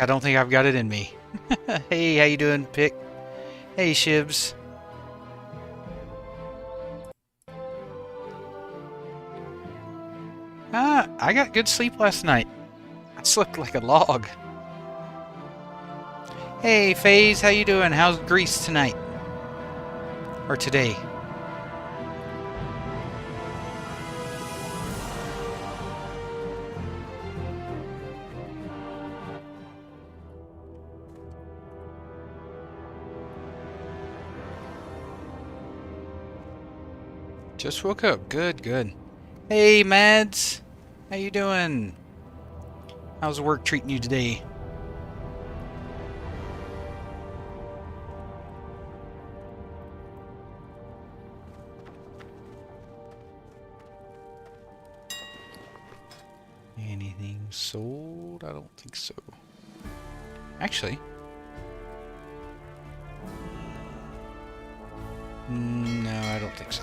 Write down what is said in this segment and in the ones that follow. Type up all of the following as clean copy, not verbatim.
I don't think I've got it in me. Hey, how you doing, Pick? Hey, Shibs. I got good sleep last night. I slept like a log. Hey, FaZe, how you doing? How's Greece tonight? Or today? Just woke up. Good, good. Hey, Mads. How you doing? How's work treating you today? Anything sold? I don't think so. Actually. No, I don't think so.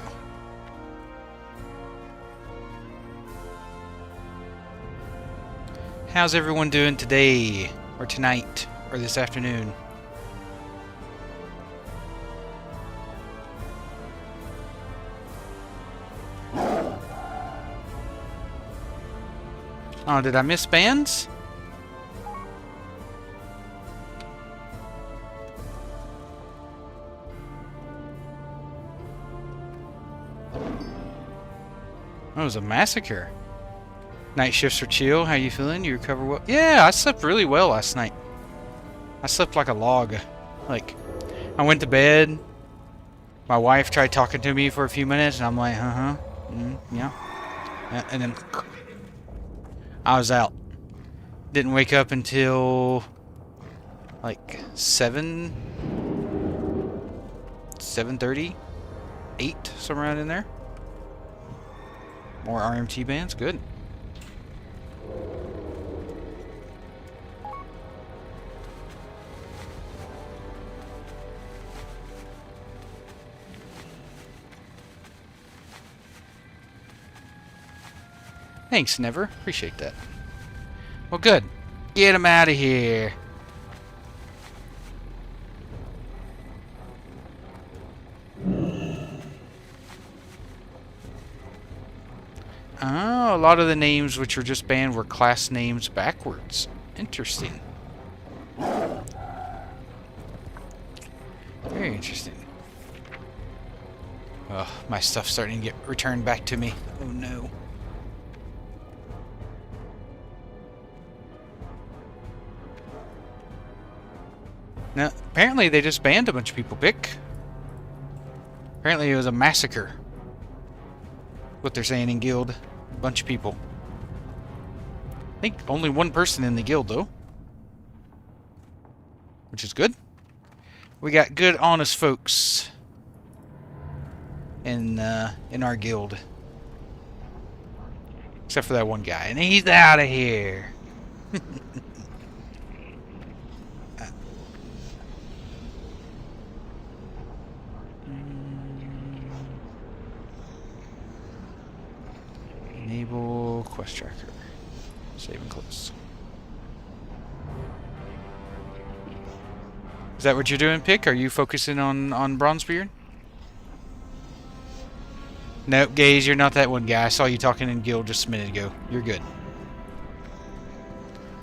How's everyone doing today, or tonight, or this afternoon? Oh, did I miss bands? That was a massacre. Night shifts are chill. How you feeling? You recover well? Yeah, I slept really well last night. I slept like a log. Like, I went to bed. My wife tried talking to me for a few minutes, and I'm like, yeah. And then I was out. Didn't wake up until like 7:30, 8, somewhere around in there. More RMT bands, good. Thanks, Never. Appreciate that. Well, good. Get him out of here. Oh, a lot of the names which were just banned were class names backwards. Interesting. Very interesting. Oh, my stuff's starting to get returned back to me. Oh no. Now, apparently they just banned a bunch of people, Pick. Apparently it was a massacre. What they're saying in guild. A bunch of people. I think only one person in the guild, though. Which is good. We got good, honest folks in our guild. Except for that one guy. And he's out of here. Enable quest tracker. Save and close. Is that what you're doing, Pick? Are you focusing on Bronzebeard? Nope, Gaze, you're not that one guy. I saw you talking in guild just a minute ago. You're good.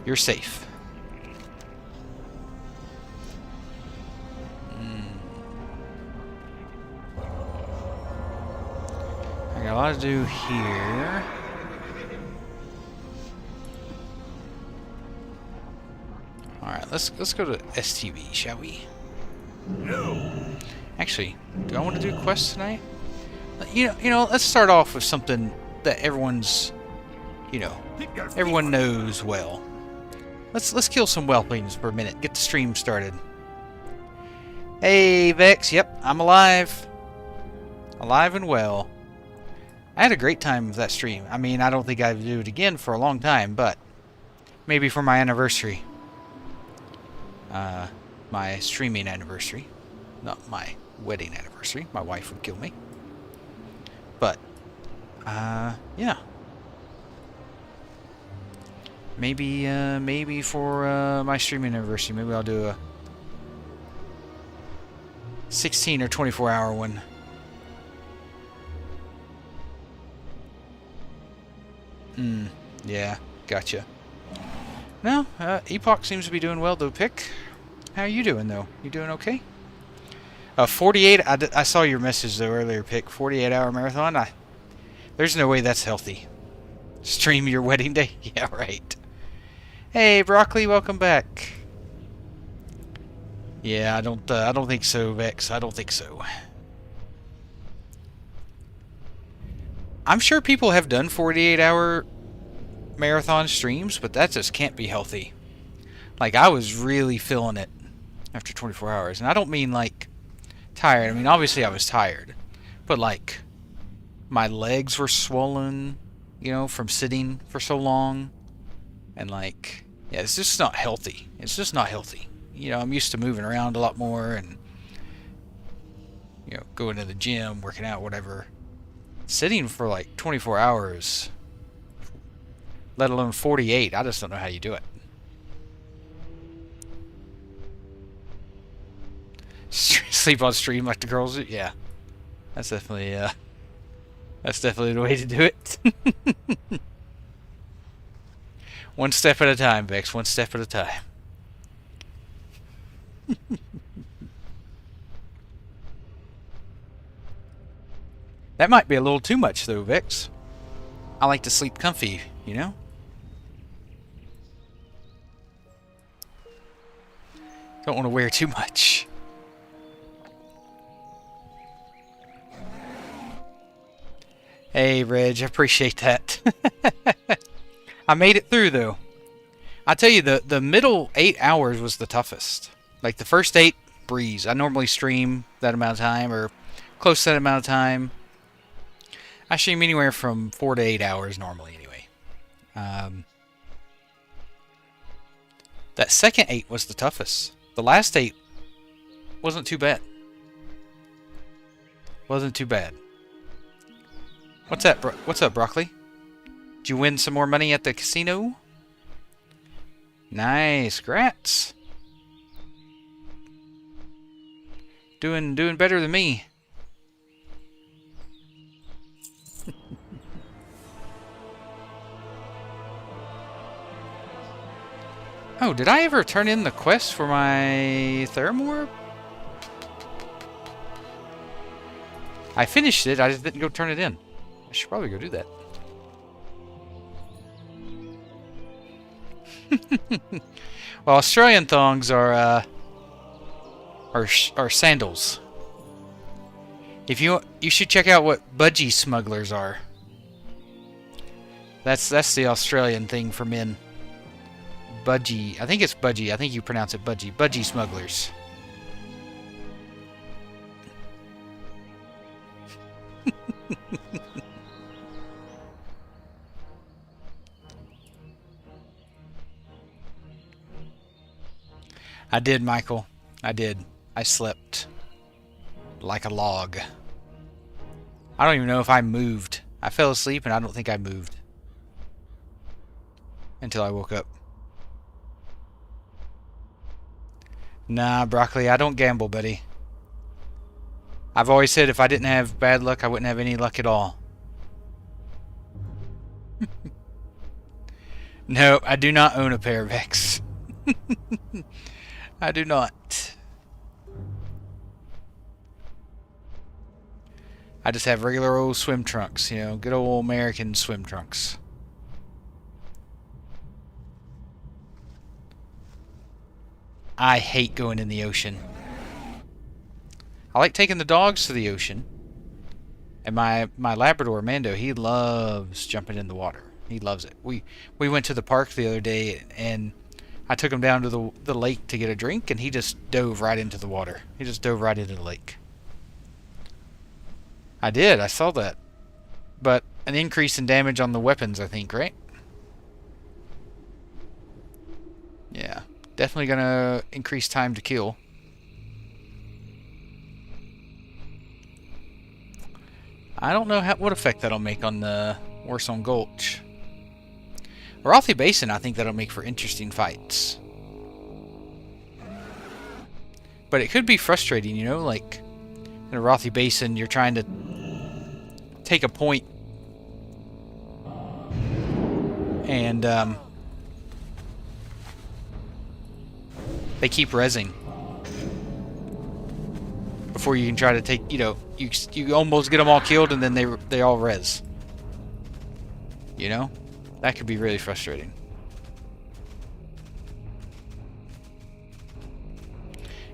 You're safe. I got a lot to do here. Alright, let's go to STV, shall we? No. Actually, do I want to do quests tonight? You know, let's start off with something that everyone's, everyone knows well. Let's kill some whelplings for a minute. Get the stream started. Hey, Vex. Yep, I'm alive. Alive and well. I had a great time with that stream. I mean, I don't think I'd do it again for a long time, but maybe for my anniversary. My streaming anniversary. Not my wedding anniversary. My wife would kill me. But, yeah. Maybe for my streaming anniversary, maybe I'll do a 16 or 24-hour one. Yeah, gotcha. No, Epoch seems to be doing well though, Pick. How are you doing though? You doing okay? 48, I saw your message though earlier, Pick. 48-hour marathon? There's no way that's healthy. Stream your wedding day? Yeah, right. Hey, Broccoli, welcome back. Yeah, I don't think so, Vex. I don't think so. I'm sure people have done 48-hour marathon streams, but that just can't be healthy. Like, I was really feeling it after 24 hours. And I don't mean, like, tired. I mean, obviously I was tired. But, like, my legs were swollen, you know, from sitting for so long. And, like, yeah, it's just not healthy. It's just not healthy. You know, I'm used to moving around a lot more and, you know, going to the gym, working out, whatever. Sitting for, like, 24 hours, let alone 48, I just don't know how you do it. Sleep on stream like the girls do? Yeah. That's definitely the way to do it. One step at a time, Vex. One step at a time. That might be a little too much, though, Vex. I like to sleep comfy, you know? Don't want to wear too much. Hey, Reg, I appreciate that. I made it through, though. I tell you, the middle 8 hours was the toughest. Like, the first 8, breeze. I normally stream that amount of time, or close to that amount of time. I stream anywhere from 4 to 8 hours normally, anyway. That second 8 was the toughest. The last 8 wasn't too bad. Wasn't too bad. What's that? What's up, Broccoli? Did you win some more money at the casino? Nice, grats. Doing better than me. Oh, did I ever turn in the quest for my Theramore? I finished it, I just didn't go turn it in. I should probably go do that. Well, Australian thongs are sandals. If you should check out what budgie smugglers are. That's the Australian thing for men. Budgie. I think it's budgie. I think you pronounce it budgie. Budgie smugglers. I did, Michael. I did. I slept like a log. I don't even know if I moved. I fell asleep and I don't think I moved until I woke up. Nah, Broccoli, I don't gamble, buddy. I've always said if I didn't have bad luck, I wouldn't have any luck at all. No, I do not own a pair of X. I do not. I just have regular old swim trunks, you know, good old American swim trunks. I hate going in the ocean. I like taking the dogs to the ocean. And my Labrador, Mando, he loves jumping in the water. He loves it. We went to the park the other day, and I took him down to the lake to get a drink, and he just dove right into the water. He just dove right into the lake. I did. I saw that. But an increase in damage on the weapons, I think, right? Yeah. Definitely gonna increase time to kill. I don't know what effect that'll make on the Warsong Gulch. Rothy Basin, I think that'll make for interesting fights. But it could be frustrating, you know, like in a Rothy Basin, you're trying to take a point and they keep rezzing before you can try to take, you know, you almost get them all killed and then they all res. You know? That could be really frustrating.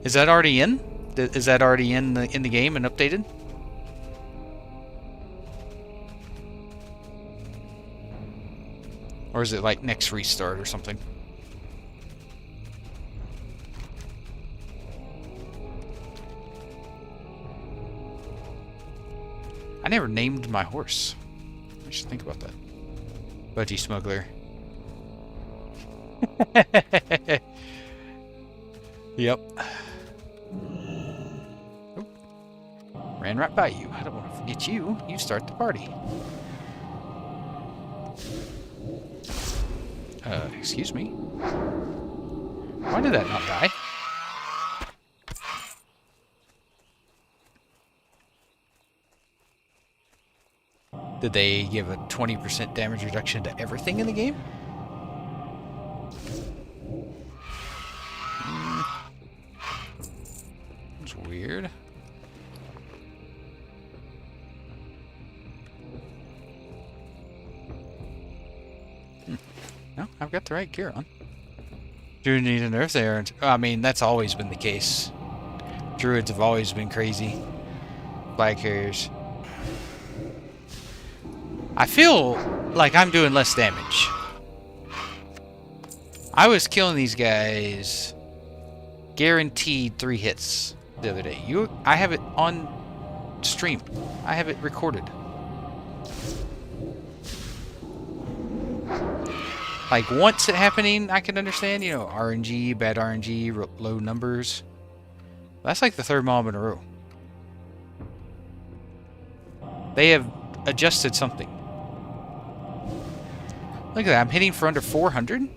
Is that already in? Is that already in the game and updated? Or is it like next restart or something? I never named my horse. I should think about that. Budgie Smuggler. Yep. Oop. Ran right by you. I don't want to forget you. You start the party. Excuse me. Why did that not die? Did they give a 20% damage reduction to everything in the game? That's weird. No, I've got the right gear on. Druid need a nerf there. I mean, that's always been the case. Druids have always been crazy. Flag carriers. I feel like I'm doing less damage. I was killing these guys guaranteed 3 hits the other day. I have it on stream. I have it recorded. Like, once it happening, I can understand, you know, RNG, bad RNG, low numbers. That's like the 3rd mob in a row. They have adjusted something. Look at that, I'm hitting for under 400?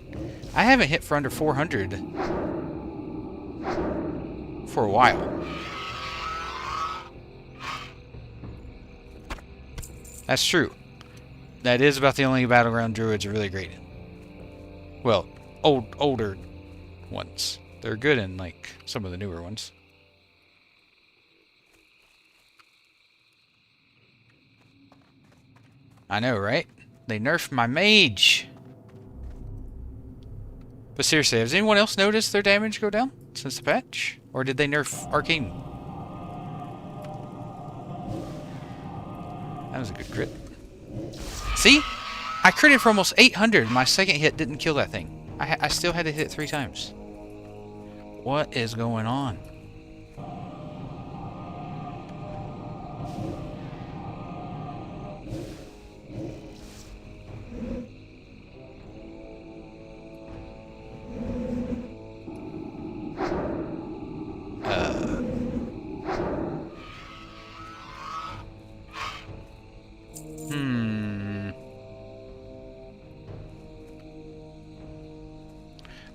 I haven't hit for under 400 for a while. That's true. That is about the only battleground druids are really great in. Well, older ones. They're good in, like, some of the newer ones. I know, right? They nerfed my mage. But seriously, has anyone else noticed their damage go down since the patch? Or did they nerf Arcane? That was a good crit. See? I critted for almost 800. My second hit didn't kill that thing. I still had to hit it 3 times. What is going on?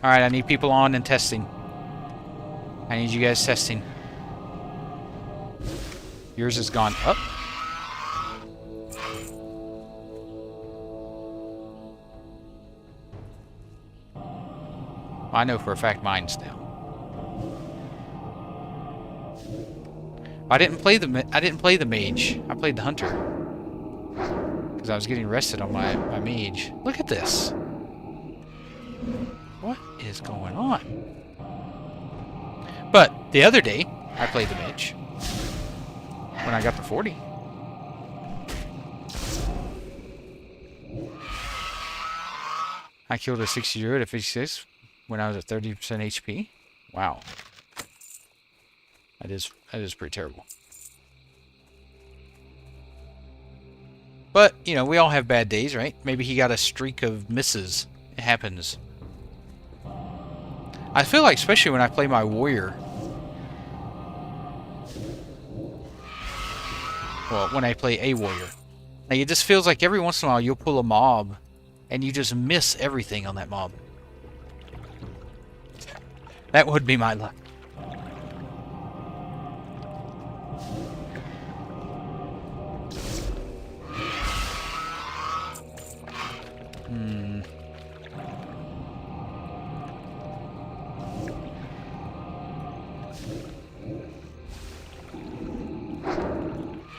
Alright, I need people on and testing. I need you guys testing. Yours has gone up. I know for a fact mine's down. I didn't play the mage. I played the hunter because I was getting rested on my mage. Look at this. What is going on? But the other day, I played the mage when I got to 40. I killed a 60 druid at 56 when I was at 30% HP. Wow. That is pretty terrible. But, you know, we all have bad days, right? Maybe he got a streak of misses. It happens. I feel like, especially when I play my warrior. Well, when I play a warrior. Like, it just feels like every once in a while you'll pull a mob and you just miss everything on that mob. That would be my luck.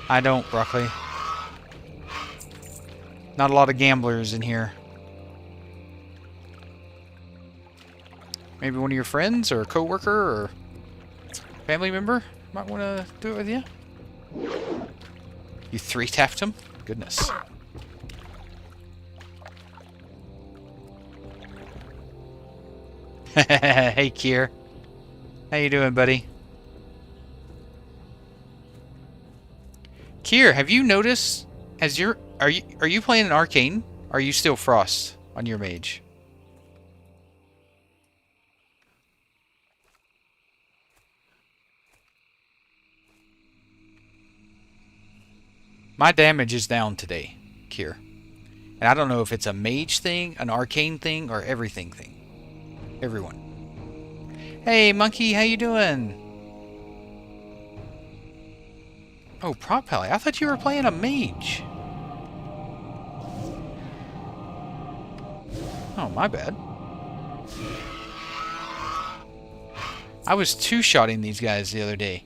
I don't, Broccoli. Not a lot of gamblers in here. Maybe one of your friends or a coworker or family member might want to do it with you. You 3-tapped him? Goodness. Hey, Kier. How you doing, buddy? Kier, have you noticed are you playing an arcane? Or are you still frost on your mage? My damage is down today, Kier. And I don't know if it's a mage thing, an arcane thing, or everything thing. Everyone. Hey, Monkey, how you doing? Oh, Prop Pally, I thought you were playing a mage. Oh, my bad. I was 2-shotting these guys the other day.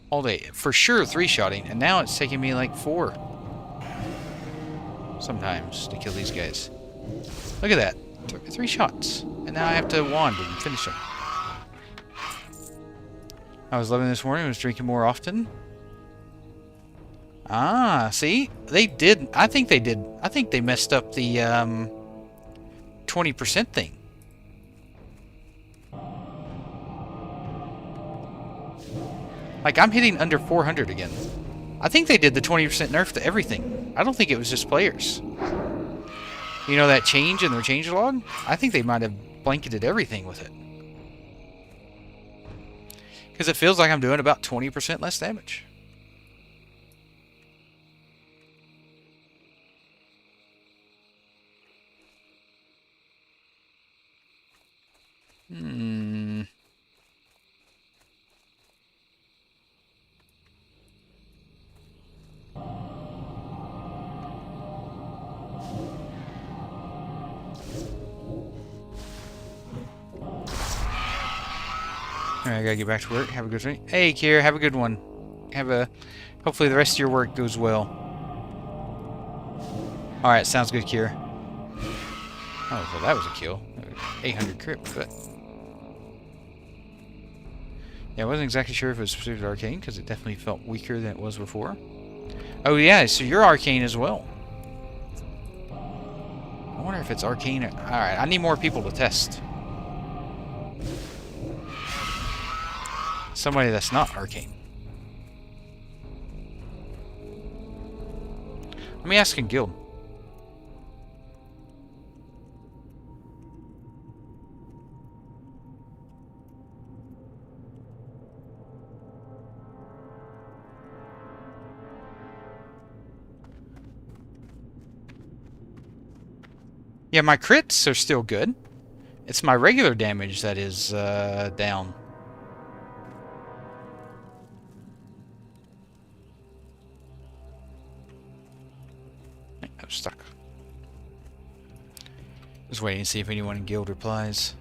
All day. For sure 3-shotting, and now it's taking me like 4. Sometimes to kill these guys. Look at that. 3 shots. And now I have to wand and finish them. I was loving this morning. I was drinking more often. Ah, see? They did. I think they did. I think they messed up the 20% thing. Like, I'm hitting under 400 again. I think they did the 20% nerf to everything. I don't think it was just players. You know that change in their changelog? I think they might have blanketed everything with it. Because it feels like I'm doing about 20% less damage. Alright, I gotta get back to work. Have a good day. Hey, Kier, have a good one. Hopefully the rest of your work goes well. Alright, sounds good, Kier. Oh, well, that was a kill. 800 crit, but... Yeah, I wasn't exactly sure if it was specific to arcane, because it definitely felt weaker than it was before. Oh, yeah, so you're arcane as well. I wonder if it's arcane. Alright, I need more people to test. Somebody that's not arcane. Let me ask in guild. Yeah, my crits are still good. It's my regular damage that is down. I'm stuck. Just waiting to see if anyone in guild replies.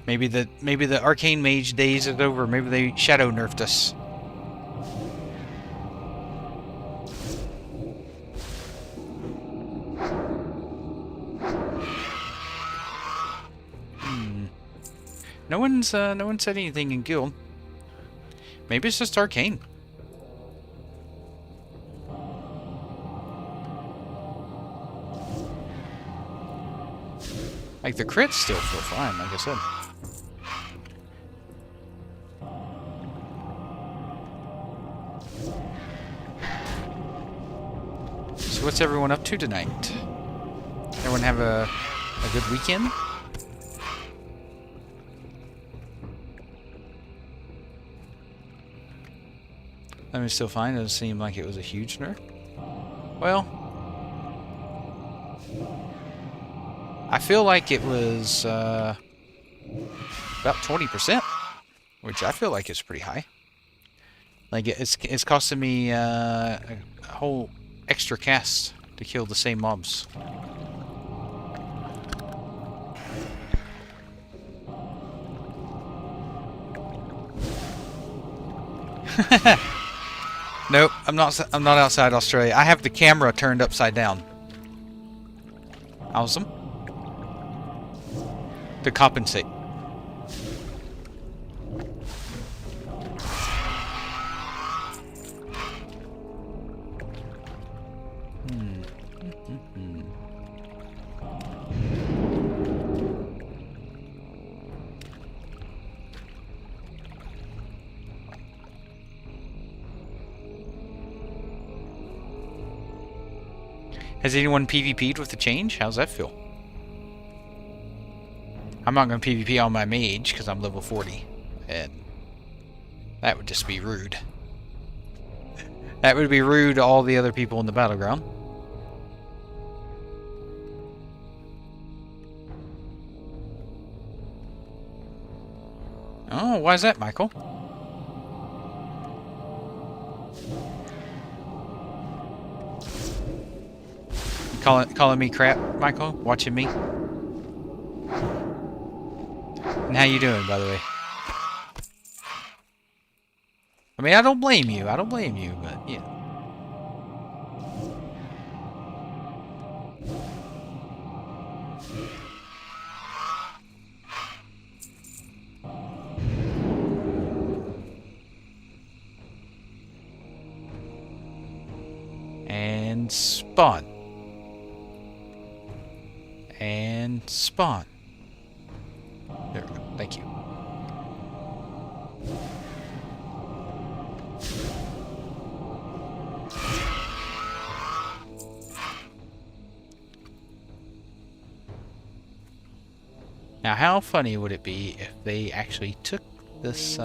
Maybe the arcane mage days is over. Maybe they shadow nerfed us. No one said anything in guild. Maybe it's just arcane. Like the crits still feel fine, like I said. So what's everyone up to tonight? Everyone have a good weekend? Let me still find it. Doesn't seem like it was a huge nerf. Well, I feel like it was about 20%, which I feel like is pretty high. Like it's costing me a whole extra cast to kill the same mobs. Nope, I'm not outside Australia. I have the camera turned upside down. Awesome. To compensate. Has anyone PvP'd with the change? How's that feel? I'm not going to PvP on my mage because I'm level 40. And that would just be rude. That would be rude to all the other people in the battleground. Oh, why is that, Michael? Calling me crap, Michael? Watching me? And how you doing, by the way? I mean, I don't blame you. I don't blame you, but, yeah. And spawn. And spawn. There we go. Thank you. Now, how funny would it be if they actually took this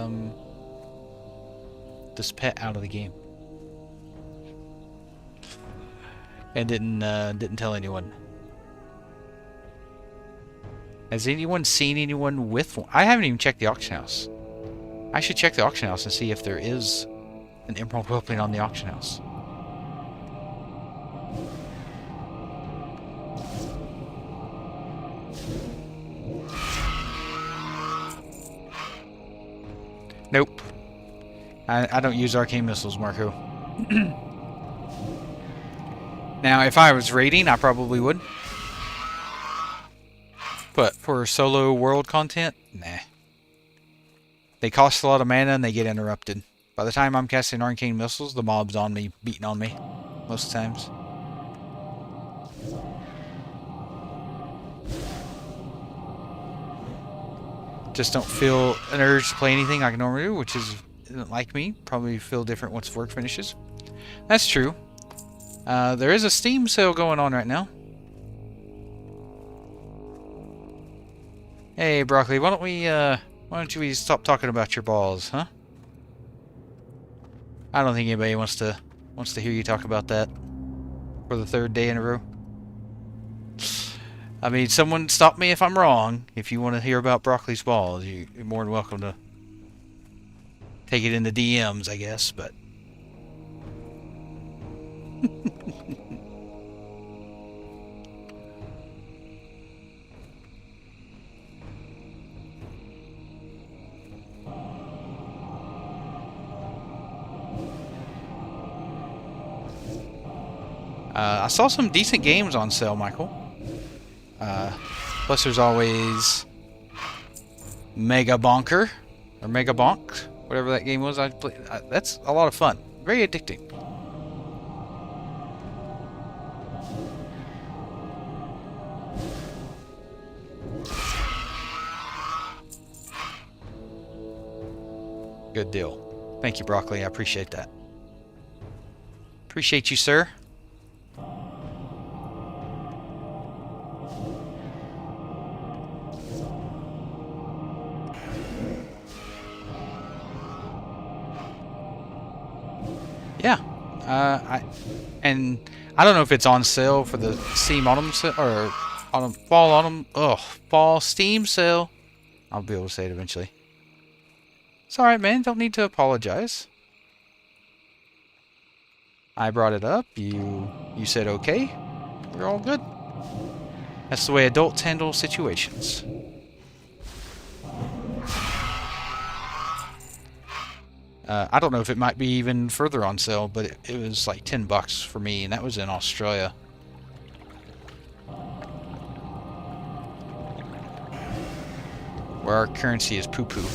this pet out of the game and didn't tell anyone? Has anyone seen anyone with one? I haven't even checked the auction house. I should check the auction house and see if there is an Emerald Whelpling on the auction house. Nope. I don't use arcane missiles, Marco. Now, if I was raiding, I probably would. But for solo world content, nah. They cost a lot of mana and they get interrupted. By the time I'm casting arcane missiles, the mob's on me, beating on me. Most times. Just don't feel an urge to play anything like I normally do, which isn't like me. Probably feel different once work finishes. That's true. There is a Steam sale going on right now. Hey, Broccoli, why don't we stop talking about your balls, huh? I don't think anybody wants to hear you talk about that for the third day in a row. I mean, someone stop me if I'm wrong. If you want to hear about Broccoli's balls, you're more than welcome to take it in the DMs, I guess, but... I saw some decent games on sale, Michael. Plus there's always Mega Bonker, or Mega Bonk, whatever that game was. That's a lot of fun. Very addicting. Good deal. Thank you, Broccoli. I appreciate that. Appreciate you, sir. Yeah. And I don't know if it's on sale for the Steam Autumn sale or fall Steam sale. I'll be able to say it eventually. It's alright, man. Don't need to apologize. I brought it up. You said okay. We're all good. That's the way adults handle situations. I don't know if it might be even further on sale, but it was like $10 for me, and that was in Australia. Where our currency is poo-poo.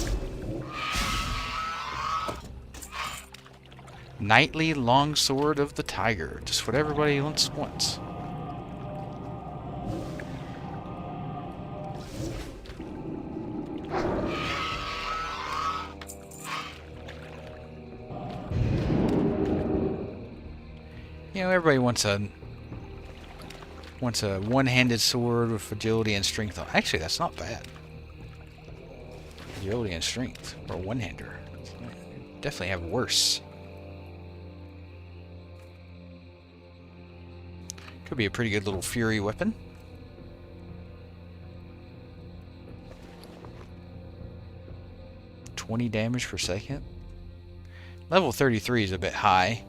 Knightly Longsword of the Tiger. Just what everybody wants. You know, everybody wants a one-handed sword with agility and strength on. Actually, that's not bad. Agility and strength for a one-hander. Definitely have worse. Could be a pretty good little fury weapon. $20 damage per second. Level 33 is a bit high.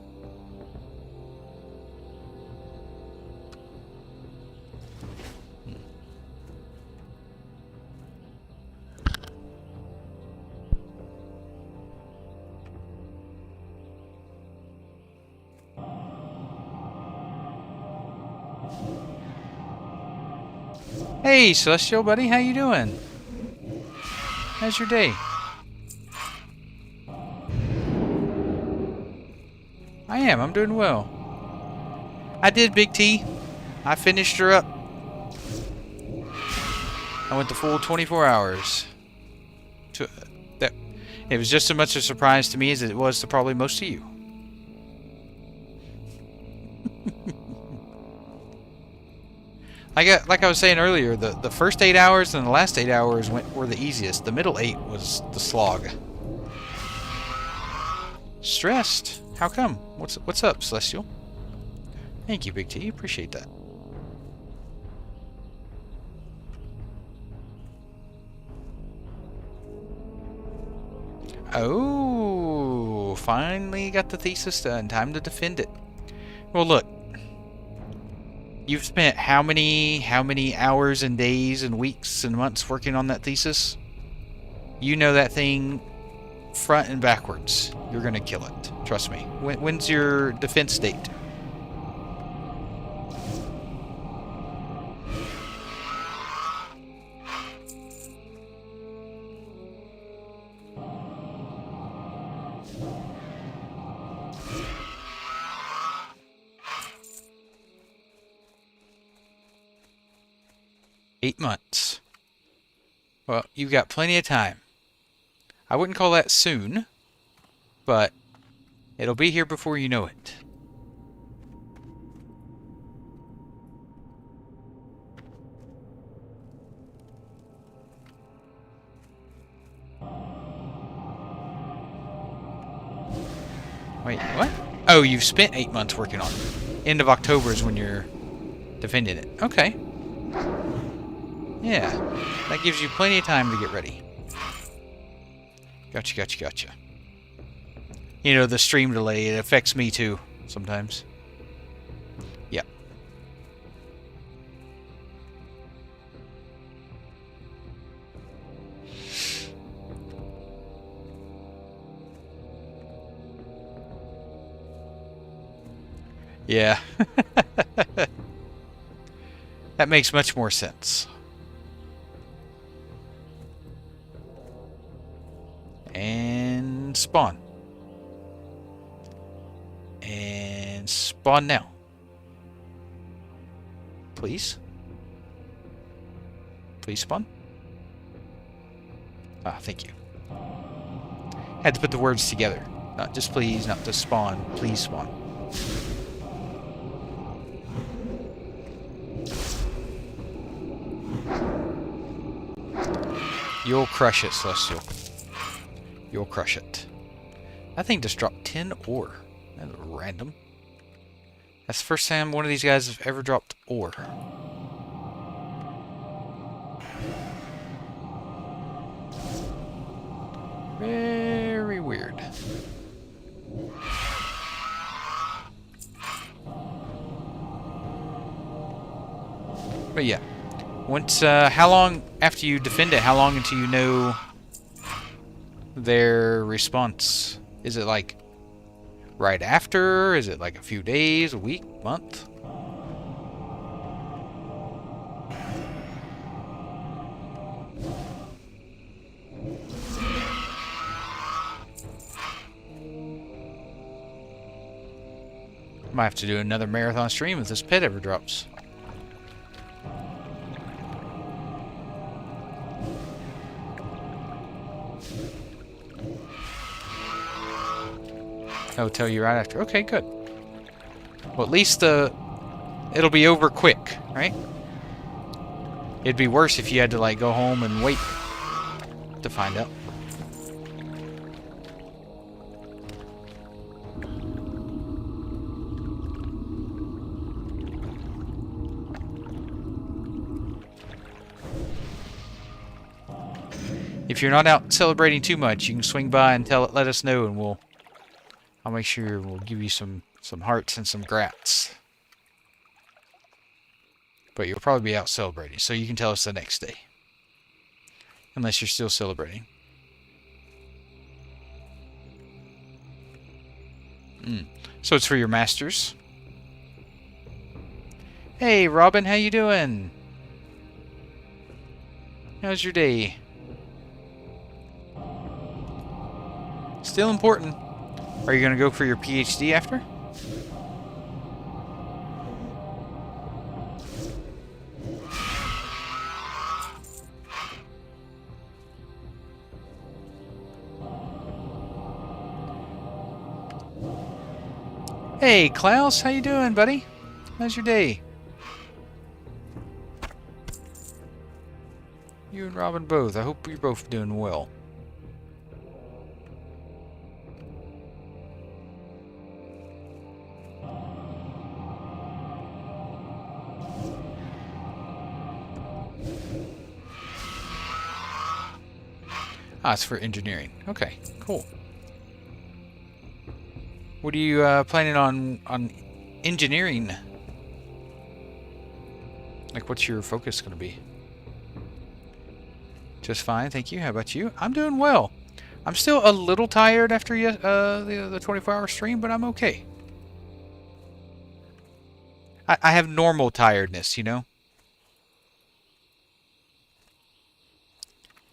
Hey, Celestial buddy, how you doing? How's your day? I'm doing well. I did, Big T. I finished her up. I went the full 24 hours. It was just as much a surprise to me as it was to probably most of you. Like I was saying earlier, the first 8 hours and the last 8 hours were the easiest. The middle 8 was the slog. Stressed? How come? What's up, Celestial? Thank you, Big T. Appreciate that. Oh, finally got the thesis done. Time to defend it. Well, look. You've spent how many hours and days and weeks and months working on that thesis? You know that thing front and backwards. You're gonna kill it. Trust me. When's your defense date? $8 months. Well, you've got plenty of time. I wouldn't call that soon, but it'll be here before you know it. Wait, what? Oh, you've spent 8 months working on it. End of October is when you're defending it. Okay. Yeah, that gives you plenty of time to get ready. Gotcha. You know, the stream delay, it affects me too, sometimes. Yeah. Yeah. That makes much more sense. And spawn. And spawn now. Please. Please spawn. Ah, thank you. Had to put the words together. Not just please, not just spawn. Please spawn. You'll crush it, Celestial. You'll crush it. That thing just dropped 10 ore. That's random. That's the first time one of these guys have ever dropped ore. Very weird. But yeah. Once, how long after you defend it, how long until you know their response? Is it like right after? Is it like a few days, a week, month? Might have to do another marathon stream if this pet ever drops. I'll tell you right after. Okay, good. Well, at least it'll be over quick, right? It'd be worse if you had to like go home and wait to find out. If you're not out celebrating too much, you can swing by and let us know, and I'll make sure we'll give you some hearts and some grats. But you'll probably be out celebrating, so you can tell us the next day. Unless you're still celebrating. So it's for your masters. Hey, Robin, how you doing? How's your day? Still important. Are you going to go for your PhD after? Hey, Klaus, how you doing, buddy? How's your day? You and Robin both. I hope you're both doing well. Ah, it's for engineering. Okay, cool. What are you planning on engineering? Like, what's your focus going to be? Just fine, thank you. How about you? I'm doing well. I'm still a little tired after the 24-hour stream, but I'm okay. I have normal tiredness, you know?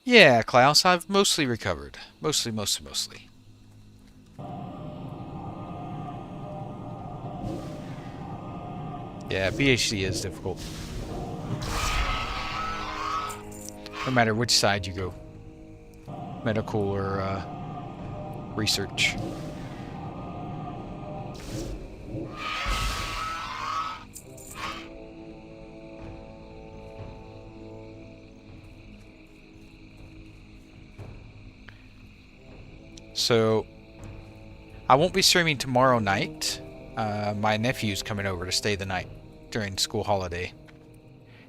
Yeah, Klaus, I've mostly recovered. Mostly. Yeah, PhD is difficult. No matter which side you go. Medical or research. So, I won't be streaming tomorrow night. My nephew's coming over to stay the night during school holiday.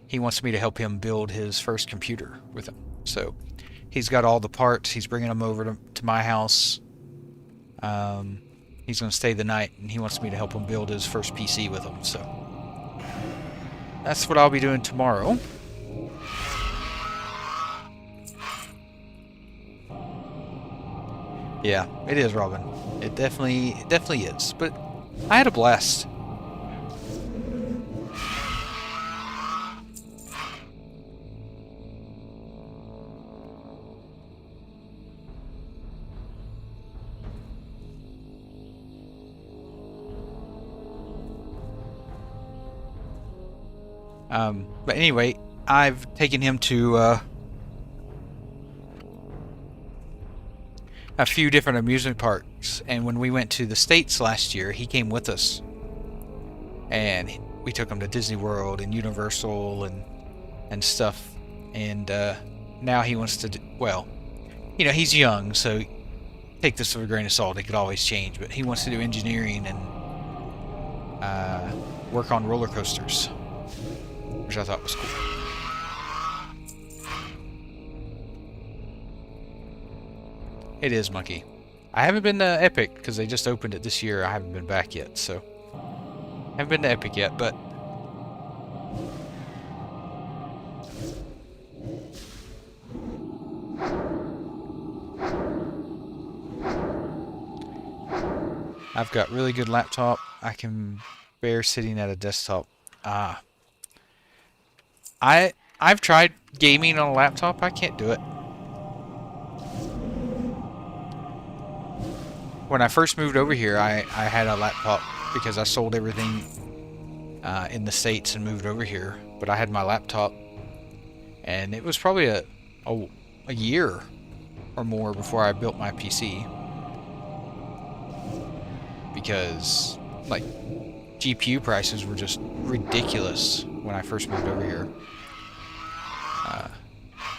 He wants me to help him build his first computer with him. So, he's got all the parts. He's bringing them over to my house. He's going to stay the night, and he wants me to help him build his first PC with him. So, that's what I'll be doing tomorrow. Yeah, it is, Robin. It definitely is. But I had a blast. But anyway, I've taken him to a few different amusement parks, and when we went to the States last year, he came with us, and we took him to Disney World and Universal and stuff, and now he wants to well, you know, he's young, so take this with a grain of salt. It could always change, but he wants to do engineering and work on roller coasters, which I thought was cool. It is, Monkey. I haven't been to Epic because they just opened it this year. I haven't been back yet, so haven't been to Epic yet, but I've got really good laptop. I can bear sitting at a desktop. I've tried gaming on a laptop. I can't do it. When I first moved over here, I had a laptop because I sold everything in the States and moved over here. But I had my laptop, and it was probably a year or more before I built my PC. Because, like, GPU prices were just ridiculous when I first moved over here.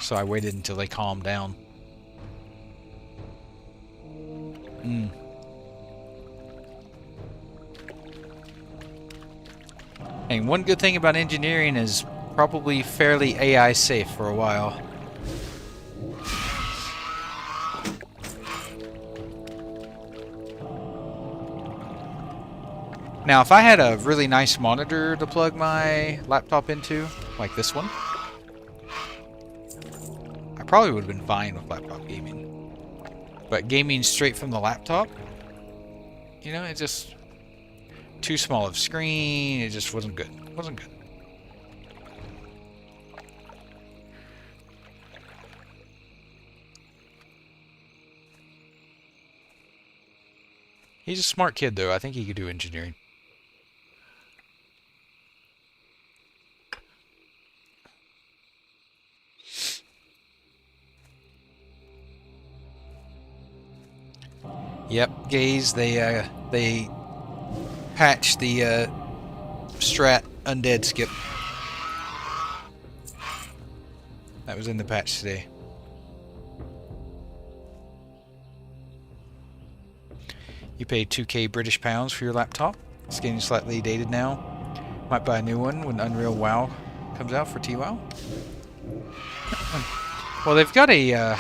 So I waited until they calmed down. And one good thing about engineering is probably fairly AI safe for a while. Now, if I had a really nice monitor to plug my laptop into, like this one, I probably would have been fine with laptop gaming. But gaming straight from the laptop, you know, it just too small of screen. It just wasn't good. It wasn't good. He's a smart kid, though. I think he could do engineering. Yep, Gaze, they patched the Strat Undead skip. That was in the patch today. You paid 2K British pounds for your laptop. It's getting slightly dated now. Might buy a new one when Unreal WoW comes out for TWoW. Well, they've got a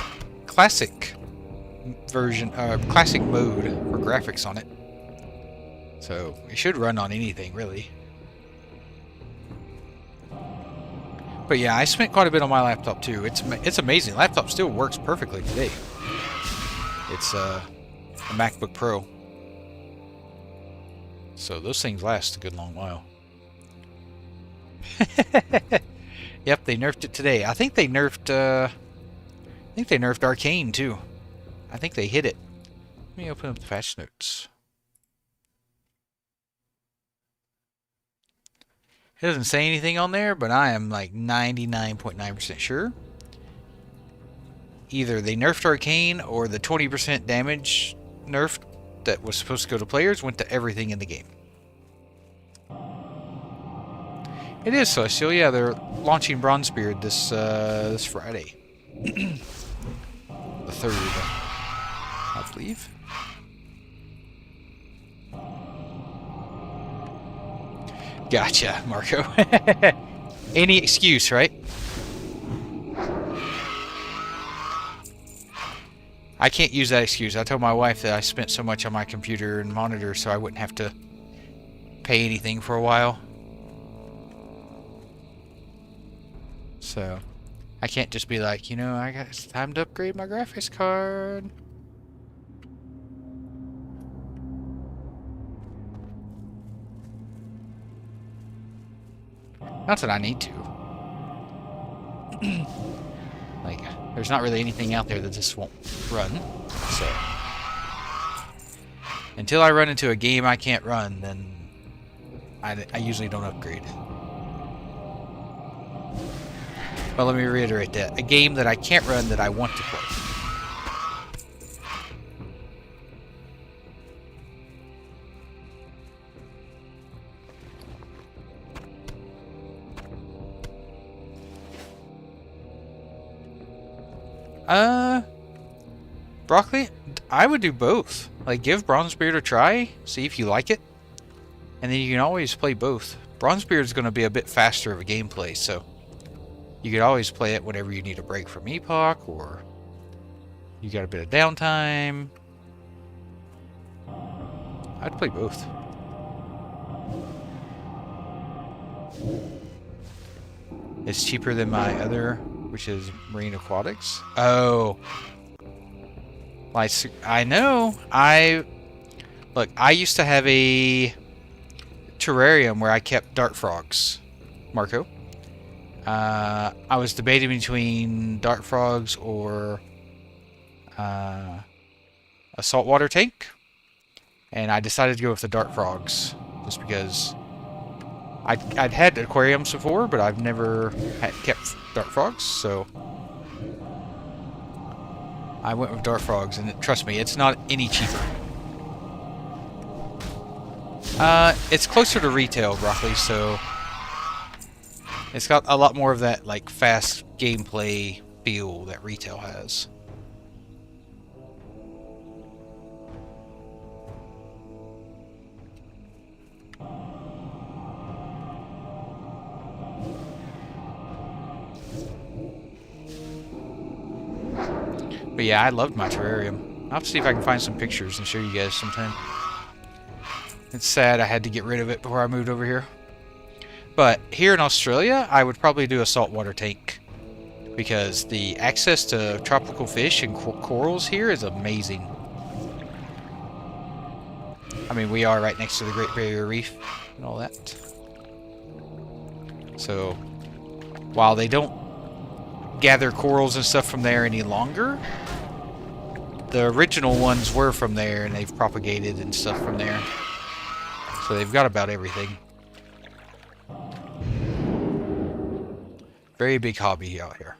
classic version, classic mode for graphics on it. So it should run on anything, really. But yeah, I spent quite a bit on my laptop too. It's amazing. Laptop still works perfectly today. It's a MacBook Pro. So those things last a good long while. Yep, they nerfed it today. I think they nerfed Arcane too. I think they hit it. Let me open up the patch notes. It doesn't say anything on there, but I am like 99.9% sure. Either they nerfed Arcane or the 20% damage nerf that was supposed to go to players went to everything in the game. It is Celestial, yeah. They're launching Bronzebeard this Friday, the 3rd, I believe. Gotcha, Marco. Any excuse, right? I can't use that excuse. I told my wife that I spent so much on my computer and monitor so I wouldn't have to pay anything for a while. So, I can't just be like, you know, it's time to upgrade my graphics card. Not that I need to. Like, there's not really anything out there that this won't run. So, until I run into a game I can't run, then I usually don't upgrade. But let me reiterate that. A game that I can't run that I want to play. Broccoli? I would do both. Like, give Bronzebeard a try, see if you like it, and then you can always play both. Bronzebeard is going to be a bit faster of a gameplay, so you could always play it whenever you need a break from Epoch, or you got a bit of downtime. I'd play both. It's cheaper than my other, which is Marine Aquatics. Oh. Like, I know. Look, I used to have a terrarium where I kept dart frogs, Marco. I was debating between dart frogs or a saltwater tank, and I decided to go with the dart frogs just because I'd had aquariums before, but I've never kept dart frogs, so I went with dart frogs, and trust me, it's not any cheaper. It's closer to retail, Broccoli, so it's got a lot more of that, like, fast gameplay feel that retail has. But yeah, I loved my terrarium. I'll have to see if I can find some pictures and show you guys sometime. It's sad I had to get rid of it before I moved over here. But here in Australia, I would probably do a saltwater tank, because the access to tropical fish and corals here is amazing. I mean, we are right next to the Great Barrier Reef and all that. So, while they don't gather corals and stuff from there any longer, the original ones were from there, and they've propagated and stuff from there. So they've got about everything. Very big hobby out here.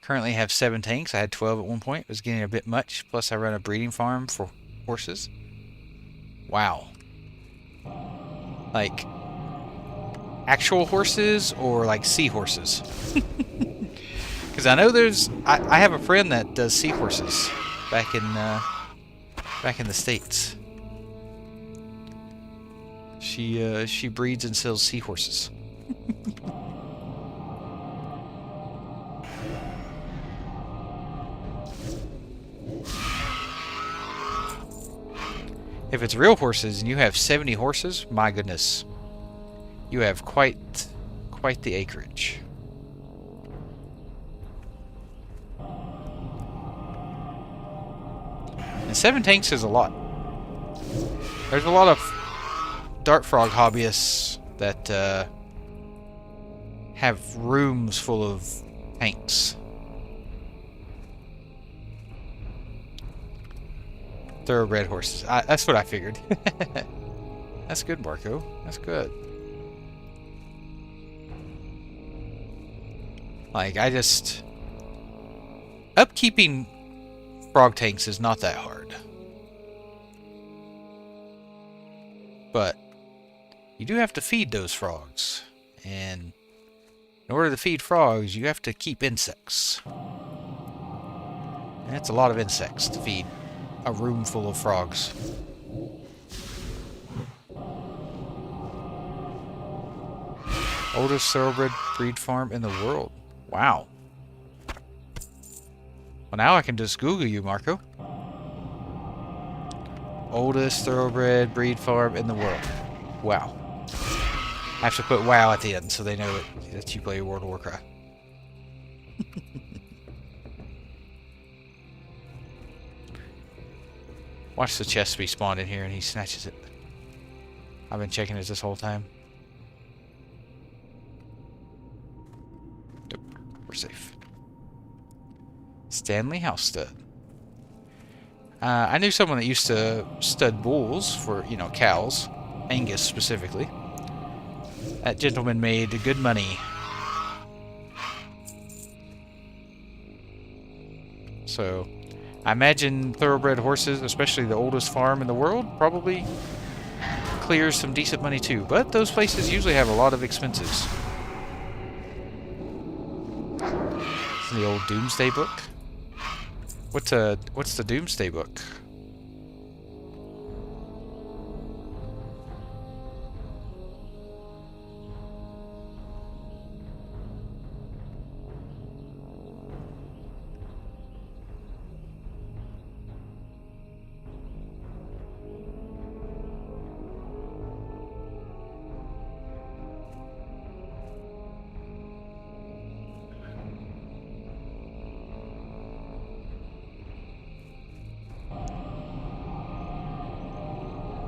Currently have 7 tanks. I had 12 at one point. It was getting a bit much. Plus I run a breeding farm for horses. Wow. Like, actual horses or like seahorses? Because I know I have a friend that does seahorses back in the States. She breeds and sells seahorses. If it's real horses and you have 70 horses, my goodness, you have quite the acreage. And 7 tanks is a lot. There's a lot of dart frog hobbyists that have rooms full of tanks. Thoroughbred horses. That's what I figured. That's good, Marco. That's good. Like, upkeeping frog tanks is not that hard. But you do have to feed those frogs. And in order to feed frogs, you have to keep insects. And it's a lot of insects to feed a room full of frogs. Oldest thoroughbred breed farm in the world. Wow. Well, now I can just Google you, Marco. Oldest thoroughbred breed farm in the world. Wow. I have to put WoW at the end so they know that you play World of Warcraft. Watch the chest be spawned in here and he snatches it. I've been checking it this whole time. Nope, we're safe. Stanley House Stud. I knew someone that used to stud bulls for, you know, cows. Angus specifically. That gentleman made good money. So, I imagine thoroughbred horses, especially the oldest farm in the world, probably clears some decent money too, but those places usually have a lot of expenses. It's the old Doomsday Book. What's the Doomsday Book?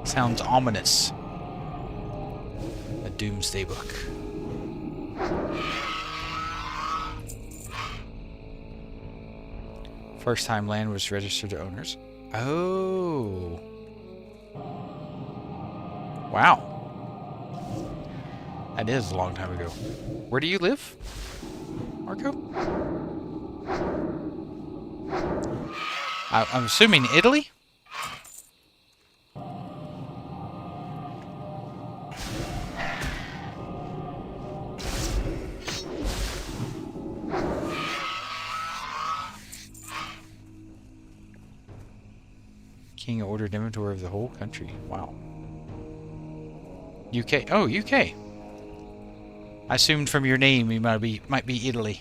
Sounds ominous. A Doomsday Book. First time land was registered to owners. Oh. Wow. That is a long time ago. Where do you live, Marco? I'm assuming Italy? King ordered inventory of the whole country. Wow. UK. Oh, UK. I assumed from your name you might be Italy.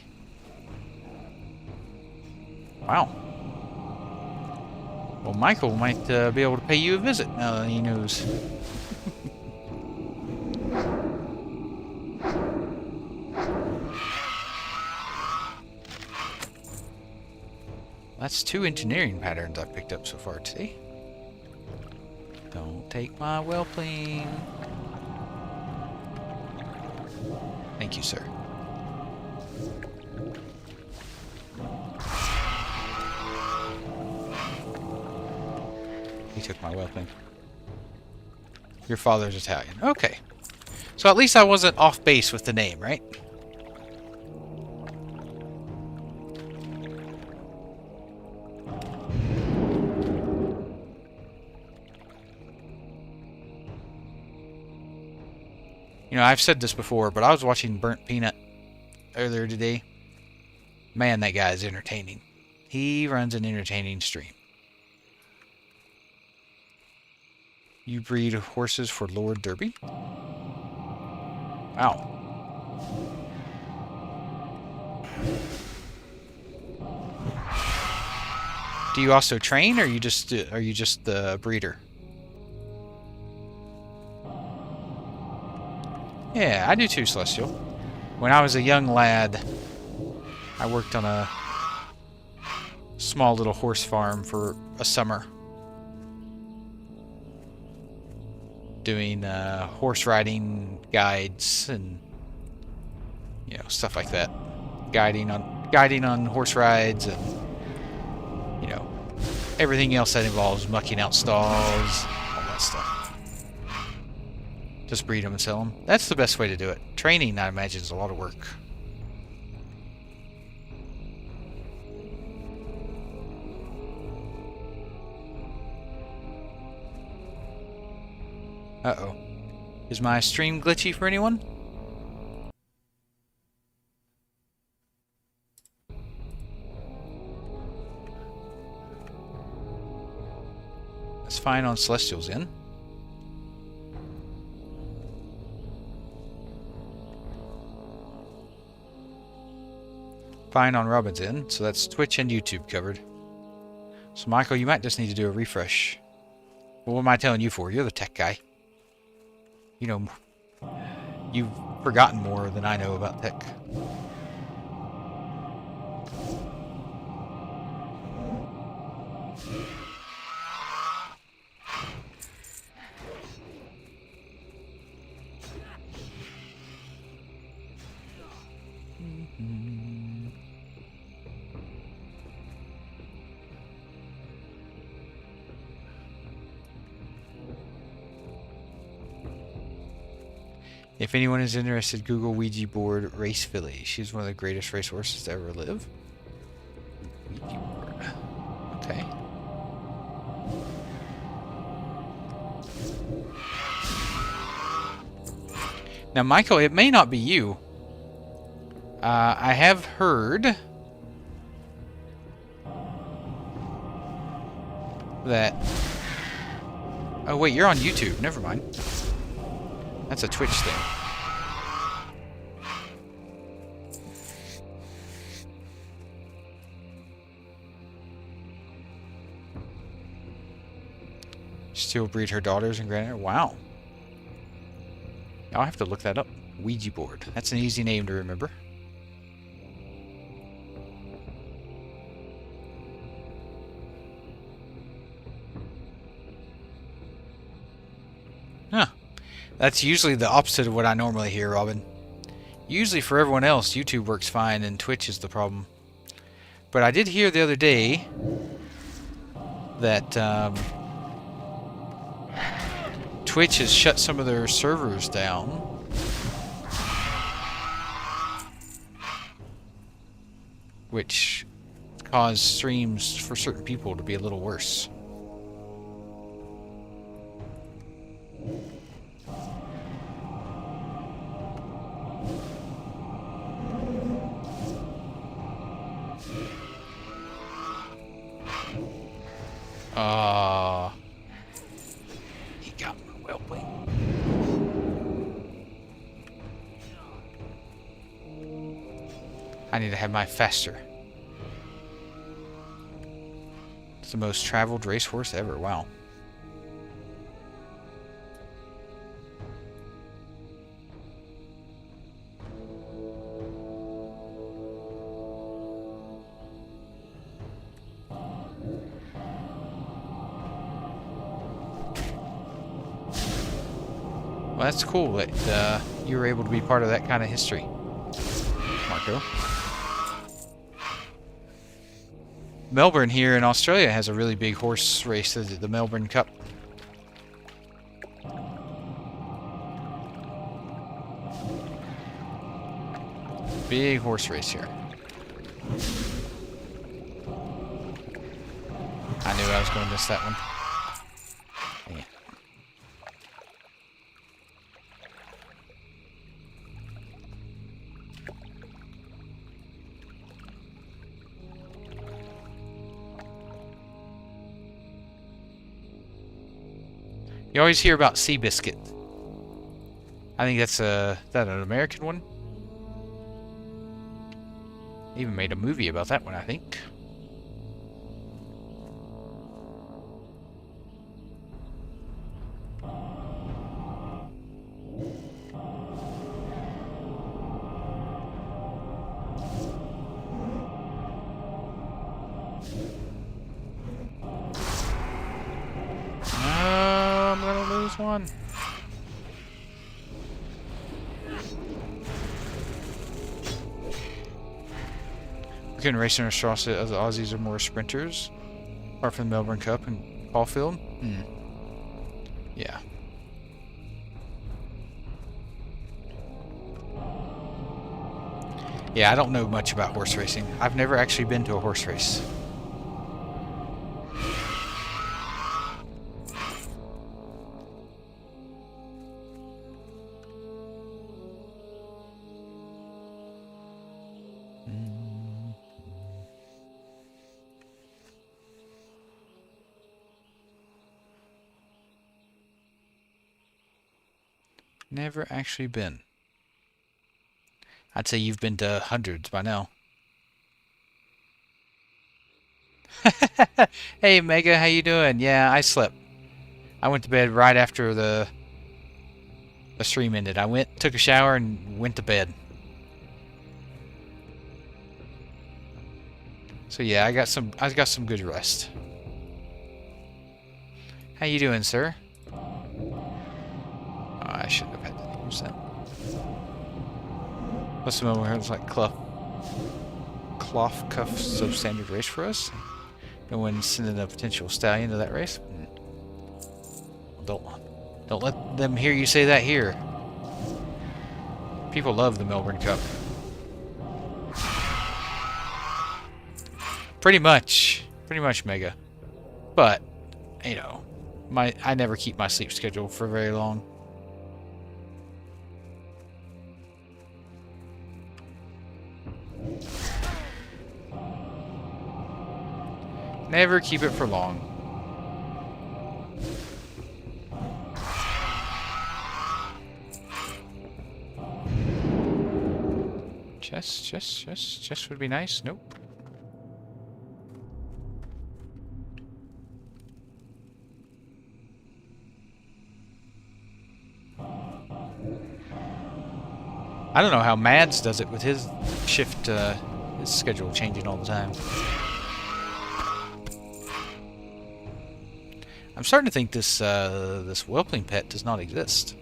Wow. Well, Michael might be able to pay you a visit now that he knows. That's 2 engineering patterns I've picked up so far today. Don't take my whelpling. Thank you, sir. He took my whelpling. Your father's Italian. Okay. So at least I wasn't off base with the name, right? You know, I've said this before, but I was watching Burnt Peanut earlier today. Man, that guy is entertaining. He runs an entertaining stream. You breed horses for Lord Derby? Wow. Do you also train, or are you just the breeder? Yeah, I do too, Celestial. When I was a young lad, I worked on a small little horse farm for a summer. Doing horse riding guides and, you know, stuff like that. Guiding on horse rides and, you know, everything else that involves mucking out stalls, all that stuff. Just breed them and sell them. That's the best way to do it. Training, I imagine, is a lot of work. Uh-oh. Is my stream glitchy for anyone? That's fine on Celestial's end. Fine on Robin's end, so that's Twitch and YouTube covered. So Michael, you might just need to do a refresh. Well, what am I telling you for? You're the tech guy. You know, you've forgotten more than I know about tech. If anyone is interested, Google Ouija board Race Philly. She's one of the greatest racehorses to ever live. Ouija board. Okay. Now, Michael, it may not be you. I have heard that... Oh, wait, you're on YouTube. Never mind. That's a Twitch thing. Still breed her daughters and granddaughters. Wow. I'll have to look that up. Ouija board. That's an easy name to remember. Huh. That's usually the opposite of what I normally hear, Robin. Usually for everyone else, YouTube works fine and Twitch is the problem. But I did hear the other day that Twitch has shut some of their servers down. Which caused streams for certain people to be a little worse. He got me well played. I need to have my faster. It's the most traveled racehorse ever. Wow. Well, that's cool that you were able to be part of that kind of history, Marco. Melbourne here in Australia has a really big horse race, the Melbourne Cup. Big horse race here. I knew I was going to miss that one. Yeah. You always hear about Seabiscuit. I think that's that an American one. Even made a movie about that one, I think. I'm gonna lose one. We couldn't race in Australia as the Aussies are more sprinters, apart from the Melbourne Cup and Caulfield. Yeah. Yeah, I don't know much about horse racing. I've never actually been to a horse race. Never actually been. I'd say you've been to hundreds by now. Hey Mega, how you doing? Yeah, I slept. I went to bed right after the stream ended. I took a shower and went to bed. So yeah, I got some good rest. How you doing, sir? Oh, I shouldn't have had to use that. What's the moment where it was like cloth cuff substandard race for us? No one sending a potential stallion to that race? Don't let them hear you say that here. People love the Melbourne Cup. Pretty much, Mega. But, you know, I never keep my sleep schedule for very long. Never keep it for long. Chest would be nice. Nope. I don't know how Mads does it with his shift, his schedule changing all the time. I'm starting to think this this whelpling pet does not exist.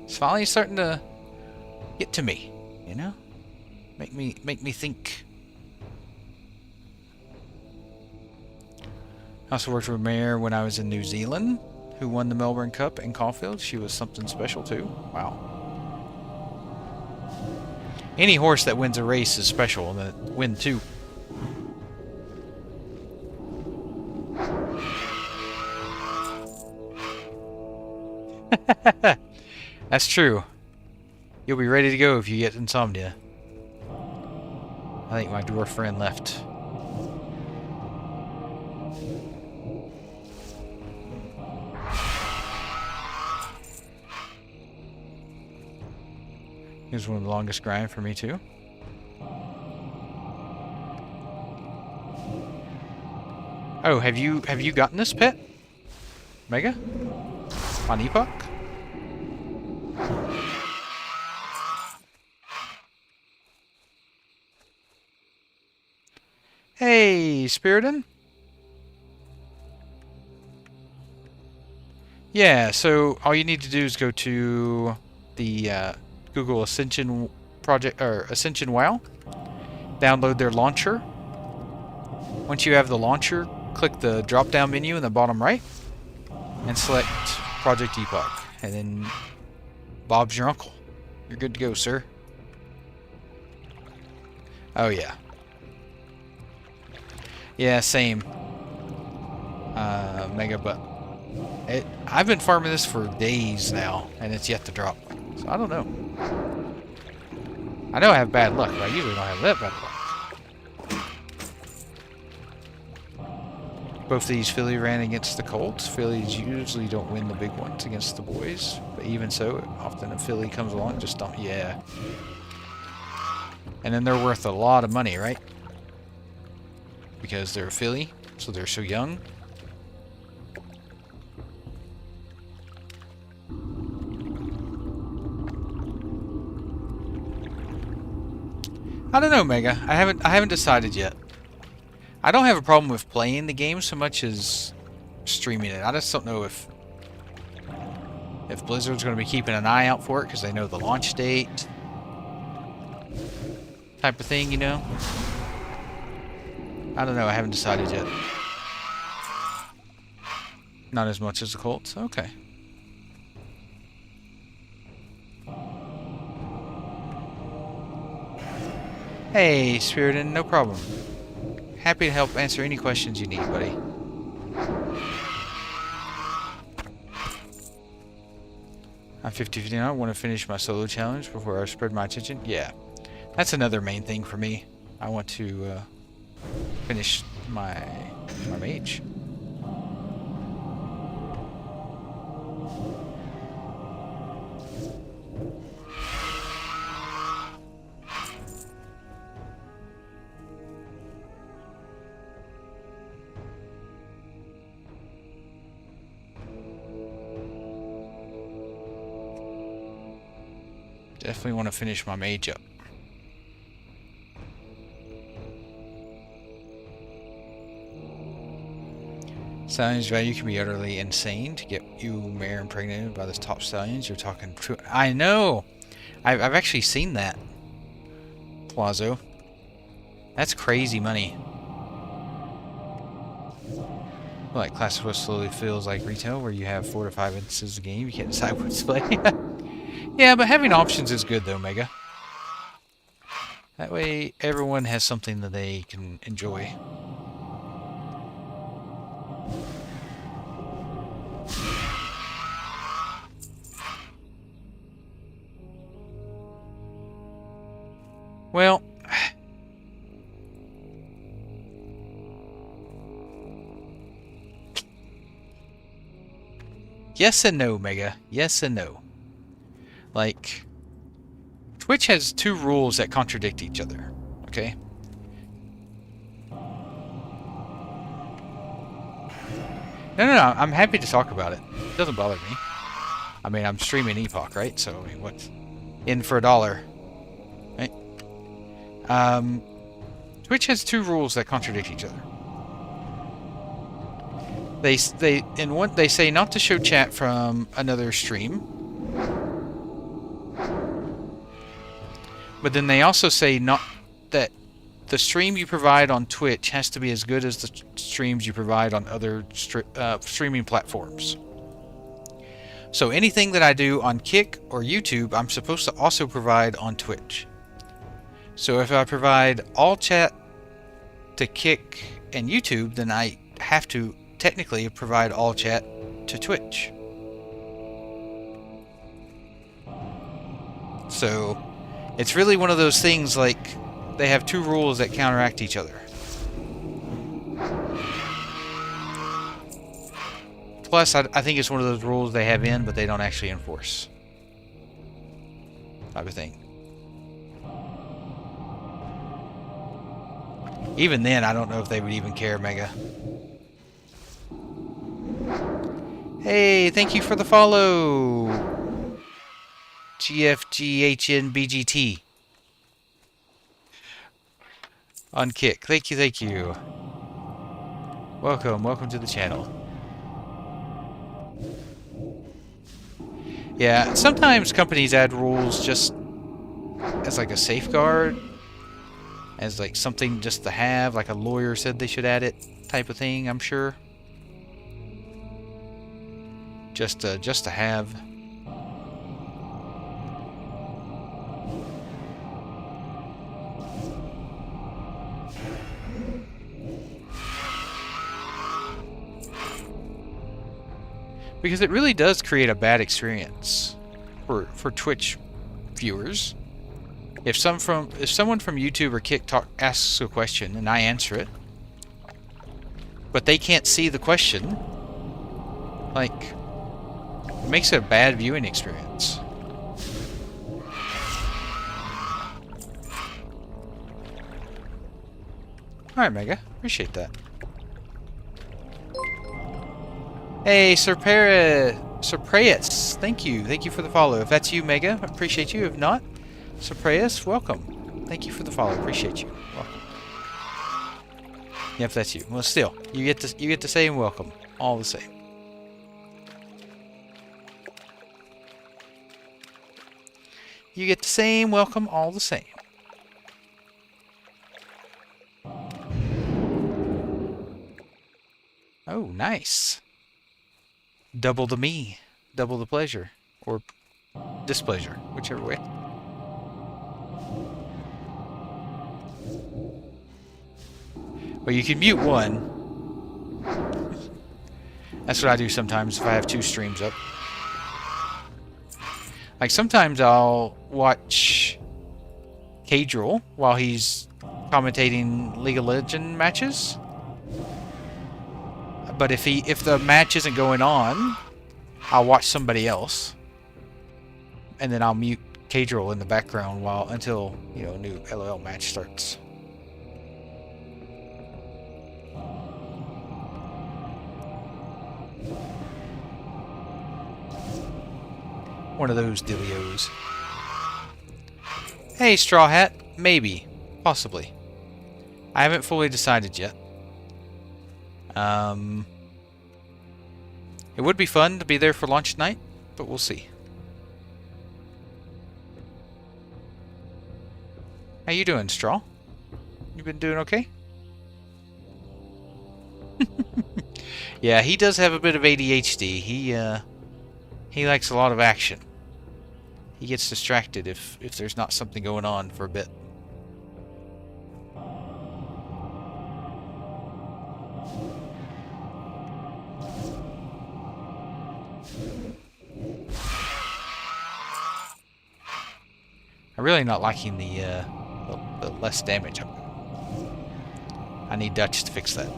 It's finally starting to get to me, you know? Make me think. I also worked with Mare when I was in New Zealand, who won the Melbourne Cup in Caulfield. She was something special too. Wow. Any horse that wins a race is special, and that win too. That's true. You'll be ready to go if you get insomnia. I think my dwarf friend left. Here's one of the longest grind for me too. Oh, have you gotten this pet? Mega? On Epoch? Hey, Spiriton? Yeah, so all you need to do is go to the Google Ascension project, or Ascension WoW. Download their launcher. Once you have the launcher, click the drop-down menu in the bottom right and select Project Epoch. And then Bob's your uncle. You're good to go, sir. Oh, yeah. Yeah, same. Mega, but I've been farming this for days now, and it's yet to drop. So I don't know. I know I have bad luck, but I usually don't have that bad luck. Both these filly ran against the colts. Fillies usually don't win the big ones against the boys, but even so, often a filly comes along and just don't. Yeah. And then they're worth a lot of money, right? Because they're a filly, so they're so young. I don't know, Mega. I haven't decided yet. I don't have a problem with playing the game so much as streaming it. I just don't know if Blizzard's going to be keeping an eye out for it because they know the launch date type of thing, you know? I don't know. I haven't decided yet. Not as much as the Colts. Okay. Hey, Spiriton, no problem. Happy to help answer any questions you need, buddy. I'm 50-50 now. I want to finish my solo challenge before I spread my attention. Yeah, that's another main thing for me. I want to finish my mage. Definitely want to finish my mage up. Stallion's value can be utterly insane to get you mare impregnated by the top stallions. You're talking true. I know! I've actually seen that. Plazo. That's crazy money. Like Classic West slowly feels like retail where you have 4 to 5 instances of the game. You can't decide what to play. Yeah, but having options is good though, Mega. That way everyone has something that they can enjoy. Well, yes and no, Mega. Yes and no. Like, Twitch has two rules that contradict each other, okay? No, I'm happy to talk about it. It doesn't bother me. I mean, I'm streaming Epoch, right? So, I mean, what's in for $1, right? Twitch has two rules that contradict each other. They say not to show chat from another stream, but then they also say not that the stream you provide on Twitch has to be as good as the streams you provide on other streaming platforms. So anything that I do on Kick or YouTube, I'm supposed to also provide on Twitch. So if I provide all chat to Kick and YouTube, then I have to technically provide all chat to Twitch. So it's really one of those things like they have two rules that counteract each other. Plus, I think it's one of those rules they have in, but they don't actually enforce. Type of thing. Even then, I don't know if they would even care, Mega. Hey, thank you for the follow. GFGHNBGT. On Kick. Thank you, thank you. Welcome to the channel. Yeah, sometimes companies add rules just as like a safeguard, as like something just to have, like a lawyer said they should add it type of thing, I'm sure. Just to have. Because it really does create a bad experience for Twitch viewers. If someone from YouTube or Kick asks a question and I answer it, but they can't see the question, like, it makes it a bad viewing experience. Alright, Mega. Appreciate that. Hey, Surpreus. Thank you. Thank you for the follow. If that's you, Mega, I appreciate you. If not, Surpreus, welcome. Thank you for the follow. Appreciate you. Welcome. Yep, that's you. Well, still, you get to say welcome. All the same. You get the same welcome all the same. Oh, nice. Double the me, double the pleasure, or displeasure, whichever way. Well, you can mute one. That's what I do sometimes if I have two streams up. Like sometimes I'll watch Cadril while he's commentating League of Legends matches. But if the match isn't going on, I'll watch somebody else, and then I'll mute Cadril in the background until a new LOL match starts. One of those dealios. Hey, Straw Hat, maybe, possibly. I haven't fully decided yet. It would be fun to be there for launch night, but we'll see. How you doing, Straw? You been doing okay? Yeah, he does have a bit of ADHD. He likes a lot of action. He gets distracted if there's not something going on for a bit. I'm really not liking the the less damage I'm doing. I need Dutch to fix that.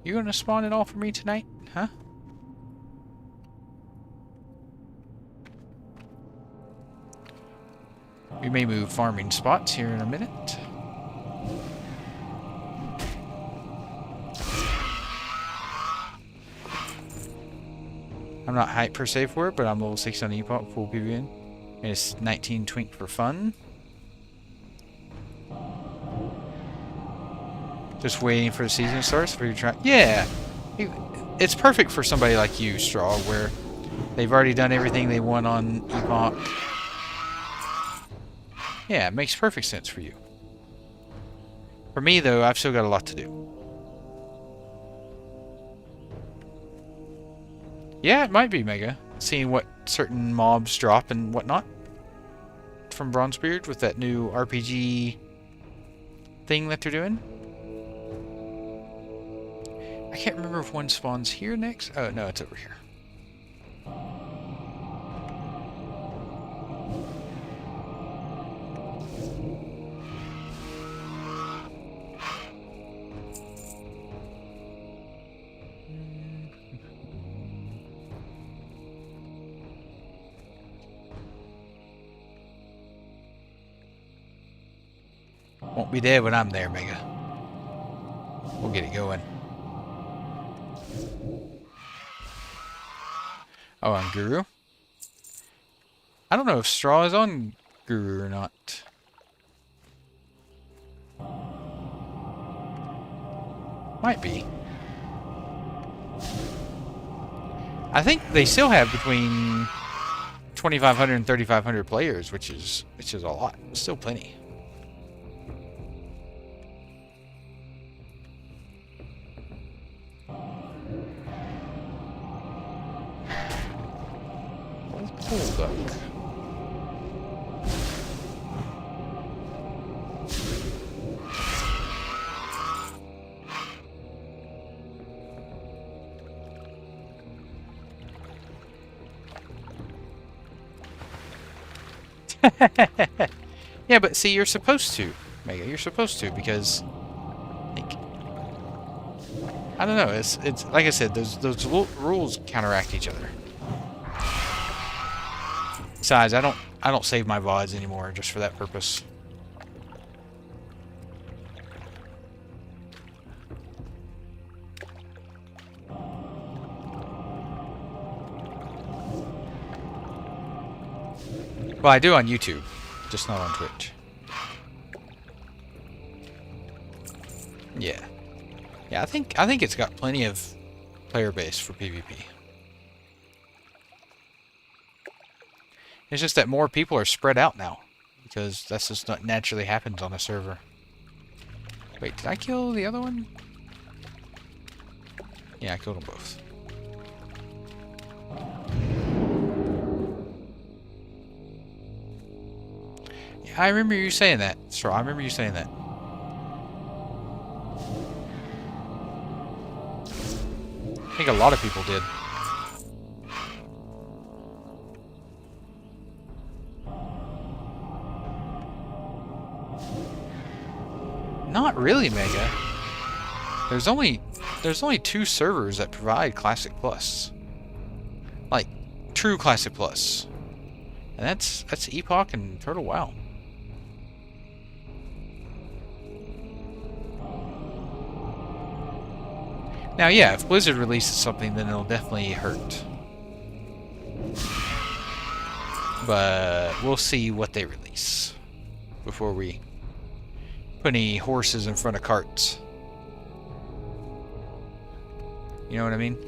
You gonna spawn it all for me tonight, huh? We may move farming spots here in a minute. I'm not hyped per se for it, but I'm level 6 on Epoch, full PvN. And it's 19 twink for fun. Just waiting for the season to start for you to try. Yeah! It's perfect for somebody like you, Straw, where they've already done everything they want on Epoch. Yeah, it makes perfect sense for you. For me, though, I've still got a lot to do. Yeah, it might be Mega. Seeing what certain mobs drop and whatnot from Bronzebeard with that new RPG thing that they're doing. I can't remember if one spawns here next. Oh, no, it's over here. Won't be there when I'm there, Mega. We'll get it going. Oh, on Guru? I don't know if Straw is on Guru or not. Might be. I think they still have between 2,500 and 3,500 players, which is a lot. It's still plenty. Hold up. Yeah, but see, you're supposed to, Mega. You're supposed to, because, like, I don't know. It's like I said, those rules counteract each other. Besides, I don't save my VODs anymore just for that purpose. Well, I do on YouTube, just not on Twitch. Yeah. Yeah, I think it's got plenty of player base for PvP. It's just that more people are spread out now, because that's just not naturally happens on a server. Wait, did I kill the other one? Yeah, I killed them both. Yeah, I remember you saying that, Straw. I remember you saying that. I think a lot of people did. Not really, Mega. There's only 2 servers that provide Classic Plus. Like, true Classic Plus. And that's Epoch and Turtle WoW. Now, yeah, if Blizzard releases something, then it'll definitely hurt. But we'll see what they release before we put any horses in front of carts. You know what I mean?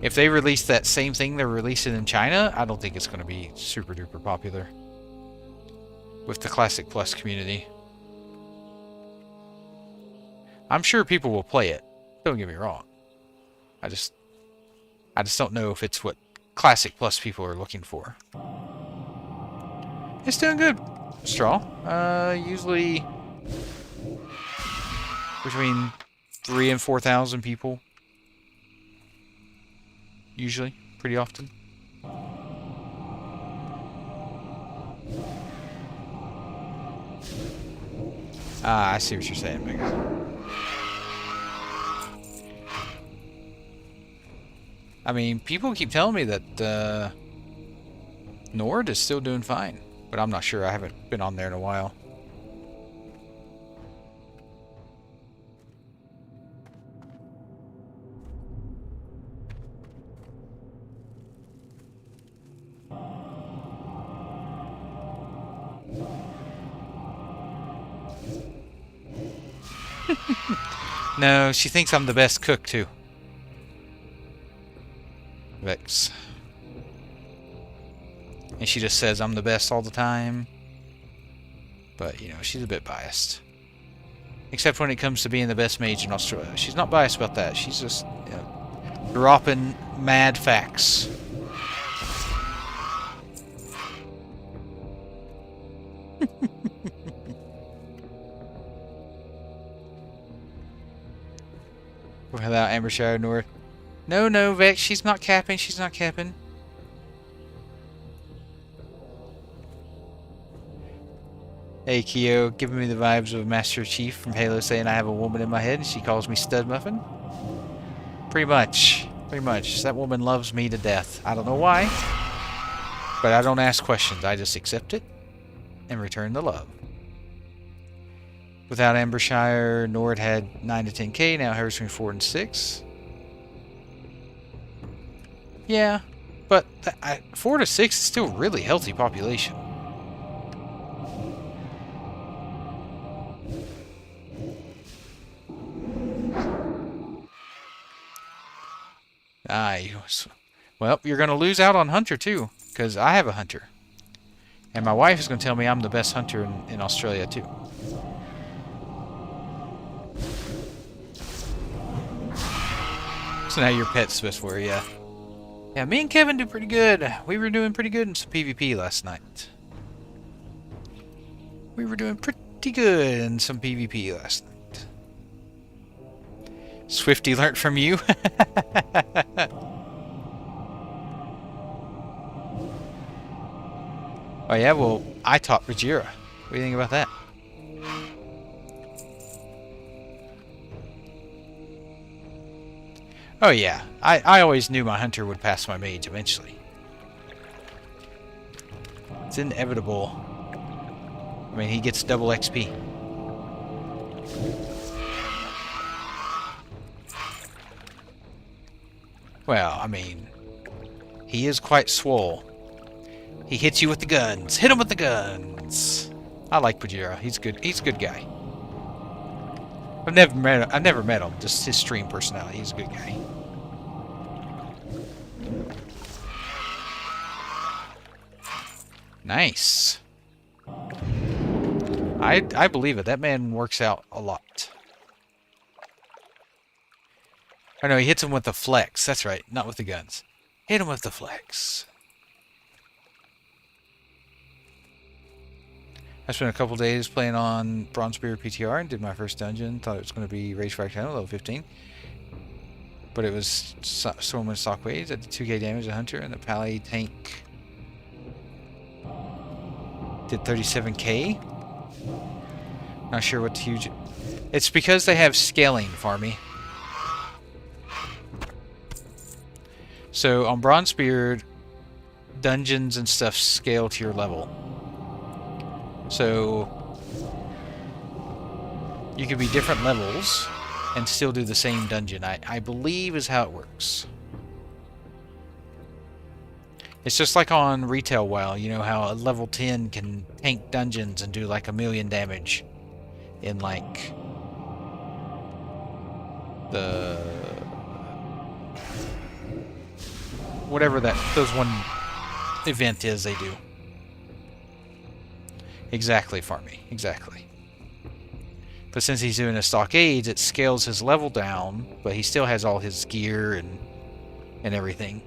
If they release that same thing they're releasing in China, I don't think it's going to be super duper popular with the Classic Plus community. I'm sure people will play it. Don't get me wrong. I just don't know if it's what Classic Plus people are looking for. It's doing good, Straw. Usually between 3,000 and 4,000 people. Usually, pretty often. Ah, I see what you're saying, Mega. I mean, people keep telling me that Nord is still doing fine, but I'm not sure. I haven't been on there in a while. No, she thinks I'm the best cook, too. Vex. And she just says I'm the best all the time. But, you know, she's a bit biased. Except when it comes to being the best mage in Australia. She's not biased about that. She's just, you know, dropping mad facts. Without Ambershire North. No, Vex, she's not capping. She's not capping. Hey, Kyo, giving me the vibes of Master Chief from Halo saying I have a woman in my head and she calls me Stud Muffin. Pretty much. Pretty much. That woman loves me to death. I don't know why, but I don't ask questions. I just accept it and return the love. Without Ambershire, Nord had 9 to 10k, now hovers between 4 and 6. Yeah, but 4 to 6 is still a really healthy population. Well, you're going to lose out on Hunter too, because I have a Hunter. And my wife is going to tell me I'm the best Hunter in Australia too. So now your pet's supposed to worry, yeah. Yeah, me and Kevin do pretty good. We were doing pretty good in some PvP last night. We were doing pretty good in some PvP last night. Swifty learnt from you? Oh yeah, well, I taught Rajira. What do you think about that? Oh yeah, I always knew my hunter would pass my mage eventually. It's inevitable. I mean, he gets double XP. Well, I mean, he is quite swole. He hits you with the guns. Hit him with the guns. I like Bajira. He's good. He's a good guy. I've never met him. Just his stream personality. He's a good guy. Nice. I believe it. That man works out a lot. Oh no, he hits him with the flex. That's right. Not with the guns. Hit him with the flex. I spent a couple days playing on Bronzebeard PTR and did my first dungeon. Thought it was going to be Rage Fractal level 15. But it was Storm and Stockways at the 2k damage to Hunter, and the Pally tank did 37k. Not sure what the huge... It's because they have scaling, Farmy. So on Bronzebeard, dungeons and stuff scale to your level. So you could be different levels and still do the same dungeon, I believe is how it works. It's just like on Retail WoW, you know how a level 10 can tank dungeons and do like 1,000,000 damage in like the whatever those one event is they do. Exactly, Farmy. Exactly. But since he's doing a stockades, it scales his level down, but he still has all his gear and everything.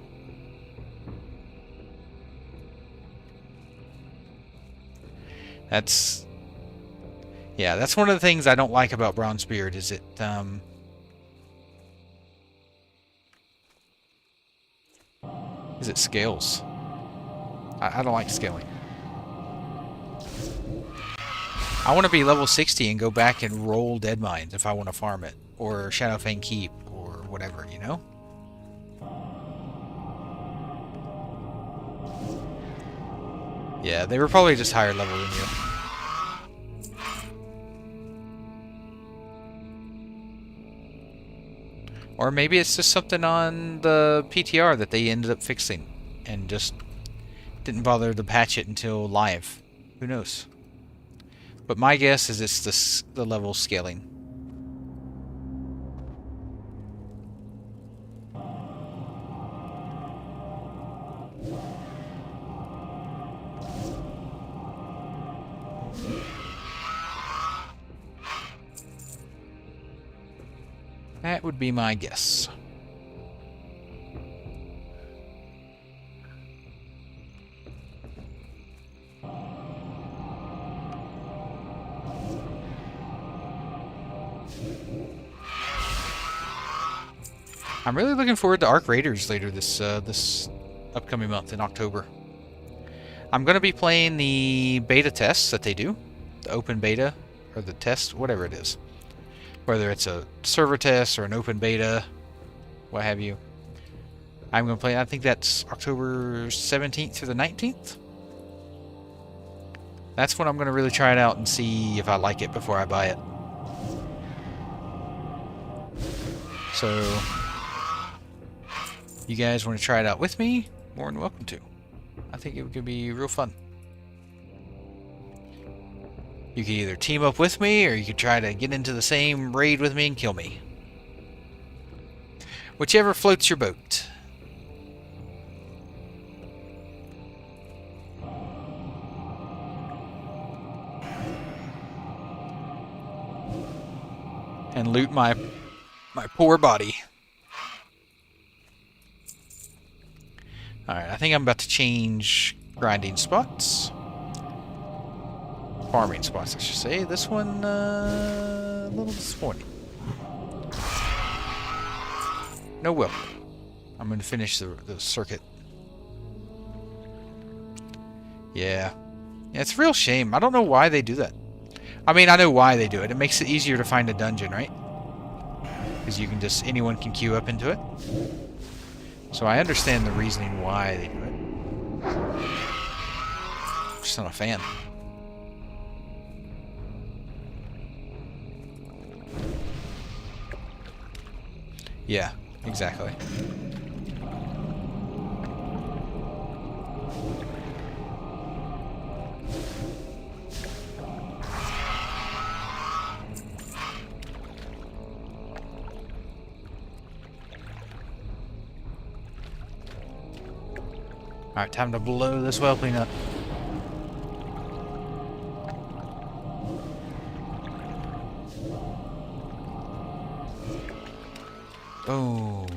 That's... Yeah, that's one of the things I don't like about Bronzebeard, is it, scales. I don't like scaling. I want to be level 60 and go back and roll Dead Mines if I want to farm it. Or Shadowfang Keep, or whatever, you know? Yeah, they were probably just higher level than you. Or maybe it's just something on the PTR that they ended up fixing and just didn't bother to patch it until live. Who knows? But my guess is it's the level scaling. That would be my guess. I'm really looking forward to Arc Raiders later this upcoming month in October. I'm going to be playing the beta tests that they do, the open beta or the test, whatever it is. Whether it's a server test or an open beta, what have you. I'm going to play, I think that's October 17th through the 19th. That's when I'm going to really try it out and see if I like it before I buy it. So, you guys want to try it out with me? More than welcome to. I think it could be real fun. You can either team up with me, or you could try to get into the same raid with me and kill me. Whichever floats your boat. And loot my poor body. Alright, I think I'm about to change grinding spots. Farming spots, I should say. This one, a little disappointing. No will. I'm going to finish the circuit. Yeah. Yeah, it's a real shame. I don't know why they do that. I mean, I know why they do it. It makes it easier to find a dungeon, right? Because you can just, anyone can queue up into it. So I understand the reasoning why they do it. Just not a fan. Yeah, exactly. Alright, time to blow this well clean up. Boom.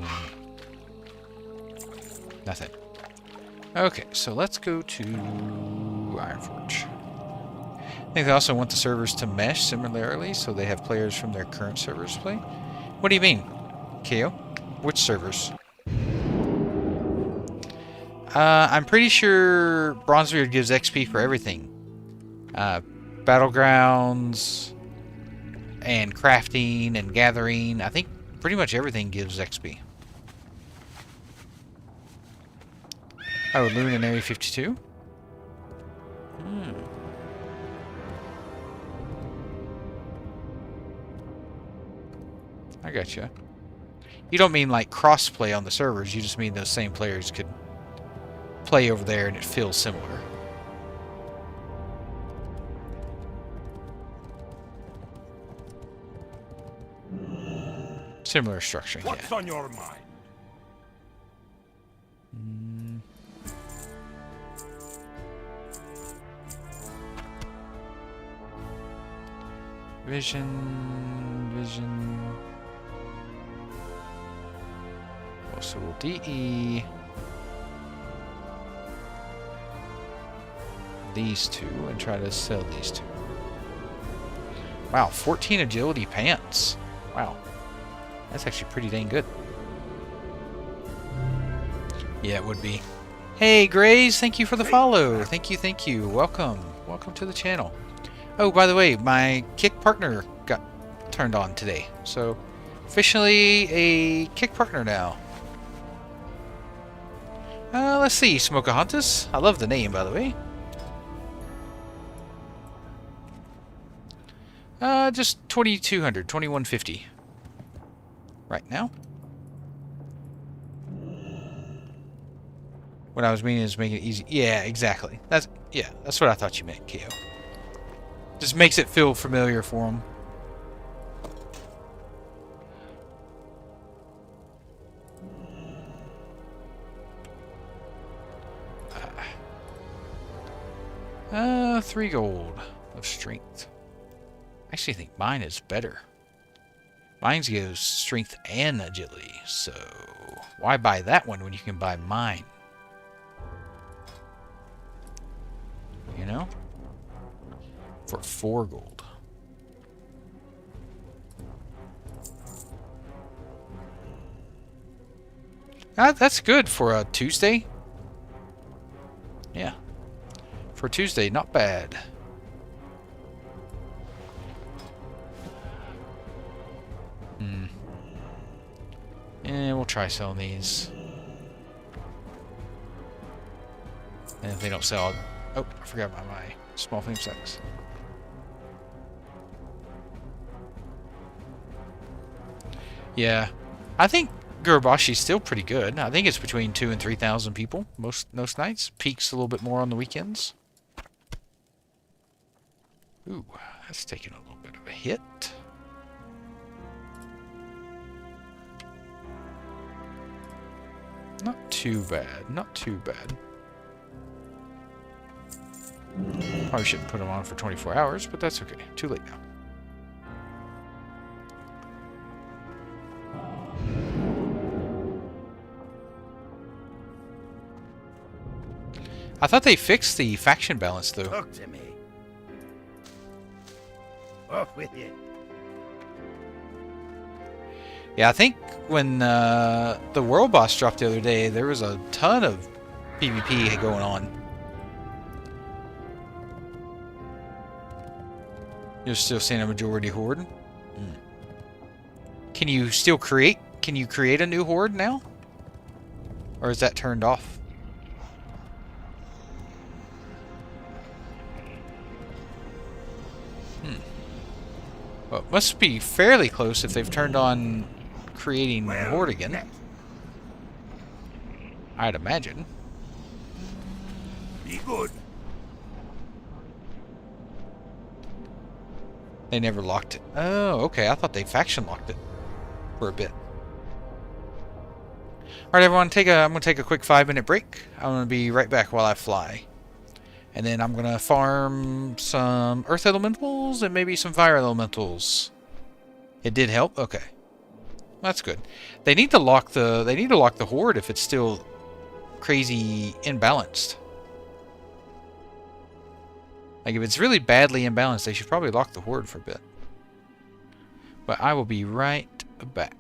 Nothing. Okay, so let's go to Ironforge. I think they also want the servers to mesh similarly, so they have players from their current servers play. What do you mean, KO? Which servers? I'm pretty sure Bronzebeard gives XP for everything. Battlegrounds, and crafting, and gathering. I think pretty much everything gives XP. Oh, Loon and Area 52? I gotcha. You don't mean like cross-play on the servers, you just mean those same players could play over there and it feels similar. Similar structuring, What's on your mind? Vision. Well, so we'll DE. these two and try to sell these two. Wow, 14 agility pants. Wow. That's actually pretty dang good. Yeah, it would be. Hey, Grays, thank you for the follow. Thank you, thank you. Welcome. Welcome to the channel. Oh, by the way, my Kick partner got turned on today. So, officially a Kick partner now. Let's see, Smokahontas. I love the name, by the way. Just 2200, 2150. Right now. What I was meaning is make it easy. Yeah, exactly. That's what I thought you meant, Keo. Just makes it feel familiar for them. $3 gold of strength. I actually think mine is better. Mine gives strength and agility, so why buy that one when you can buy mine? You know? For 4 gold. That's good for a Tuesday. Yeah. For Tuesday, not bad. And we'll try selling these. And if they don't sell, oh, I forgot about my small flame sacks. Yeah, I think Gurubashi's still pretty good. I think it's between 2,000 and 3,000 people most nights. Peaks a little bit more on the weekends. Ooh, that's taking a little bit of a hit. Not too bad. Not too bad. Probably shouldn't put them on for 24 hours, but that's okay. Too late now. I thought they fixed the faction balance, though. Talk to me. Off with you. Yeah, I think when the world boss dropped the other day, there was a ton of PvP going on. You're still seeing a majority horde? Can you still create? Can you create a new horde now? Or is that turned off? Well, it must be fairly close if they've turned on creating a horde again. I'd imagine. Be good. They never locked it. Oh, okay. I thought they faction locked it for a bit. Alright, everyone. I'm going to take a quick 5-minute break. I'm going to be right back while I fly. And then I'm going to farm some earth elementals and maybe some fire elementals. It did help? Okay. That's good. They need to lock the horde if it's still crazy imbalanced. Like if it's really badly imbalanced, they should probably lock the horde for a bit. But I will be right back.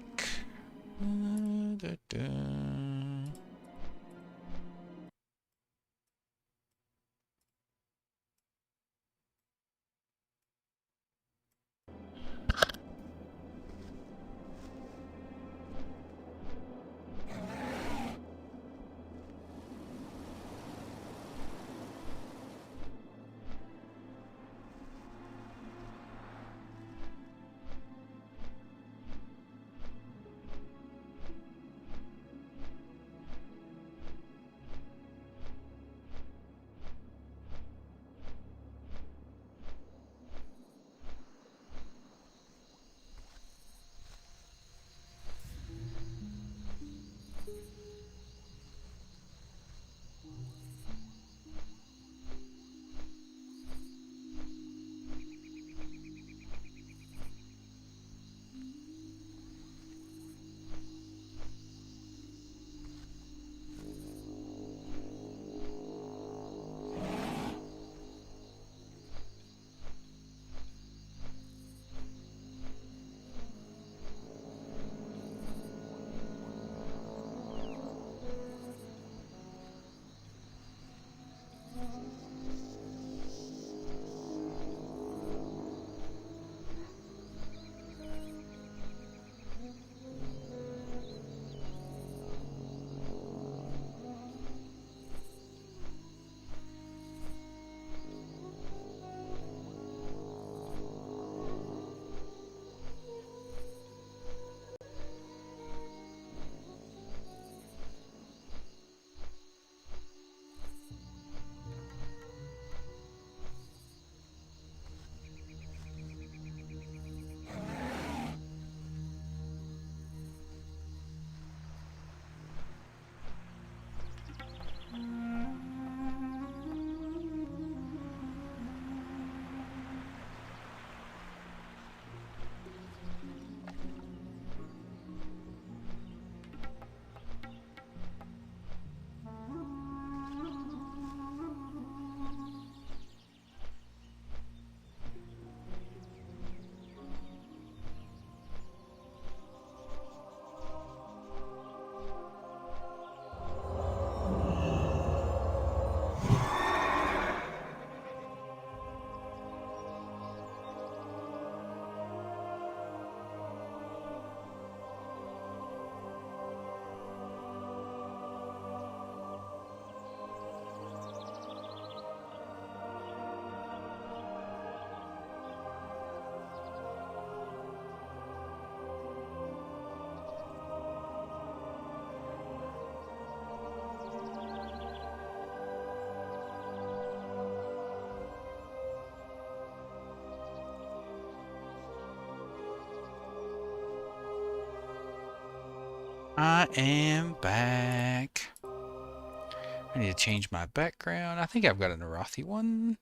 I am back. I need to change my background. I think I've got a Narathi one.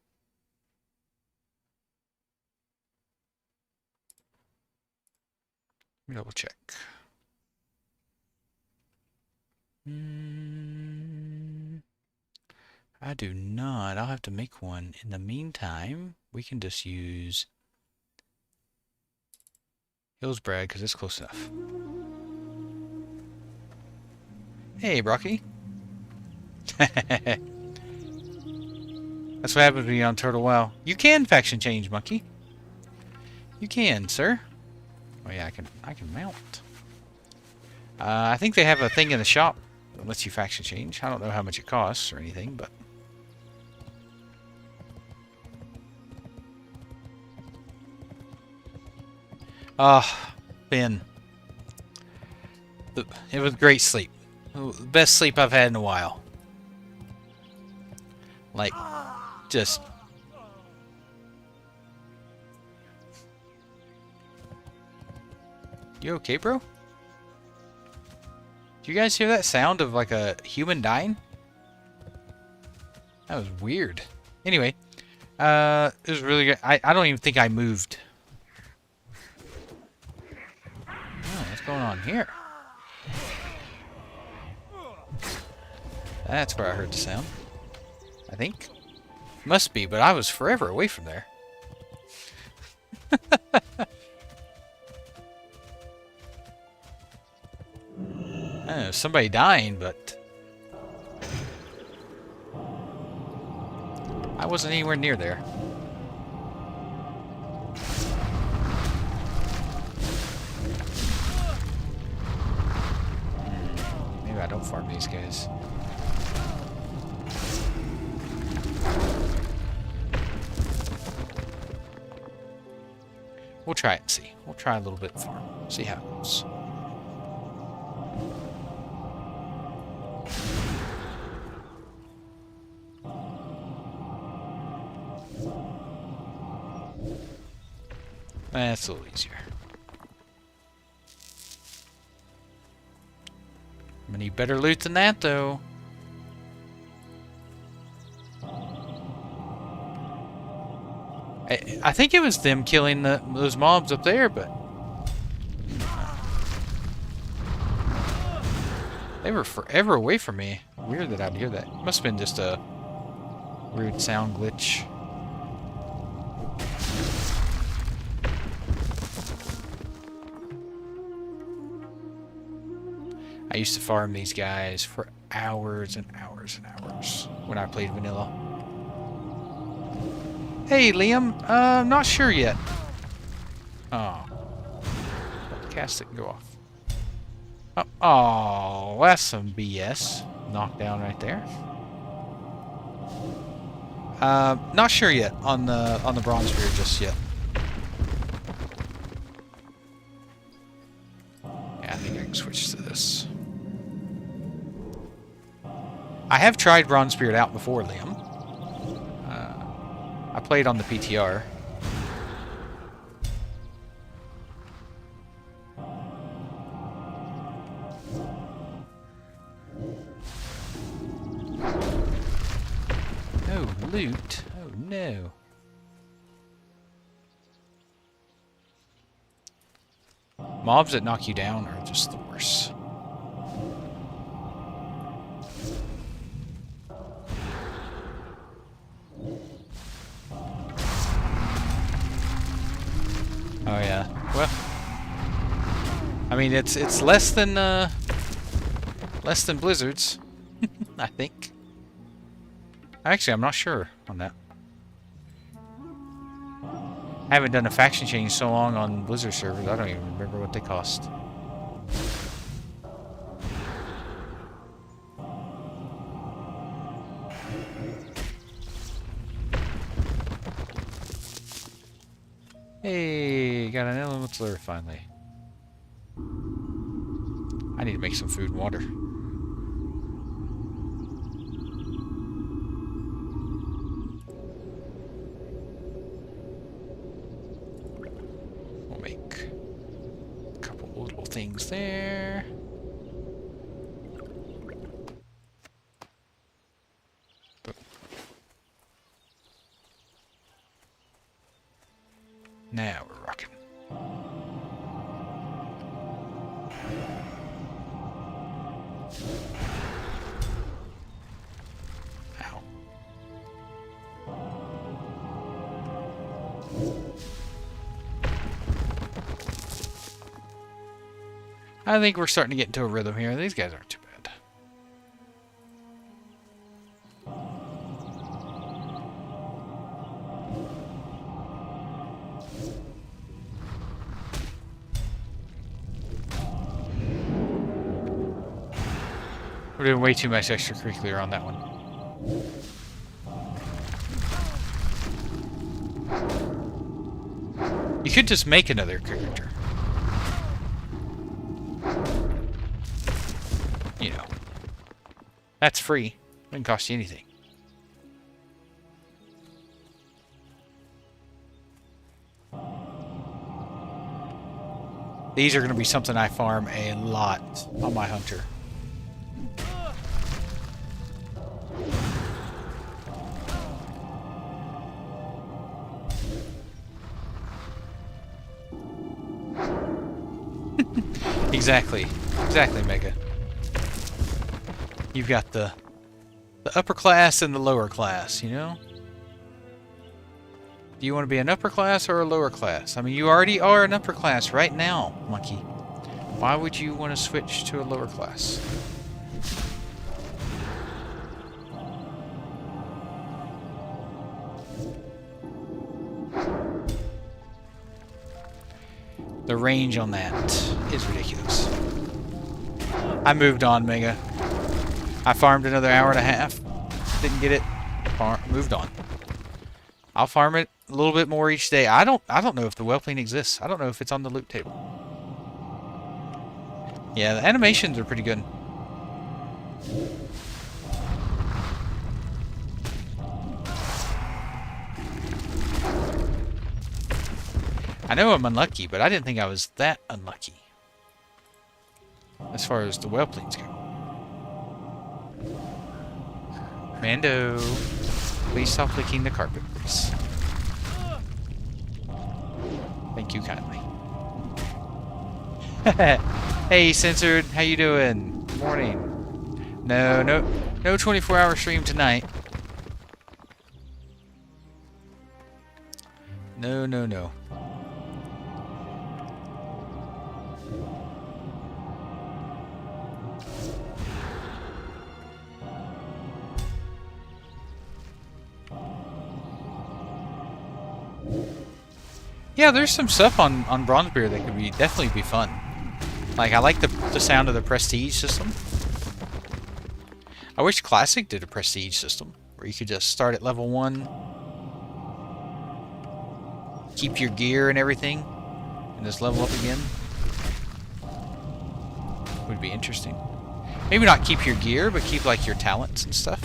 Let me double check. I do not. I'll have to make one. In the meantime, we can just use Hillsbrad because it's close enough. Hey, Brocky. That's what happens when you're on Turtle WoW. You can faction change, Monkey. You can, sir. Oh yeah, I can mount. I think they have a thing in the shop that lets you faction change. I don't know how much it costs or anything, but Ben. It was great sleep. The best sleep I've had in a while. Like, just... You okay, bro? Do you guys hear that sound of like a human dying? That was weird. Anyway, it was really good. I don't even think I moved. Oh, what's going on here? That's where I heard the sound. I think. Must be, but I was forever away from there. I don't know, somebody dying, but I wasn't anywhere near there. Maybe I don't farm these guys. We'll try it and see. We'll try a little bit of farm. See how it goes. That's a little easier. I'm gonna need better loot than that, though. I think it was them killing those mobs up there, but they were forever away from me. Weird that I'd hear that. Must have been just a weird sound glitch. I used to farm these guys for hours and hours and hours when I played vanilla. Hey, Liam. Not sure yet. Oh. Cast it and go off. Oh, that's some BS. Knockdown right there. Not sure yet on the bronze spear just yet. Yeah, I think I can switch to this. I have tried bronze spirit out before, Liam. I played on the PTR. Oh, loot. Oh, no. Mobs that knock you down are just the worst. Oh yeah. Well, I mean it's less than blizzards, I think. Actually, I'm not sure on that. I haven't done a faction change so long on Blizzard servers. I don't even remember what they cost. Hey, got an elemental finally. I need to make some food and water. We'll make a couple little things there. Now we're rocking. Ow. I think we're starting to get into a rhythm here. These guys aren't too bad. We're doing way too much extracurricular on that one. You could just make another character. You know. That's free. Doesn't cost you anything. These are going to be something I farm a lot on my hunter. Exactly. Exactly, Mega. You've got the upper class and the lower class, you know? Do you want to be an upper class or a lower class? I mean, you already are an upper class right now, Monkey. Why would you want to switch to a lower class? The range on that is ridiculous. I moved on, Mega. I farmed another hour and a half. Didn't get it. Moved on. I'll farm it a little bit more each day. I don't know if the whelpling exists. I don't know if it's on the loot table. Yeah, the animations are pretty good. I know I'm unlucky, but I didn't think I was that unlucky. As far as the whelplings go. Mando, please stop licking the carpet, please. Thank you kindly. Hey, Censored, how you doing? Good morning. No 24-hour stream tonight. No. Yeah, there's some stuff on Bronzebeard that could definitely be fun. Like, I like the sound of the prestige system. I wish Classic did a prestige system where you could just start at level 1, keep your gear and everything, and just level up again. Would be interesting. Maybe not keep your gear, but keep like your talents and stuff.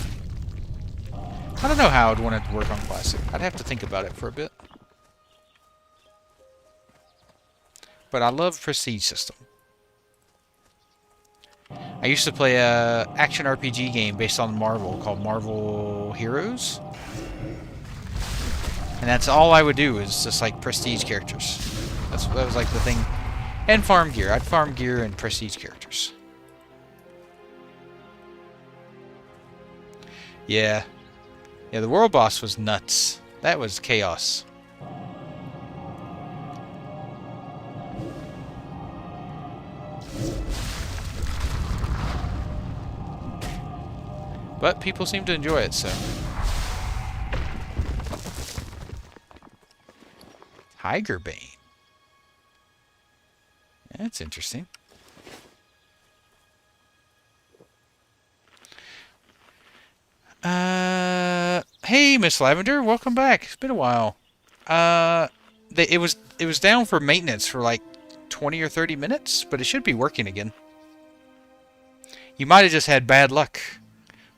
I don't know how I'd want it to work on Classic. I'd have to think about it for a bit. But I love prestige system. I used to play a action RPG game based on Marvel called Marvel Heroes. And that's all I would do is just like prestige characters. That was like the thing. And farm gear. I'd farm gear and prestige characters. Yeah. Yeah, the world boss was nuts. That was chaos. But people seem to enjoy it, so. Tiger Bane. That's interesting. Hey, Miss Lavender, welcome back. It's been a while. It was down for maintenance for like 20 or 30 minutes, but it should be working again. You might have just had bad luck.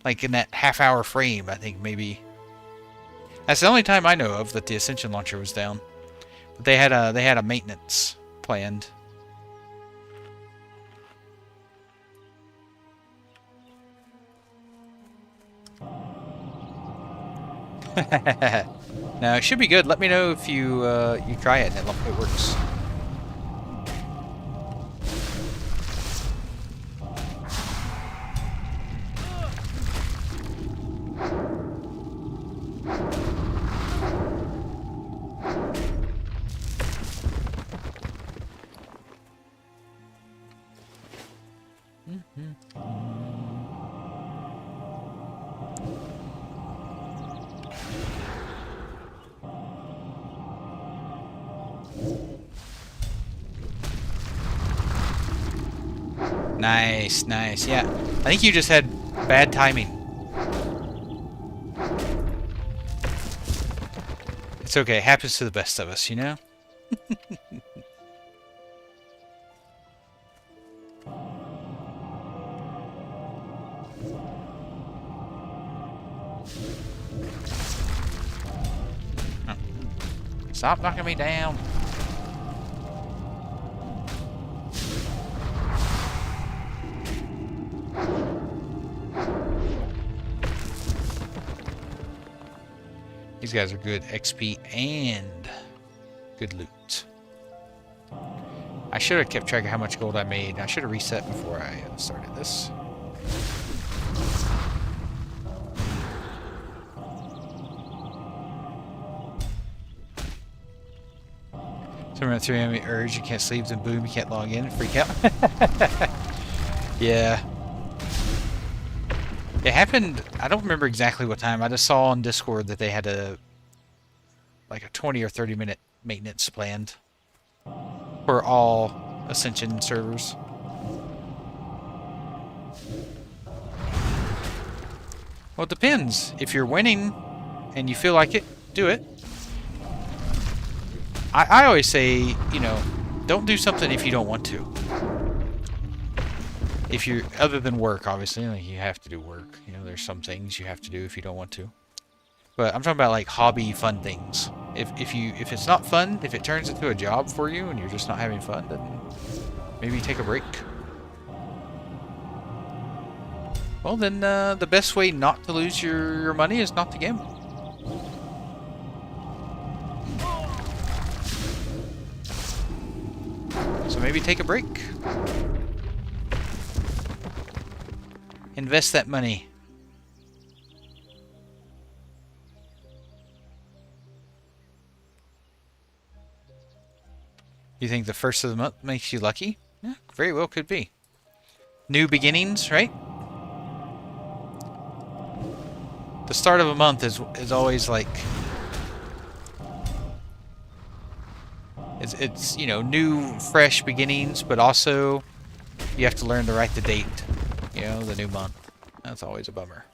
Like in that half-hour frame, I think, maybe. That's the only time I know of that the Ascension launcher was down. But they had a maintenance planned. Now, it should be good. Let me know if you you try it and it works. Nice, nice. Yeah, I think you just had bad timing. It's okay. It happens to the best of us, you know? Stop knocking me down. These guys are good XP and good loot. I should have kept track of how much gold I made. I should have reset before I started this. So around 3 a.m. urge, you can't sleep, then boom, you can't log in and freak out. Yeah. It happened, I don't remember exactly what time. I just saw on Discord that they had like a 20 or 30 minute maintenance planned for all Ascension servers. Well, it depends. If you're winning and you feel like it, do it. I always say, you know, don't do something if you don't want to. If you're, other than work, obviously, like you have to do work. You know, there's some things you have to do if you don't want to. But I'm talking about like hobby fun things. If it's not fun, if it turns into a job for you and you're just not having fun, then maybe take a break. Well, then the best way not to lose your money is not to gamble. So maybe take a break. Invest that money. You think the first of the month makes you lucky? Yeah, very well could be. New beginnings, right? The start of a month is always like it's you know, new fresh beginnings, but also you have to learn to write the date. You know, the new month. That's always a bummer.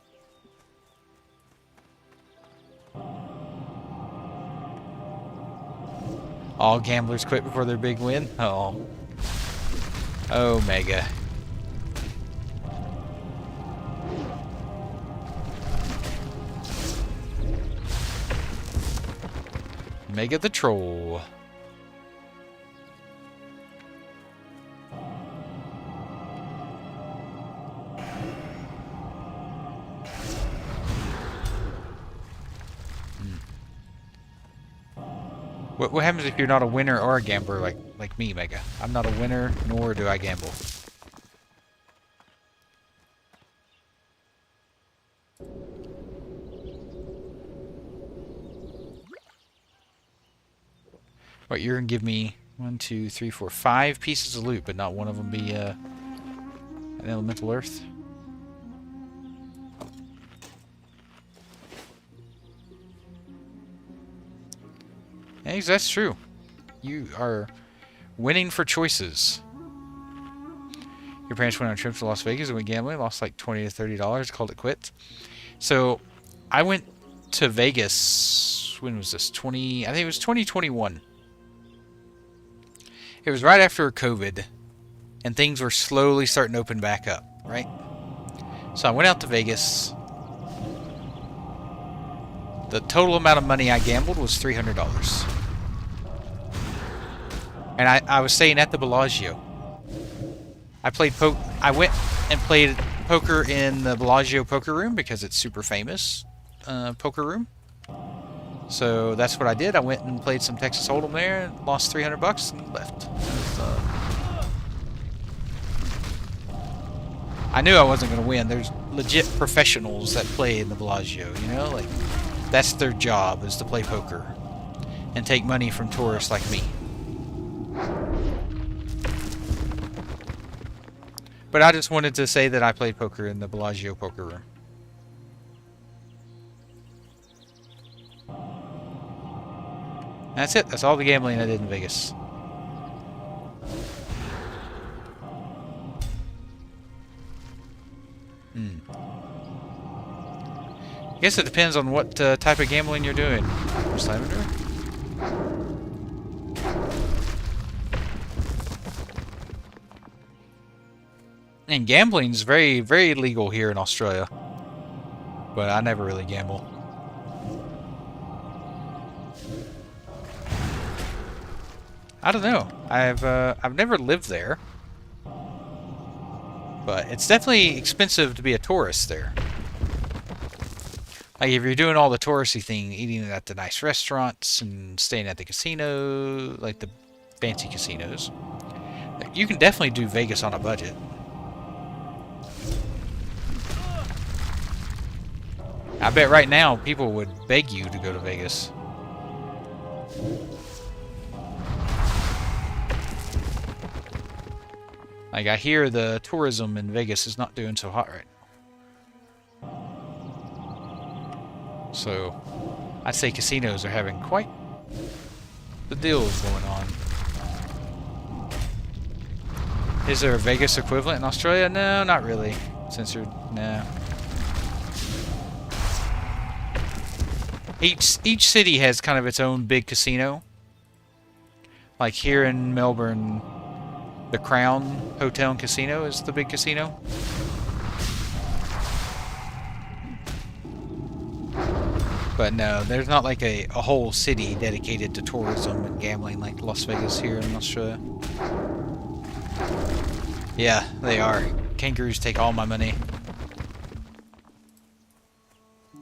All gamblers quit before their big win? Oh. Oh, Mega. Mega the Troll. What happens if you're not a winner or a gambler like me, Mega? I'm not a winner, nor do I gamble. What, you're gonna give me 1, 2, 3, 4, 5 pieces of loot, but not one of them be an elemental earth? Hey, that's true. You are winning for choices. Your parents went on a trip to Las Vegas and went gambling, lost like $20 to $30, called it quits. So, I went to Vegas, when was this? I think it was 2021. It was right after COVID, and things were slowly starting to open back up, right? So I went out to Vegas. The total amount of money I gambled was $300. And I was staying at the Bellagio. I went and played poker in the Bellagio poker room because it's super famous poker room. So that's what I did. I went and played some Texas Hold'em there, and lost $300 and left. I knew I wasn't going to win. There's legit professionals that play in the Bellagio, you know? Like, that's their job, is to play poker and take money from tourists like me. But I just wanted to say that I played poker in the Bellagio poker room. That's it. That's all the gambling I did in Vegas. I guess it depends on what type of gambling you're doing, Miss Lavender. And gambling's very, very legal here in Australia. But I never really gamble. I don't know. I've never lived there. But it's definitely expensive to be a tourist there. Like, if you're doing all the touristy thing, eating at the nice restaurants and staying at the casino, like the fancy casinos, you can definitely do Vegas on a budget. I bet right now people would beg you to go to Vegas. Like, I hear the tourism in Vegas is not doing so hot right now. So, I'd say casinos are having quite the deals going on. Is there a Vegas equivalent in Australia? No, not really. Censored? No. Each city has kind of its own big casino. Like here in Melbourne, the Crown Hotel and Casino is the big casino. But no, there's not like a whole city dedicated to tourism and gambling like Las Vegas here in Australia. Yeah, they are. Kangaroos take all my money.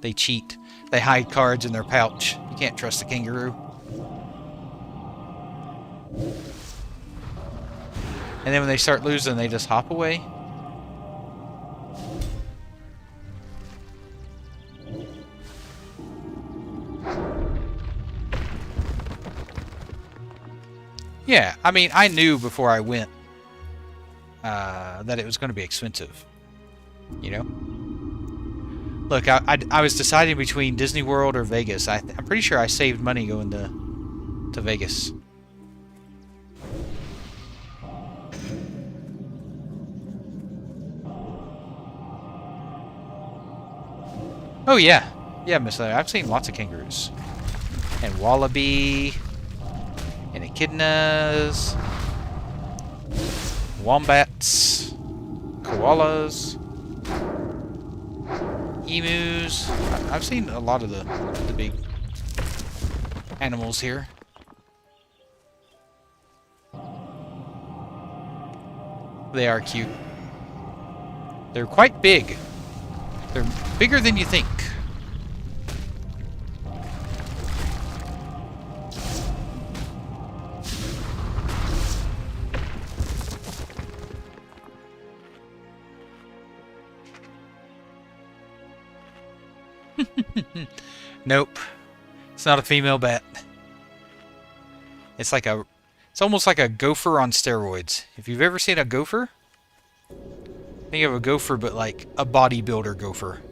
They cheat. They hide cards in their pouch. You can't trust a kangaroo. And then when they start losing, they just hop away. Yeah, I mean, I knew before I went that it was going to be expensive. You know? Look, I was deciding between Disney World or Vegas. I'm pretty sure I saved money going to Vegas. Oh yeah, yeah, Miss Leather. I've seen lots of kangaroos, and wallaby, and echidnas, wombats, koalas, emus. I've seen a lot of the big animals here. They are cute. They're quite big. They're bigger than you think. Nope. It's not a female bat. It's almost like a gopher on steroids. If you've ever seen a gopher, think of a gopher, but like a bodybuilder gopher.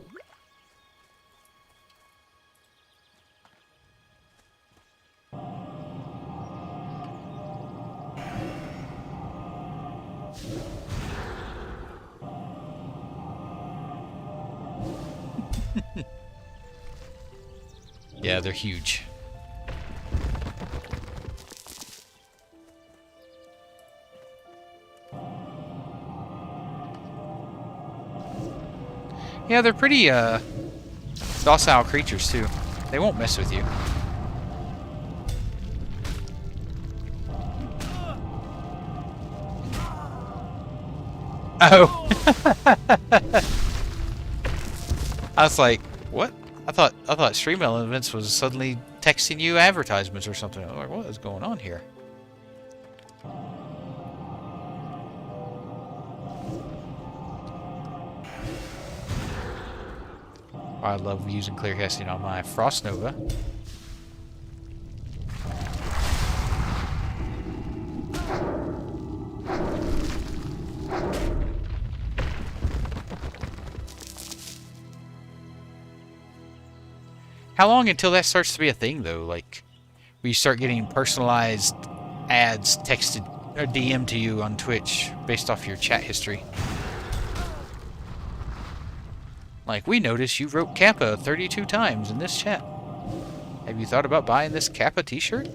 Yeah, they're huge. Yeah, they're pretty docile creatures too. They won't mess with you. Oh. I was like, what? I thought Stream Elements was suddenly texting you advertisements or something. I'm like, what is going on here? I love using clear casting on my Frost Nova. How long until that starts to be a thing, though? Like, we start getting personalized ads texted or DM to you on Twitch based off your chat history. Like, we noticed you wrote Kappa 32 times in this chat. Have you thought about buying this Kappa t-shirt?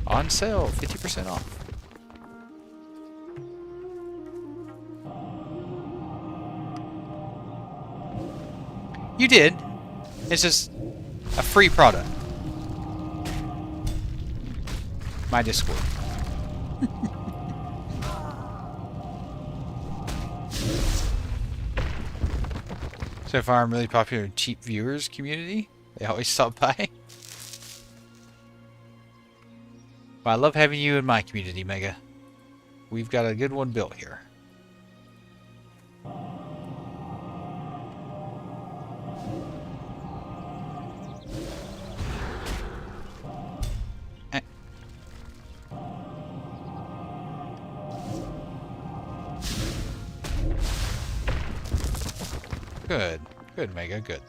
On sale, 50% off. You did. It's just a free product. My Discord. So far, I'm really popular in cheap viewers community. They always stop by. Well, I love having you in my community, Mega. We've got a good one built here. Good. Good, Mega. Good.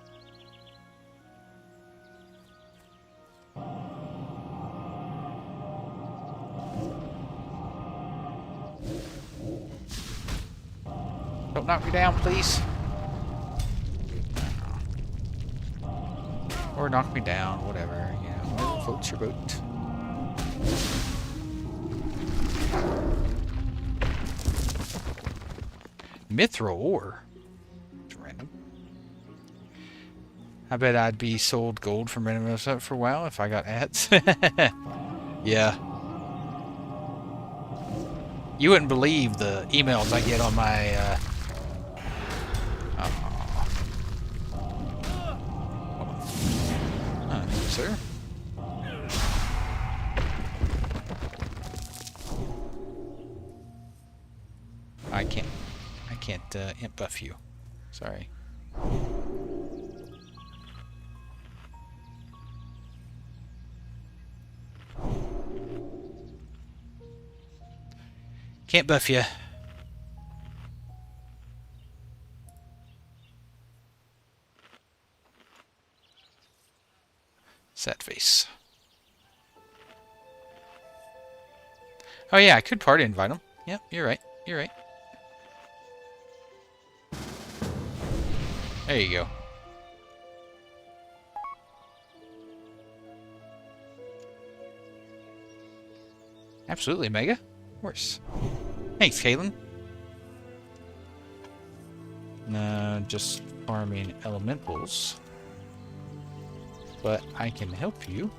Don't knock me down, please. Or knock me down, whatever. You know, whatever floats your boat. Mithril ore. I bet I'd be sold gold from random stuff for a while if I got ads. Yeah. You wouldn't believe the emails I get on my, thank you, sir. I can't, imp buff you. Sorry. Can't buff you. Sad face. Oh yeah, I could party invite him. Yep, you're right. You're right. There you go. Absolutely, Mega. Of course. Thanks, Caitlin. Just farming elementals. But I can help you.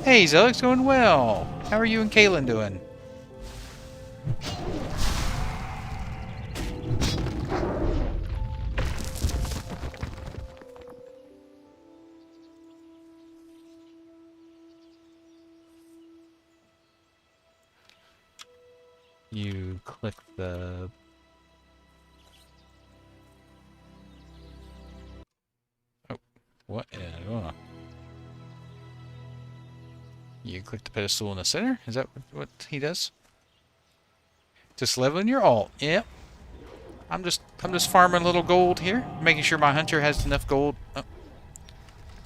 Hey, Zealot's going well. How are you and Caitlin doing? You click the... Oh, what is going on? You click the pedestal in the center? Is that what he does? Just leveling your alt. Yep. I'm just farming a little gold here, making sure my hunter has enough gold. Oh.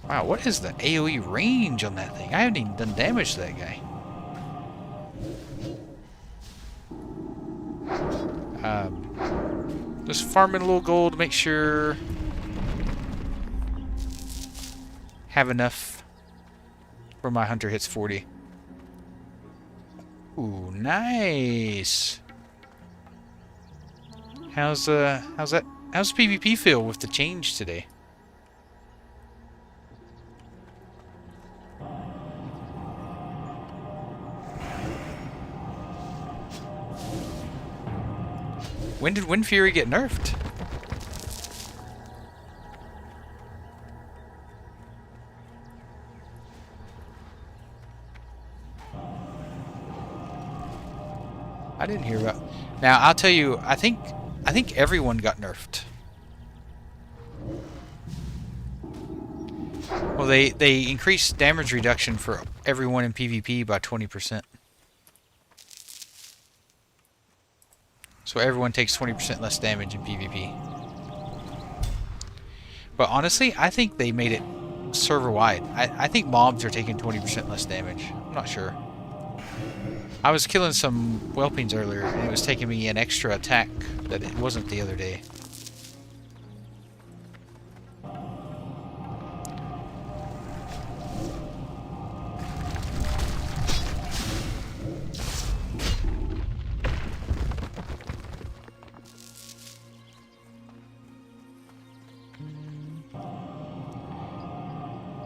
Wow, what is the AoE range on that thing? I haven't even done damage to that guy. Just farming a little gold to make sure have enough where my hunter hits 40. Ooh, nice. How's PvP feel with the change today? When did Wind Fury get nerfed? I didn't hear about. Now I'll tell you. I think everyone got nerfed. Well, they increased damage reduction for everyone in PvP by 20%. So everyone takes 20% less damage in PvP. But honestly, I think they made it server-wide. I think mobs are taking 20% less damage. I'm not sure. I was killing some whelpings earlier, and it was taking me an extra attack that it wasn't the other day.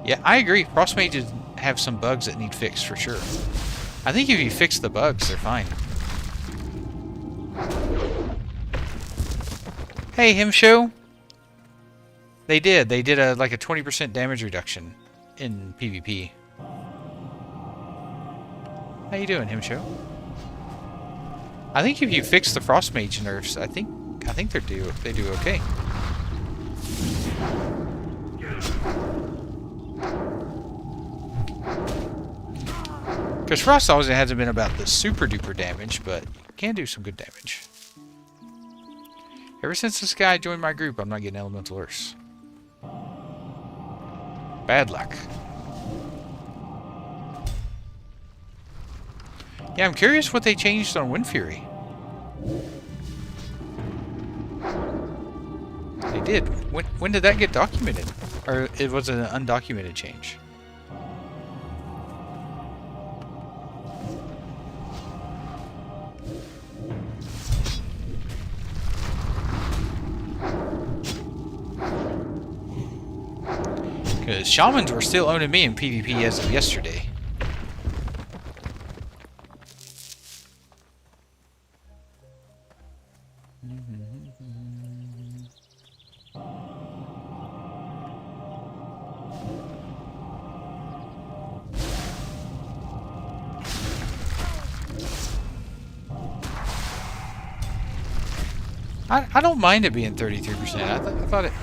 Yeah, I agree. Frost mages have some bugs that need fixed for sure. I think if you fix the bugs, they're fine. Hey, Him Show. They did a like a 20% damage reduction in PvP. How you doing, Him Show? I think if you fix the Frost Mage nerfs, I think they do okay. Because Frost always hasn't been about the super duper damage, but you can do some good damage. Ever since this guy joined my group, I'm not getting Elemental Earths. Bad luck. Yeah, I'm curious what they changed on Wind Fury. They did. When did that get documented? Or it was an undocumented change? Because Shamans were still owning me in PvP as of yesterday. I don't mind it being 33%. I thought it,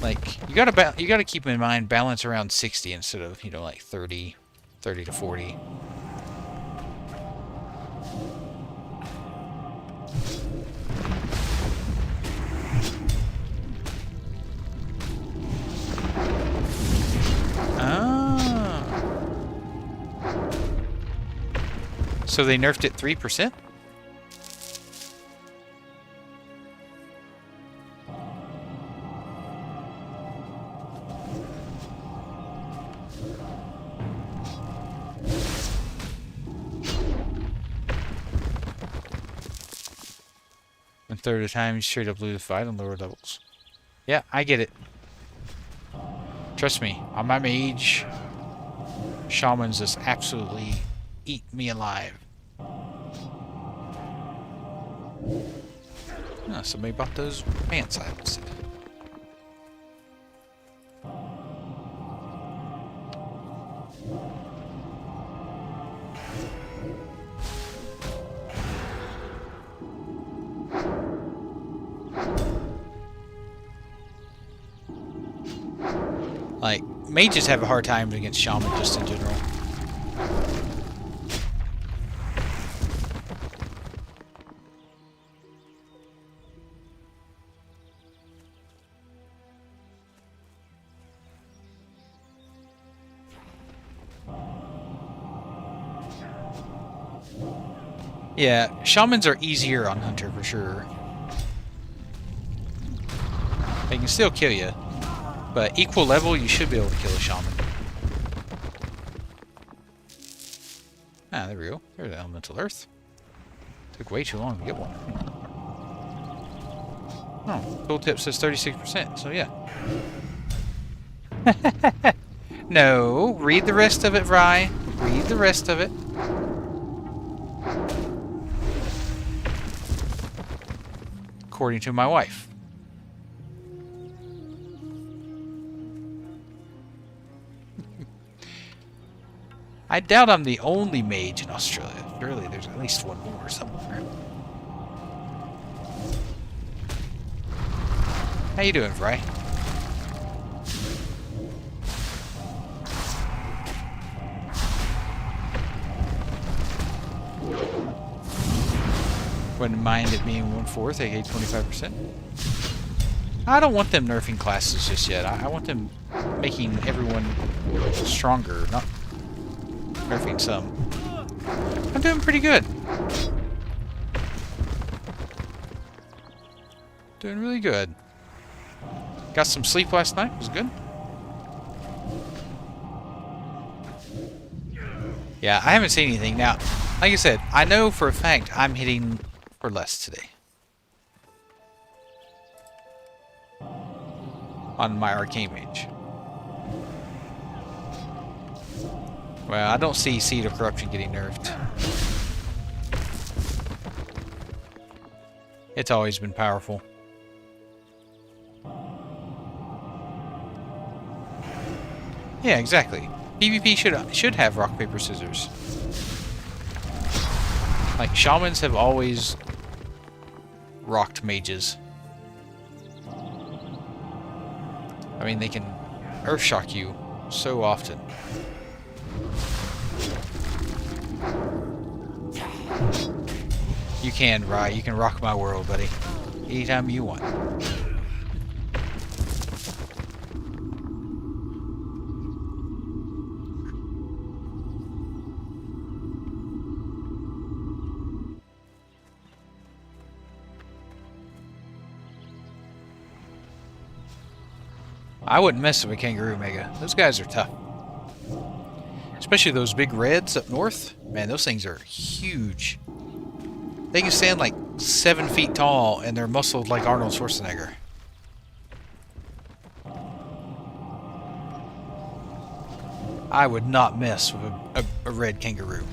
like, you gotta keep in mind balance around 60 instead of, you know, like 30 to 40. Ah. So they nerfed it 3%? Third of the time, you straight up lose the fight on lower levels. Yeah, I get it. Trust me, on my mage, shamans just absolutely eat me alive. Oh, somebody bought those pants I listed. Like, mages have a hard time against shaman just in general. Yeah, shamans are easier on Hunter for sure. They can still kill you. But equal level, you should be able to kill a shaman. Ah, there we go. There's an Elemental Earth. Took way too long to get one. Oh, tooltip says 36%, so yeah. No, read the rest of it, Rye. Read the rest of it. According to my wife. I doubt I'm the only mage in Australia. Surely there's at least one more somewhere. How you doing, Fry? Wouldn't mind it being 1/4, aka 25%. I don't want them nerfing classes just yet. I want them making everyone stronger, not nerfing some. I'm doing pretty good. Doing really good. Got some sleep last night. It was good. Yeah, I haven't seen anything. Now, like I said, I know for a fact I'm hitting for less today. On my Arcane Mage. Well, I don't see Seed of Corruption getting nerfed. It's always been powerful. Yeah, exactly. PvP should have rock, paper, scissors. Like, shamans have always rocked mages. I mean, they can earth shock you so often. You can, Rye. You can rock my world, buddy. Anytime you want. I wouldn't mess with a kangaroo mega. Those guys are tough. Especially those big reds up north. Man, those things are huge. They can stand like 7 feet tall and they're muscled like Arnold Schwarzenegger. I would not mess with a red kangaroo.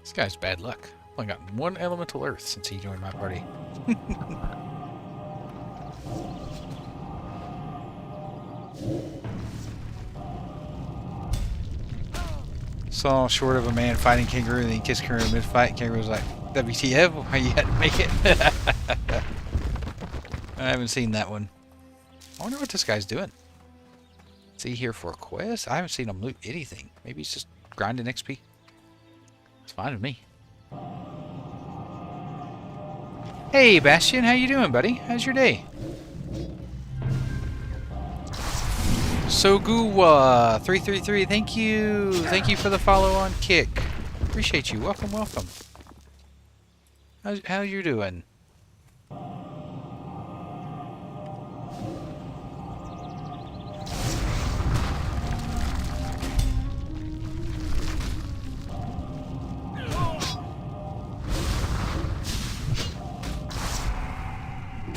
This guy's bad luck. I've only got one elemental earth since he joined my party. Saw short of a man fighting kangaroo and then he kissed kangaroo mid-fight. Kangaroo's like, WTF? How you had to make it? I haven't seen that one. I wonder what this guy's doing. Is he here for a quest? I haven't seen him loot anything. Maybe he's just grinding XP. It's fine with me. Hey, Bastion, how you doing, buddy? How's your day? Soguwa333, thank you. Thank you for the follow on Kick. Appreciate you. Welcome, welcome. How you doing?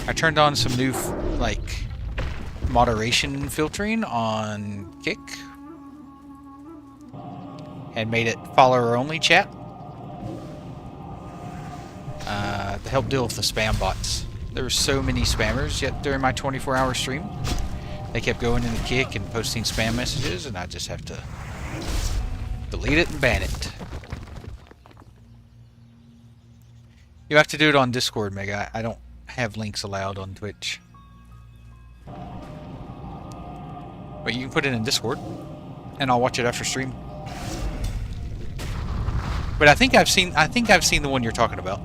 I turned on some new, like, moderation filtering on Kick. And made it follower only chat. To help deal with the spam bots. There were so many spammers yet during my 24-hour stream. They kept going into Kick and posting spam messages, and I just have to delete it and ban it. You have to do it on Discord, Mega. I don't have links allowed on Twitch. But you can put it in Discord, and I'll watch it after stream. But I think I've seen the one you're talking about.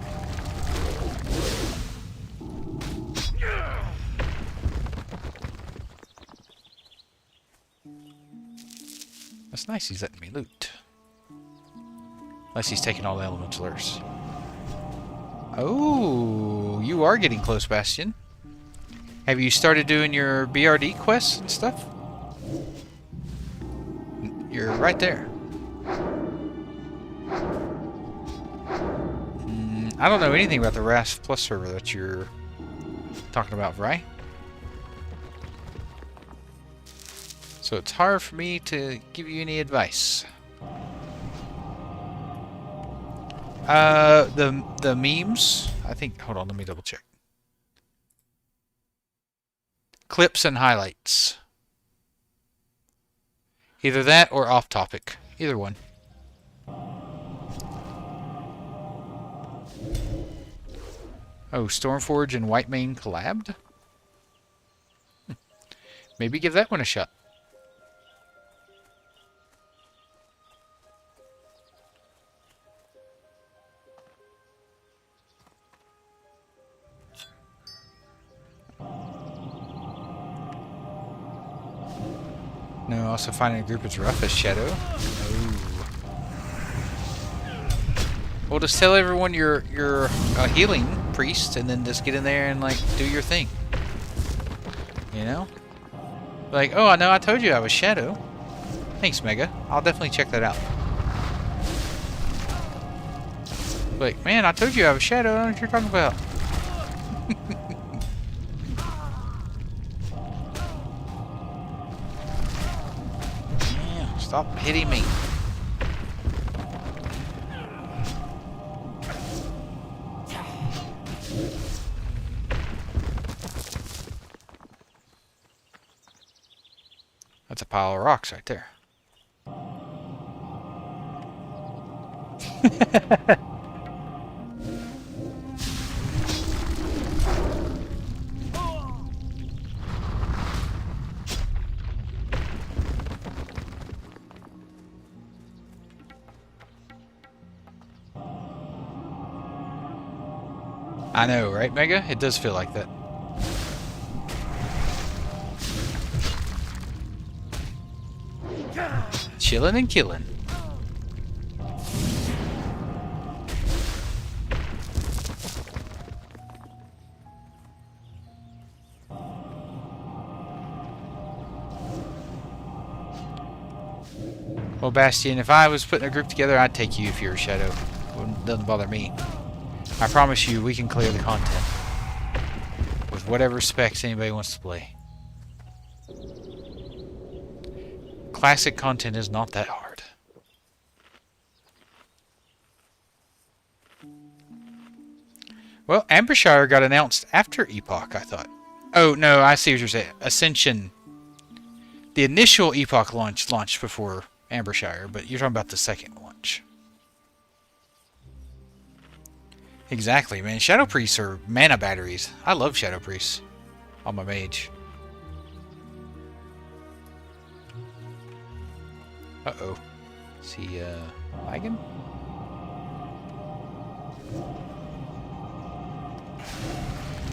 That's nice. He's letting me loot. Unless he's taking all the elemental earths. Oh, you are getting close, Bastion. Have you started doing your BRD quests and stuff? You're right there. I don't know anything about the RAS Plus server that you're talking about, right? So it's hard for me to give you any advice. The memes. I think. Hold on, let me double check. Clips and highlights. Either that or off topic. Either one. Oh, Stormforge and Whitemane collabed? Maybe give that one a shot. No, also finding a group as rough as Shadow. No. Well, just tell everyone you're a healing priest, and then just get in there and like do your thing. You know, like, oh, I know, I told you I was Shadow. Thanks, Mega. I'll definitely check that out. Like, man, I told you I was Shadow. I don't know what you're talking about. Stop hitting me. That's a pile of rocks right there. I know, right, Mega? It does feel like that. Chilling and killing. Well, Bastion, if I was putting a group together, I'd take you if you're a Shadow. It doesn't bother me. I promise you, we can clear the content with whatever specs anybody wants to play. Classic content is not that hard. Well, Ambershire got announced after Epoch, I thought. Oh, no, I see what you're saying. Ascension. The initial Epoch launch launched before Ambershire, but you're talking about the second launch. Exactly, man. Shadow Priests are mana batteries. I love Shadow Priests on my mage. Uh-oh. Is he, lagging?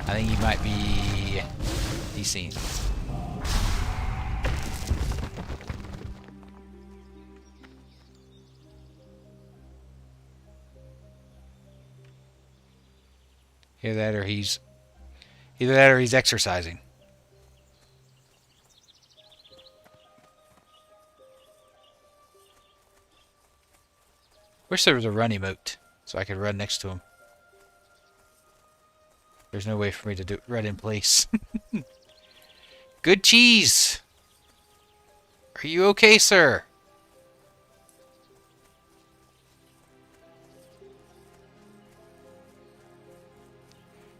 I think he might be DC. Either that or he's exercising. Wish there was a run emote so I could run next to him. There's no way for me to do run in place. Good cheese. Are you okay, sir?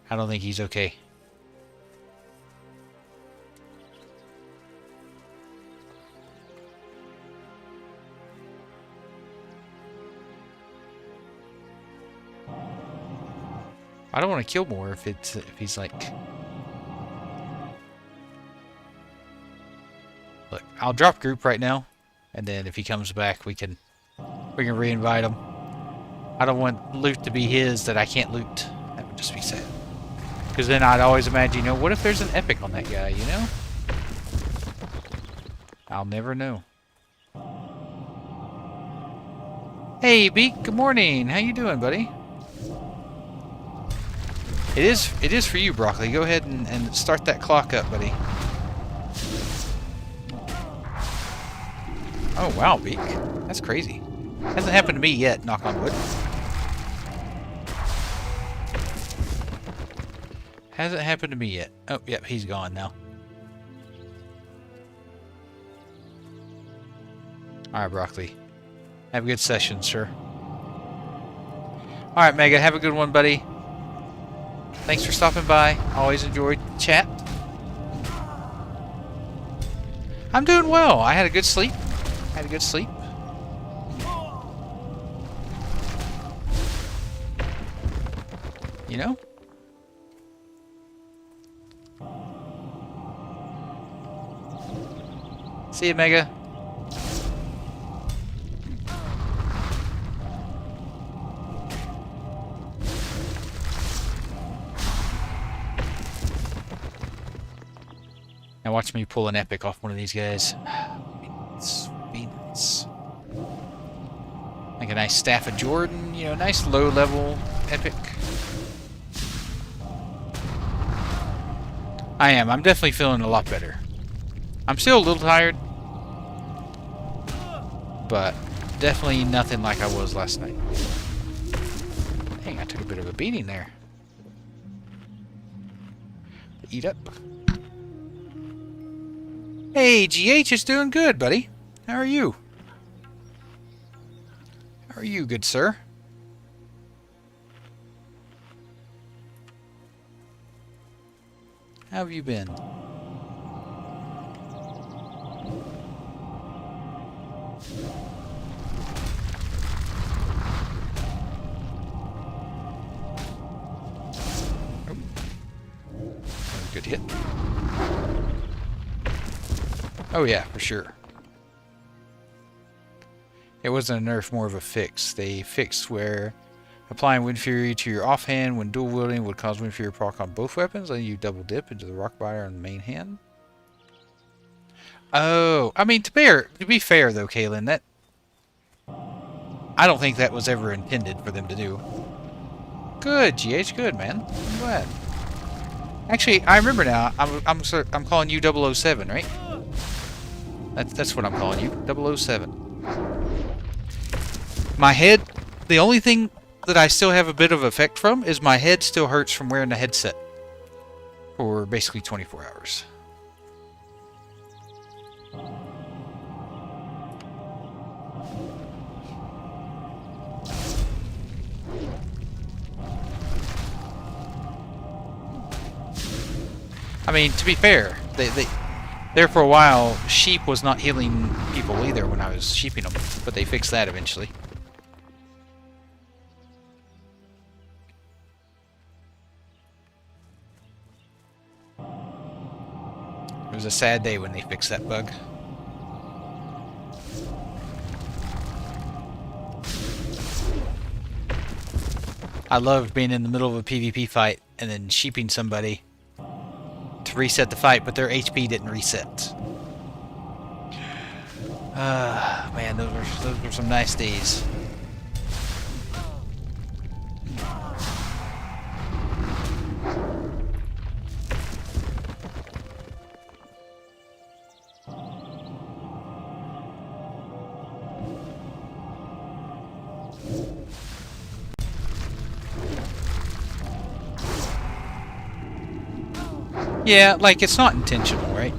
I don't think he's okay. I don't want to kill more if he's like. Look, I'll drop group right now, and then if he comes back, we can re-invite him. I don't want loot to be his that I can't loot. That would just be sad. Because then I'd always imagine, you know, what if there's an epic on that guy, you know? I'll never know. Hey, Beak, good morning. How you doing, buddy? It is for you, Broccoli. Go ahead and start that clock up, buddy. Oh, wow, Beak. That's crazy. Hasn't happened to me yet, knock on wood. Hasn't happened to me yet. Oh, yep, he's gone now. Alright, Broccoli. Have a good session, sir. Alright, Mega, have a good one, buddy. Thanks for stopping by. Always enjoyed chat. I'm doing well. I had a good sleep. You know? See you, Mega. Now watch me pull an epic off one of these guys. Be nice. Like a nice Staff of Jordan, you know, nice low-level epic. I am. I'm definitely feeling a lot better. I'm still a little tired, but definitely nothing like I was last night. Dang, I took a bit of a beating there. Eat up. Hey, GH is doing good, buddy. How are you? How are you, good sir? How have you been? Good hit. Oh yeah, for sure. It wasn't a nerf, more of a fix. They fixed where applying Wind Fury to your offhand when dual wielding would cause Wind Fury proc on both weapons, letting you double dip into the Rock Biter on the main hand. Oh, I mean, to be fair though, Kaylin, that I don't think that was ever intended for them to do. Good, GH, good, man. I'm glad. Actually, I remember now. I'm calling you 007, right? That's what I'm calling you, 007. My head, the only thing that I still have a bit of effect from is my head still hurts from wearing the headset for basically 24 hours. I mean, to be fair, there for a while, sheep was not healing people either when I was sheeping them, but they fixed that eventually. It was a sad day when they fixed that bug. I loved being in the middle of a PvP fight and then sheeping somebody to reset the fight, but their HP didn't reset. Man, those were some nice days. Yeah, like, it's not intentional, right?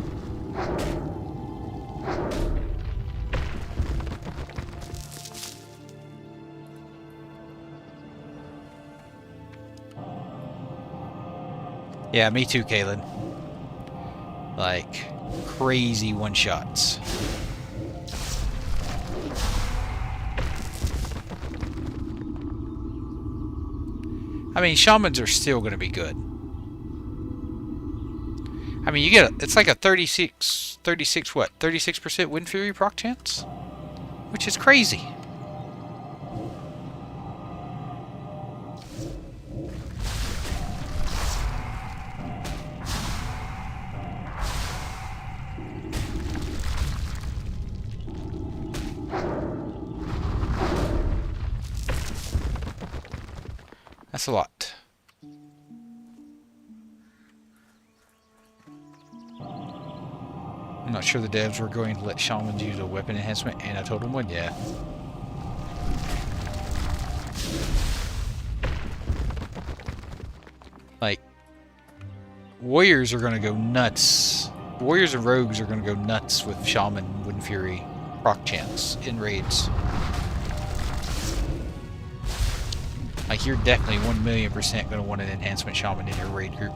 Yeah, me too, Kaylin. Like, crazy one-shots. I mean, shamans are still going to be good. I mean, you get it's like a 36 what? 36% Wind Fury proc chance? Which is crazy. That's a lot. I'm not sure the devs were going to let shamans use a weapon enhancement and a totem one. Yeah. Like, warriors are going to go nuts. Warriors and rogues are going to go nuts with shaman Wind Fury proc chance in raids. Like, you're definitely 1,000,000% going to want an enhancement shaman in your raid group.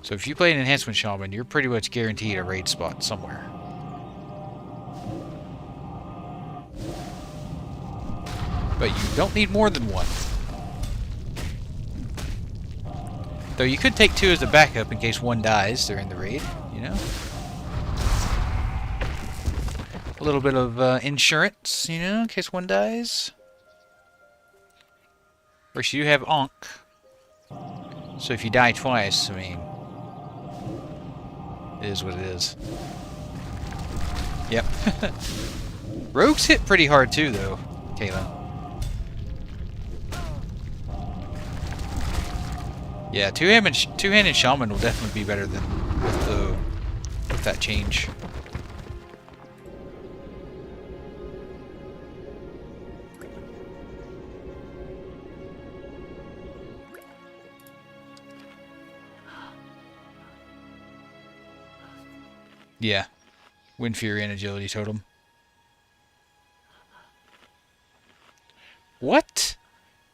So if you play an enhancement shaman, you're pretty much guaranteed a raid spot somewhere. But you don't need more than one. Though you could take two as a backup in case one dies during the raid, you know? A little bit of insurance, you know, in case one dies. Of course, you have Ankh. So if you die twice, I mean, it is what it is. Yep. Rogues hit pretty hard too, though, Kayla. Yeah, two-handed shaman will definitely be better than with that change. Yeah, Wind Fury and Agility Totem. What?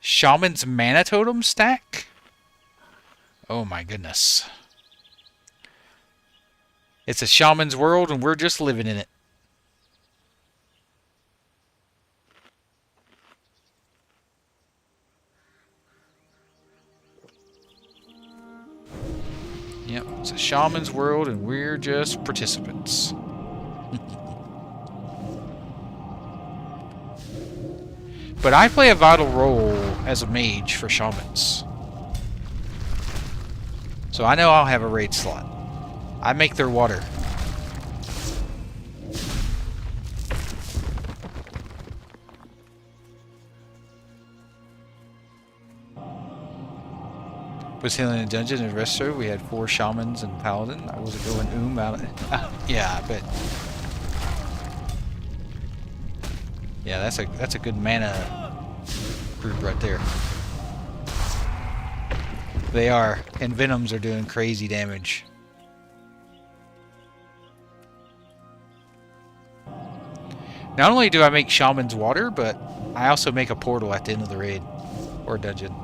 Shaman's Mana Totem stack? Oh my goodness. It's a shaman's world and we're just living in it. Yep, it's a shaman's world and we're just participants. But I play a vital role as a mage for shamans. So I know I'll have a raid slot. I make their water. Was healing in a dungeon and resto. We had 4 shamans and paladin. I wasn't going out of it. Yeah, I bet. Yeah, that's a good mana group right there. They are, and Venoms are doing crazy damage. Not only do I make Shaman's Water, but I also make a portal at the end of the raid. Or dungeon.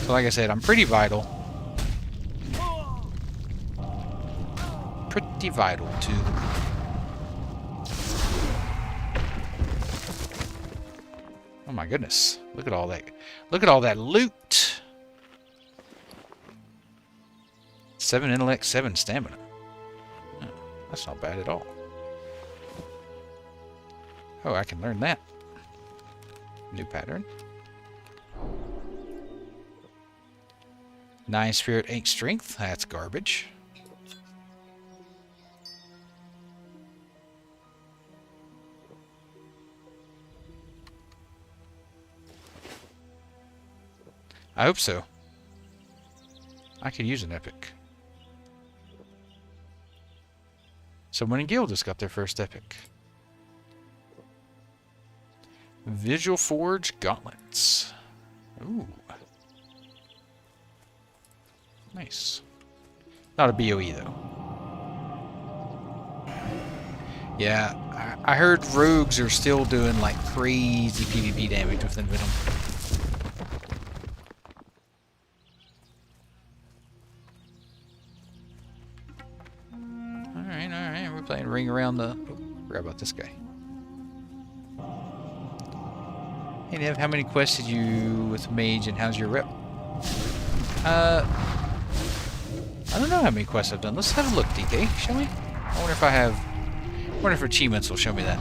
So like I said, I'm pretty vital. Pretty vital to the group. Oh my goodness. Look at all that. Look at all that loot. 7 intellect, 7 stamina. Oh, that's not bad at all. Oh, I can learn that. New pattern. 9 spirit, 8 strength. That's garbage. I hope so. I could use an epic. Someone in guild just got their first epic. Visual Forge Gauntlets. Ooh. Nice. Not a BOE though. Yeah, I heard rogues are still doing like crazy PvP damage with Venom. Alright, we're playing ring around the... Oh, forgot about this guy. Hey Nev, how many quests did you with Mage and how's your rep? I don't know how many quests I've done. Let's have a look, DK, shall we? I wonder if I have... I wonder if achievements will show me that.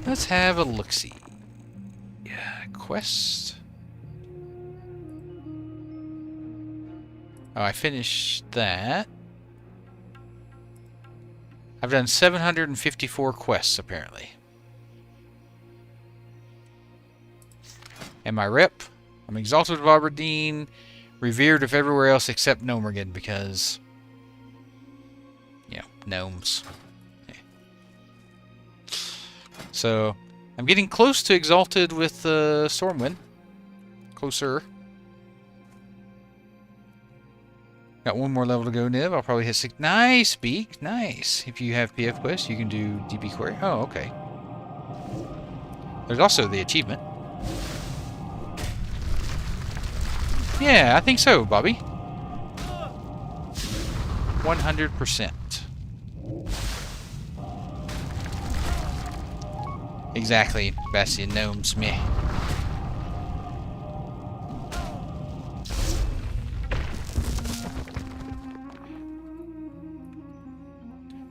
Let's have a look-see. Yeah, quest. Oh, I finished that. I've done 754 quests, apparently. And my rep, I'm Exalted of Aberdeen, revered of everywhere else except Gnomergan, because, you know, gnomes. Yeah. So, I'm getting close to Exalted with Stormwind. Closer. Got one more level to go, Nib. I'll probably hit 6. Nice, Beak. Nice. If you have PF Quest, you can do DB Query. Oh, okay. There's also the achievement. Yeah, I think so, Bobby. 100%. Exactly, Bastion Gnomes me.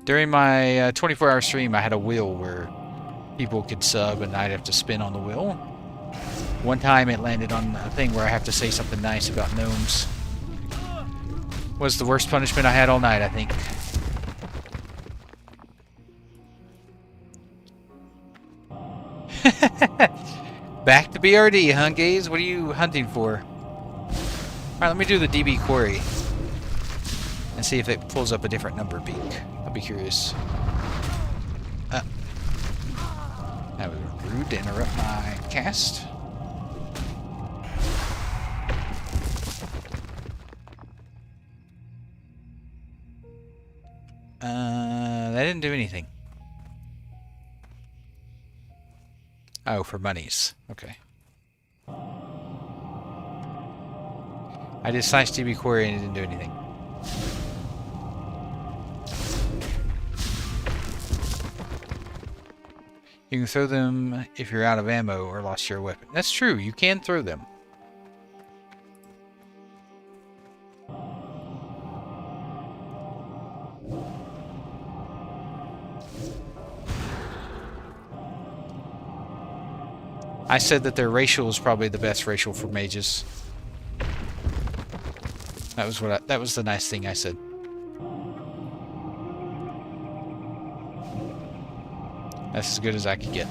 During my 24-hour stream, I had a wheel where people could sub and I'd have to spin on the wheel. One time it landed on a thing where I have to say something nice about gnomes. Was the worst punishment I had all night, I think. Back to BRD, huh, Gaze? What are you hunting for? Alright, let me do the DB query. And see if it pulls up a different number, Beak. I'll be curious. That was rude to interrupt my cast. That didn't do anything. Oh, for monies. Okay. I did slice DB query and it didn't do anything. You can throw them if you're out of ammo or lost your weapon. That's true, you can throw them. I said that their racial is probably the best racial for mages. That was the nice thing I said. That's as good as I could get.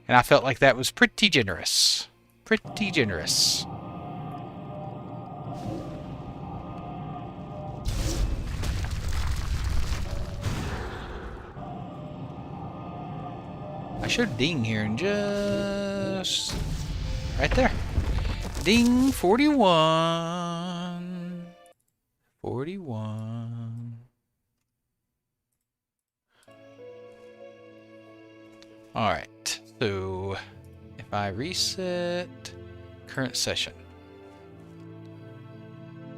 And I felt like that was pretty generous. Pretty generous. I should ding here and just right there. Ding 41. 41. Alright, so if I reset current session.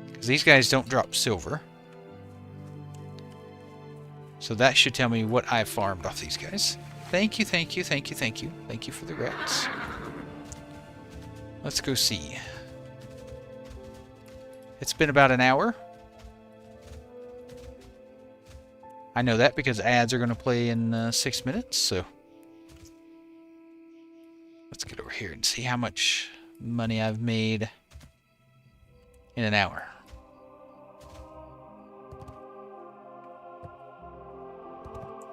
Because these guys don't drop silver. So that should tell me what I farmed off these guys. Thank you, thank you, thank you, thank you. Thank you for the rats. Let's go see. It's been about an hour. I know that because ads are going to play in 6 minutes, so... Let's get over here and see how much money I've made in an hour.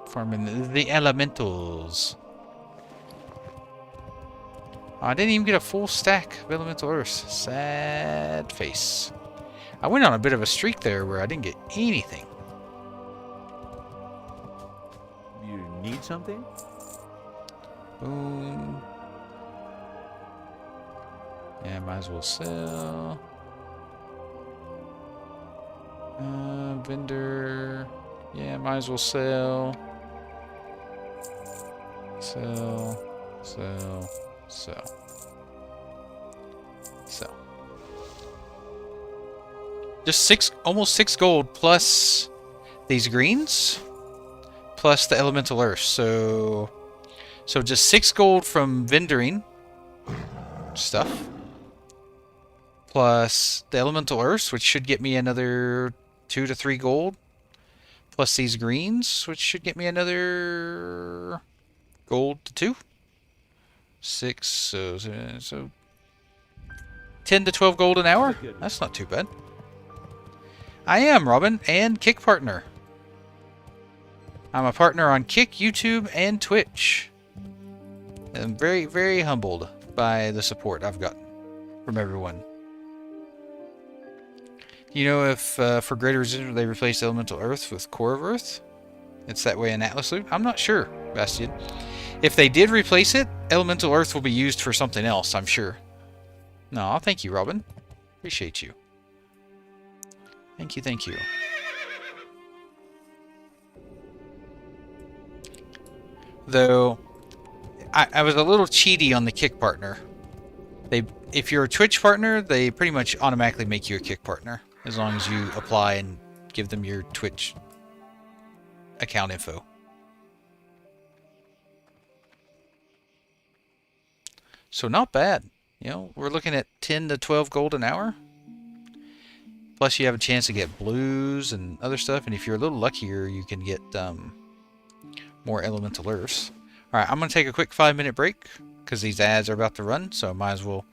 Farming the elementals. Oh, I didn't even get a full stack of elemental earths. Sad face. I went on a bit of a streak there where I didn't get anything. You need something? Boom. Yeah, might as well sell. Vendor. Yeah, might as well sell. Sell. Sell. Sell. Sell. Just almost 6 gold plus these greens, plus the elemental earth. So just 6 gold from vendoring stuff. Plus the elemental earths, which should get me another 2 to 3 gold. Plus these greens, which should get me another gold to 2. 6, so 10 to 12 gold an hour? That's not too bad. I am, Robin, and Kick partner. I'm a partner on Kick, YouTube, and Twitch. I'm very, very humbled by the support I've gotten from everyone. You know if for greater resistance they replace elemental earth with core of earth? It's that way in Atlas Loop? I'm not sure, Bastian. If they did replace it, elemental earth will be used for something else, I'm sure. No, thank you, Robin. Appreciate you. Thank you, thank you. Though, I was a little cheaty on the kick partner. If you're a Twitch partner, they pretty much automatically make you a kick partner, as long as you apply and give them your Twitch account info. So not bad. You know, we're looking at 10 to 12 gold an hour. Plus you have a chance to get blues and other stuff, and if you're a little luckier, you can get more elemental earths. Alright, I'm going to take a quick 5-minute break, because these ads are about to run, so I might as well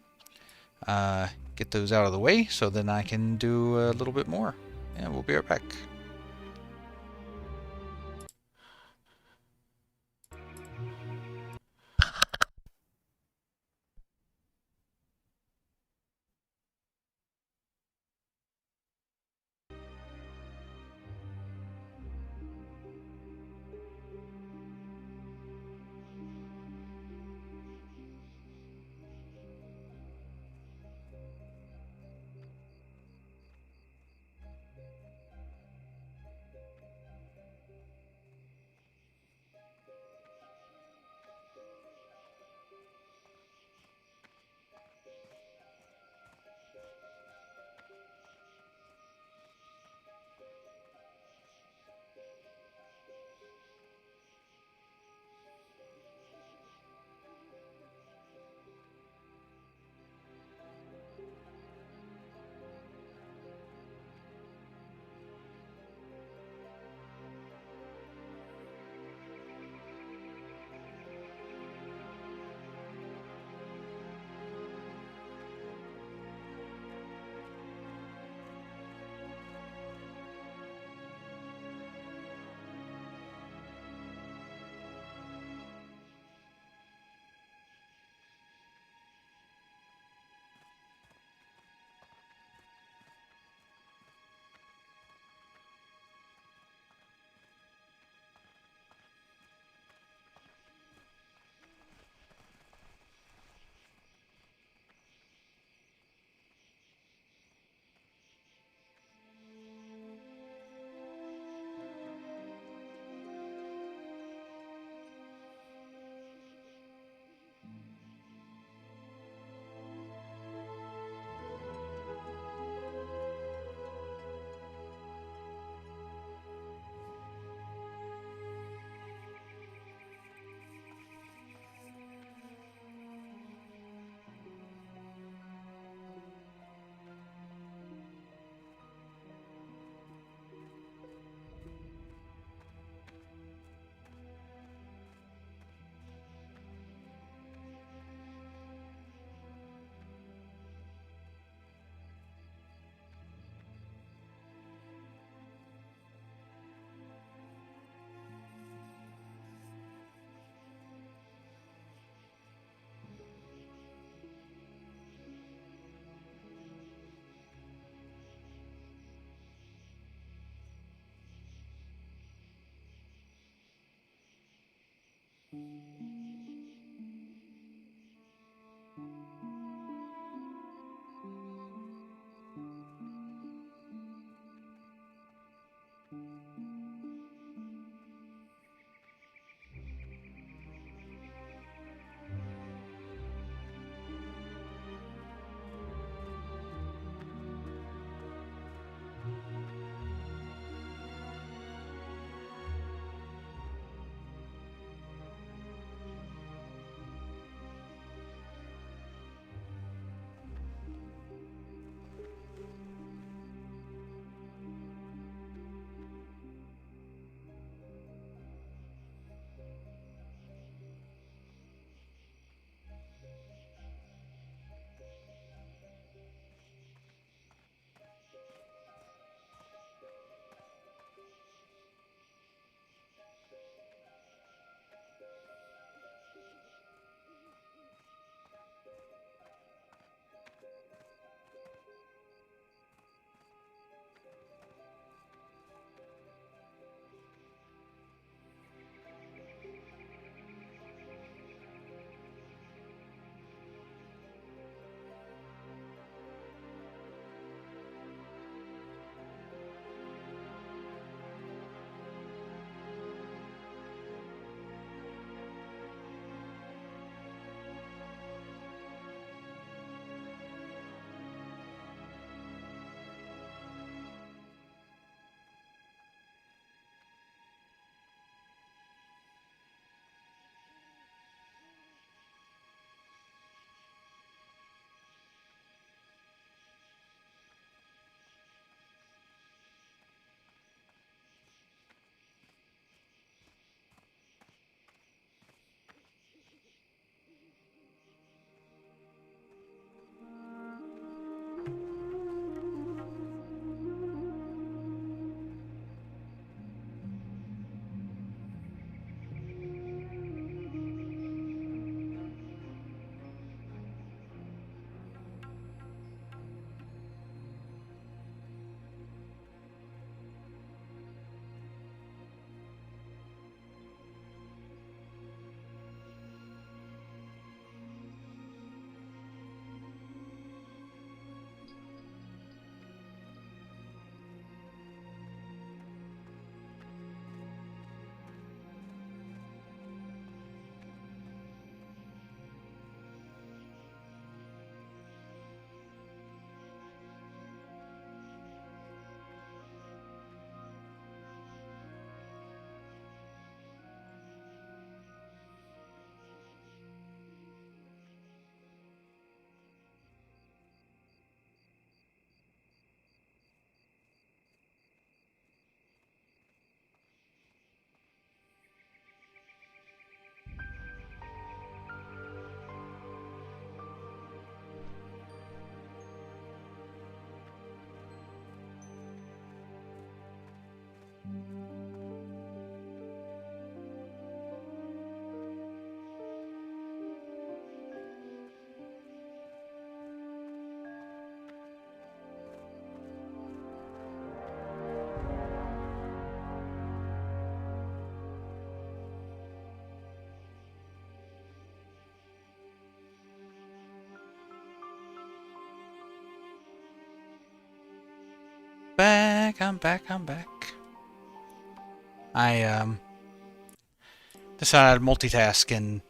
get those out of the way, so then I can do a little bit more. And we'll be right back. back, I'm back, I'm back. I decided to multitask and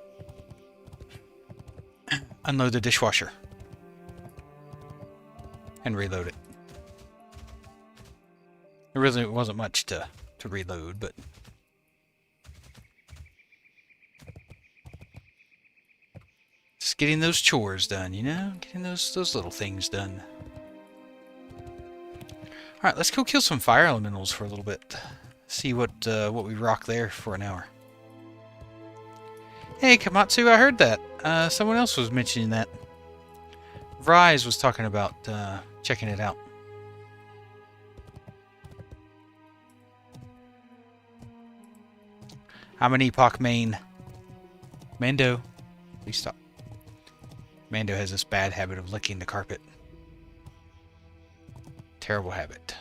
unload the dishwasher and reload it. There really wasn't much to reload, but just getting those chores done, you know? Getting those little things done. Alright, let's go kill some fire elementals for a little bit. See what we rock there for an hour. Hey, Kamatsu, I heard that. Someone else was mentioning that. Rise was talking about checking it out. I'm an Epoch main. Mando, please stop. Mando has this bad habit of licking the carpet. Terrible habit.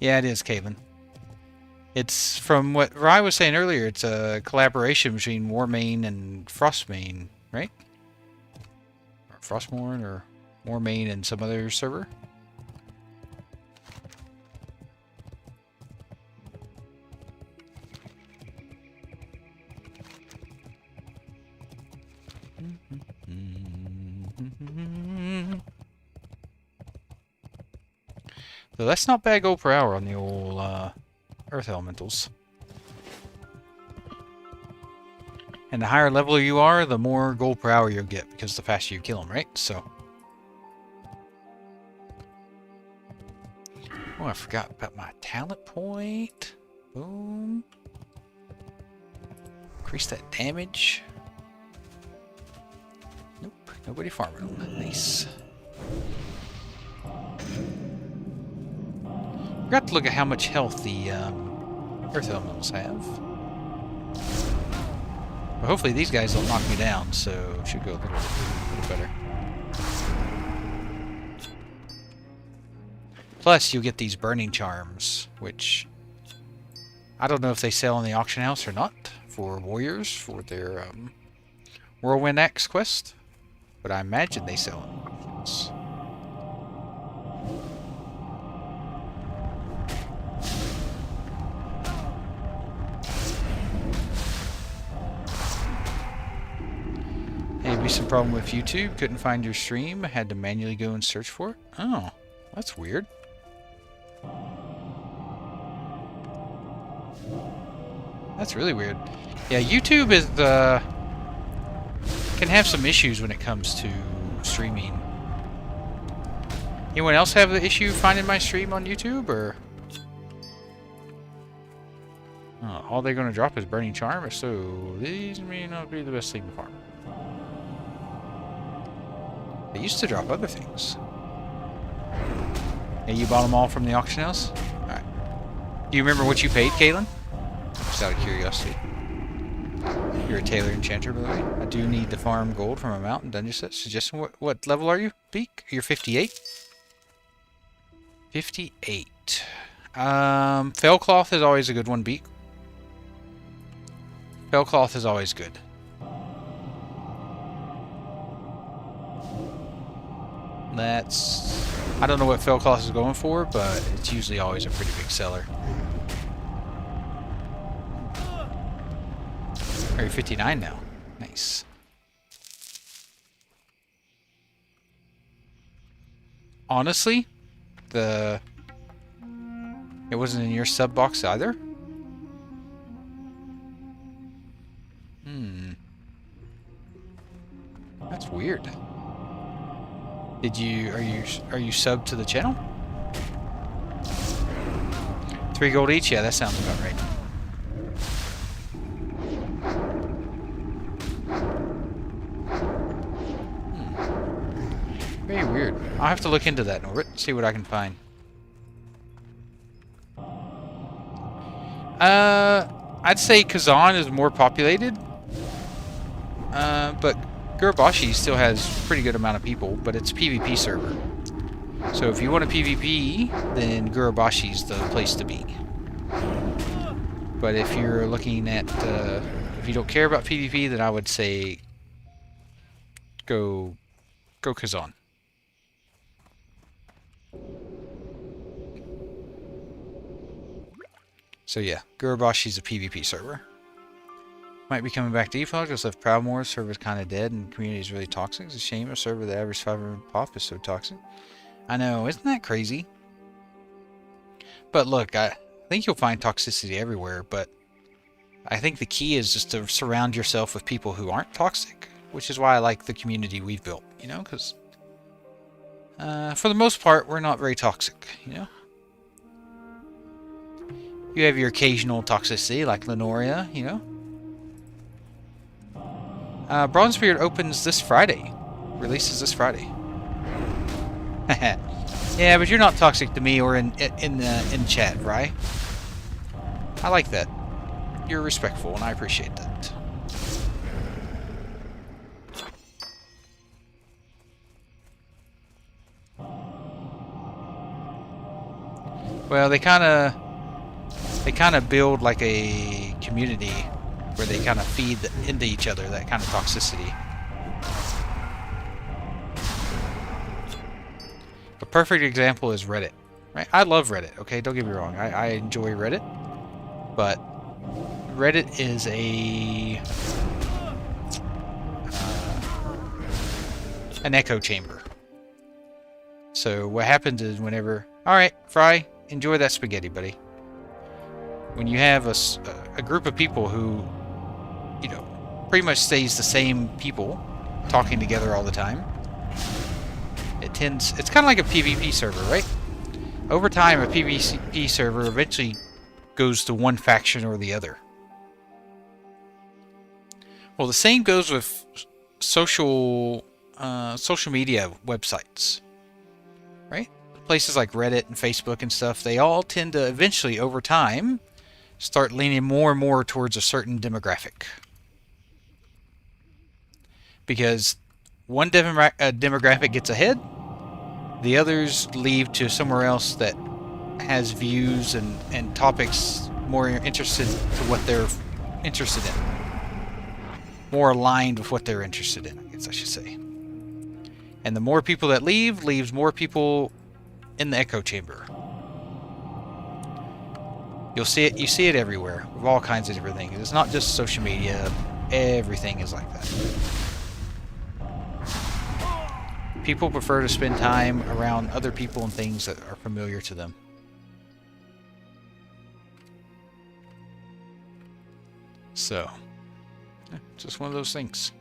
Yeah, it is, Kaven. It's from what Rai was saying earlier. It's a collaboration between Warmane and Frostmane, right? Or Frostmorn or Warmane and some other server. So that's not bad gold per hour on the old Earth Elementals. And the higher level you are, the more gold per hour you'll get, because the faster you kill them, right? So. Oh, I forgot about my talent point. Boom. Increase that damage. Nope, nobody farming them. Nice. Forgot to look at how much health the Earth Elementals have. But hopefully these guys don't knock me down, so it should go a little better. Plus, you'll get these burning charms, which I don't know if they sell in the auction house or not for warriors for their Whirlwind Axe quest, but I imagine they sell in the auction house. Hey, be some problem with YouTube. Couldn't find your stream. Had to manually go and search for it. Oh, that's weird. That's really weird. Yeah, YouTube is can have some issues when it comes to streaming. Anyone else have the issue finding my stream on YouTube, or all they're going to drop is Burning Charm? So these may not be the best thing to farm. They used to drop other things. Hey, you bought them all from the auction house? Alright. Do you remember what you paid, Caitlin? Just out of curiosity. You're a Tailor Enchanter, by the way. I do need to farm gold from a mountain dungeon set. Suggestion, what level are you, Beak? You're 58? 58. Fellcloth is always a good one, Beak. Fellcloth is always good. That's... I don't know what Fellcloth is going for, but it's usually always a pretty big seller. Are you 59 now? Nice. Honestly, it wasn't in your sub box either? That's weird. Are you subbed to the channel? 3 gold each? Yeah, that sounds about right. Very weird. I'll have to look into that, Norbert, see what I can find. I'd say Kezan is more populated. But Gurabashi still has a pretty good amount of people, but it's a PvP server. So if you want a PvP, then Gurabashi's the place to be. But if you're looking at, if you don't care about PvP, then I would say go Kezan. So yeah, Gurubashi's a PvP server. Might be coming back to Epoch, just left Proudmoore. Server's kind of dead and the community is really toxic. It's a shame a server that average 500 pop is so toxic. I know, isn't that crazy? But look, I think you'll find toxicity everywhere, but I think the key is just to surround yourself with people who aren't toxic, which is why I like the community we've built, you know, because for the most part, we're not very toxic, you know? You have your occasional toxicity, like Lenoria, you know? Bronzebeard opens this Friday. Releases this Friday. Yeah, but you're not toxic to me or in chat, right? I like that. You're respectful, and I appreciate that. Well, they kind of build like a community where they kind of feed into each other, that kind of toxicity. A perfect example is Reddit, right? I love Reddit, okay? Don't get me wrong. I enjoy Reddit, but Reddit is an echo chamber. So what happens is whenever... Alright, Fry, enjoy that spaghetti, buddy. When you have a group of people who, you know, pretty much stays the same people talking together all the time, it's kind of like a PvP server, right? Over time, a PvP server eventually goes to one faction or the other. Well, the same goes with social media websites, right? Places like Reddit and Facebook and stuff, they all tend to eventually, over time, start leaning more and more towards a certain demographic. Because one demographic gets ahead, the others leave to somewhere else that has views and topics more interested to what they're interested in. More aligned with what they're interested in, I guess I should say. And the more people that leaves more people in the echo chamber. You see it everywhere, with all kinds of different things. It's not just social media, everything is like that. People prefer to spend time around other people and things that are familiar to them. So, just one of those things.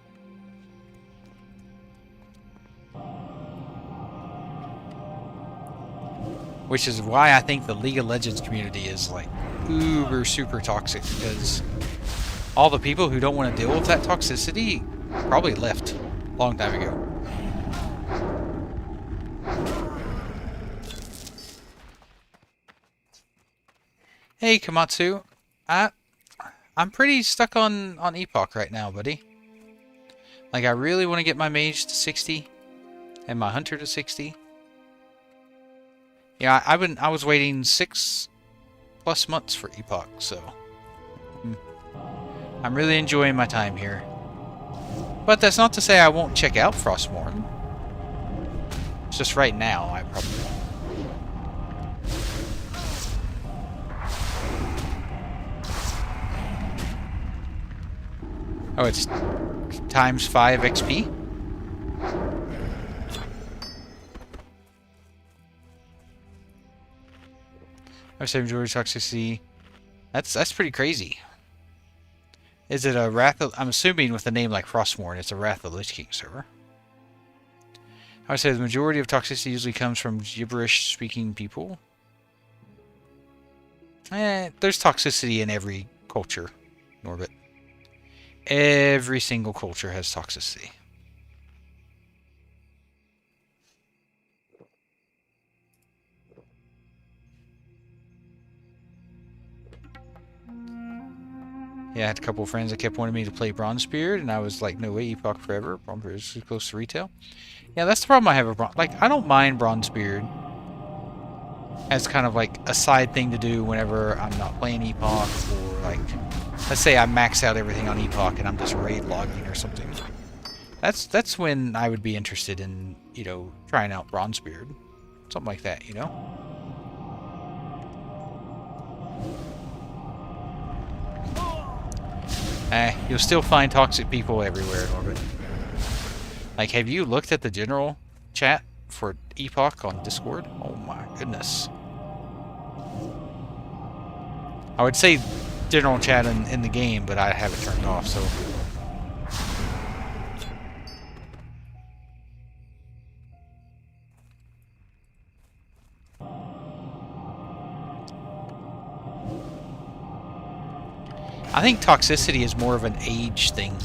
Which is why I think the League of Legends community is like uber super toxic, because all the people who don't want to deal with that toxicity probably left a long time ago. Hey Komatsu, I'm pretty stuck on Epoch right now, buddy. Like, I really want to get my mage to 60 and my hunter to 60. Yeah, I was waiting 6+ months for Epoch, so I'm really enjoying my time here. But that's not to say I won't check out Frostmourne. It's just right now I probably won't. Oh, it's times 5 XP? I say majority toxicity. That's pretty crazy. Is it a Wrath of... I'm assuming with a name like Frostmourne, it's a Wrath of the Lich King server. I would say the majority of toxicity usually comes from gibberish-speaking people. There's toxicity in every culture, Norbit. Every single culture has toxicity. Yeah, I had a couple of friends that kept wanting me to play Bronzebeard, and I was like, no way, Epoch forever. Bronzebeard is too close to retail. Yeah, that's the problem I have with Bronze. Like, I don't mind Bronzebeard as kind of like a side thing to do whenever I'm not playing Epoch, or like, let's say I max out everything on Epoch and I'm just raid logging or something. That's when I would be interested in, you know, trying out Bronzebeard. Something like that, you know? You'll still find toxic people everywhere in orbit. Like, have you looked at the general chat for Epoch on Discord? Oh my goodness. I would say general chat in the game, but I have it turned off, so... I think toxicity is more of an age thing.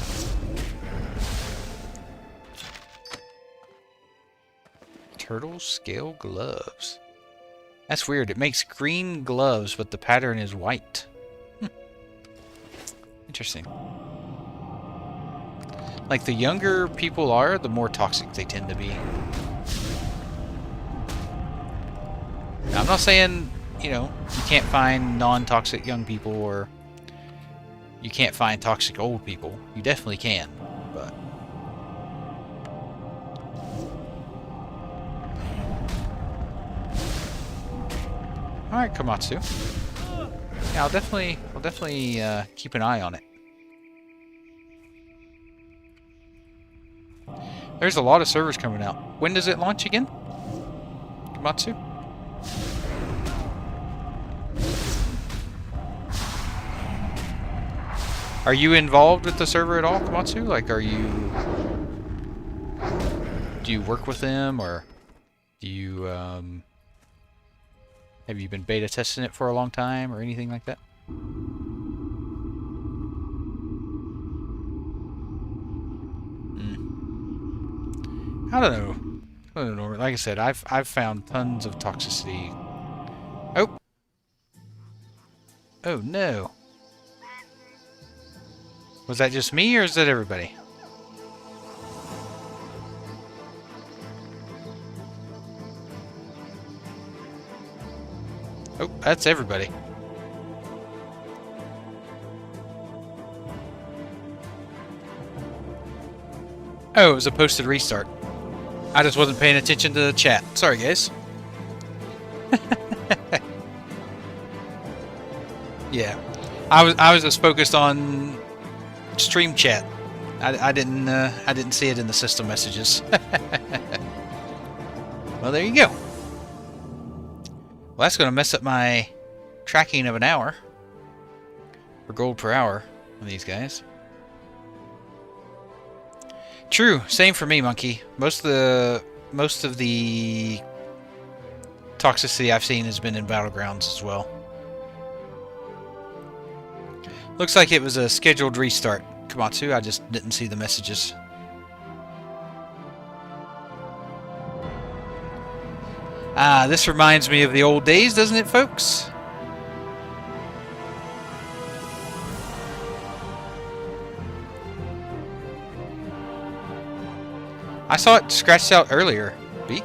Turtle scale gloves. That's weird. It makes green gloves, but the pattern is white. Interesting. Like, the younger people are, the more toxic they tend to be. Now, I'm not saying, you know, you can't find non-toxic young people or you can't find toxic old people. You definitely can, but... Alright, Komatsu. Yeah, I'll definitely keep an eye on it. There's a lot of servers coming out. When does it launch again? Komatsu? Are you involved with the server at all, Komatsu? Like, are you... Do you work with them, or do you, have you been beta testing it for a long time, or anything like that? I don't know. I don't know. Like I said, I've found tons of toxicity. Oh! Oh, no. Was that just me, or is that everybody? Oh, that's everybody. Oh, it was a posted restart. I just wasn't paying attention to the chat. Sorry, guys. Yeah. I was just focused on stream chat. I didn't see it in the system messages. Well, there you go. Well, that's going to mess up my tracking of an hour for gold per hour on these guys. True, same for me, Monkey. Most of the toxicity I've seen has been in Battlegrounds as well. Looks like it was a scheduled restart, Komatsu. I just didn't see the messages. Ah, this reminds me of the old days, doesn't it, folks? I saw it scratched out earlier. Beak?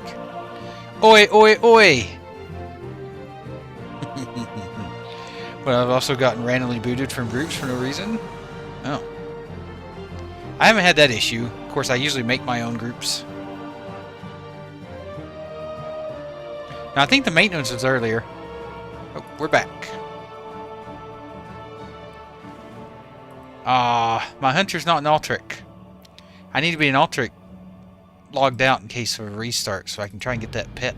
Oi, oi, oi! But I've also gotten randomly booted from groups for no reason. Oh. I haven't had that issue. Of course, I usually make my own groups. Now, I think the maintenance was earlier. Oh, we're back. Ah, my hunter's not an Altric. I need to be an Altric logged out in case of a restart so I can try and get that pet.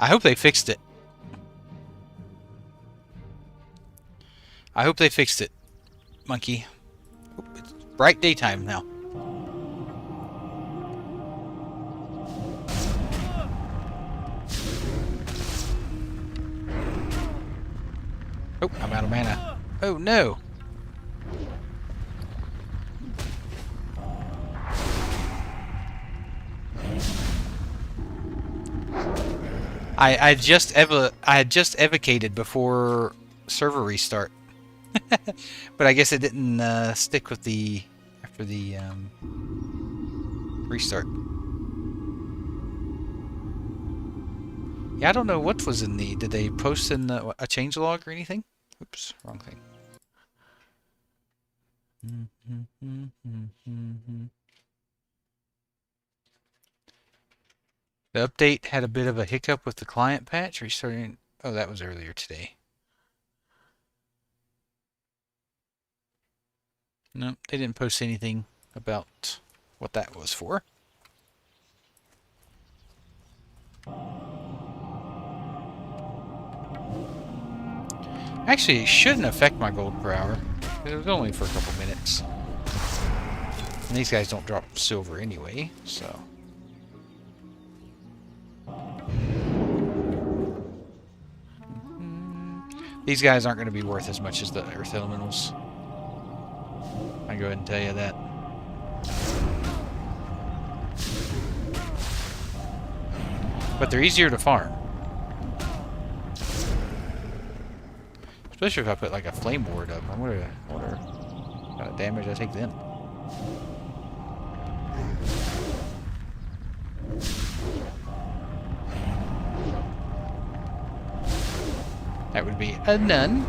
I hope they fixed it. I hope they fixed it, Monkey. Oh, it's bright daytime now. Oh, I'm out of mana. Oh, no. I had just evocated before server restart. But I guess it didn't stick with the after the restart. Yeah, I don't know what was in the... Did they post in a changelog or anything? Oops, wrong thing. The update had a bit of a hiccup with the client patch. Restarting. Oh, that was earlier today. No, they didn't post anything about what that was for. Actually, it shouldn't affect my gold per hour. It was only for a couple minutes. And these guys don't drop silver anyway, so... These guys aren't going to be worth as much as the Earth Elementals. I can go ahead and tell you that. But they're easier to farm. Especially if I put like a flame ward up. I wonder what kind of damage I take then. That would be a none.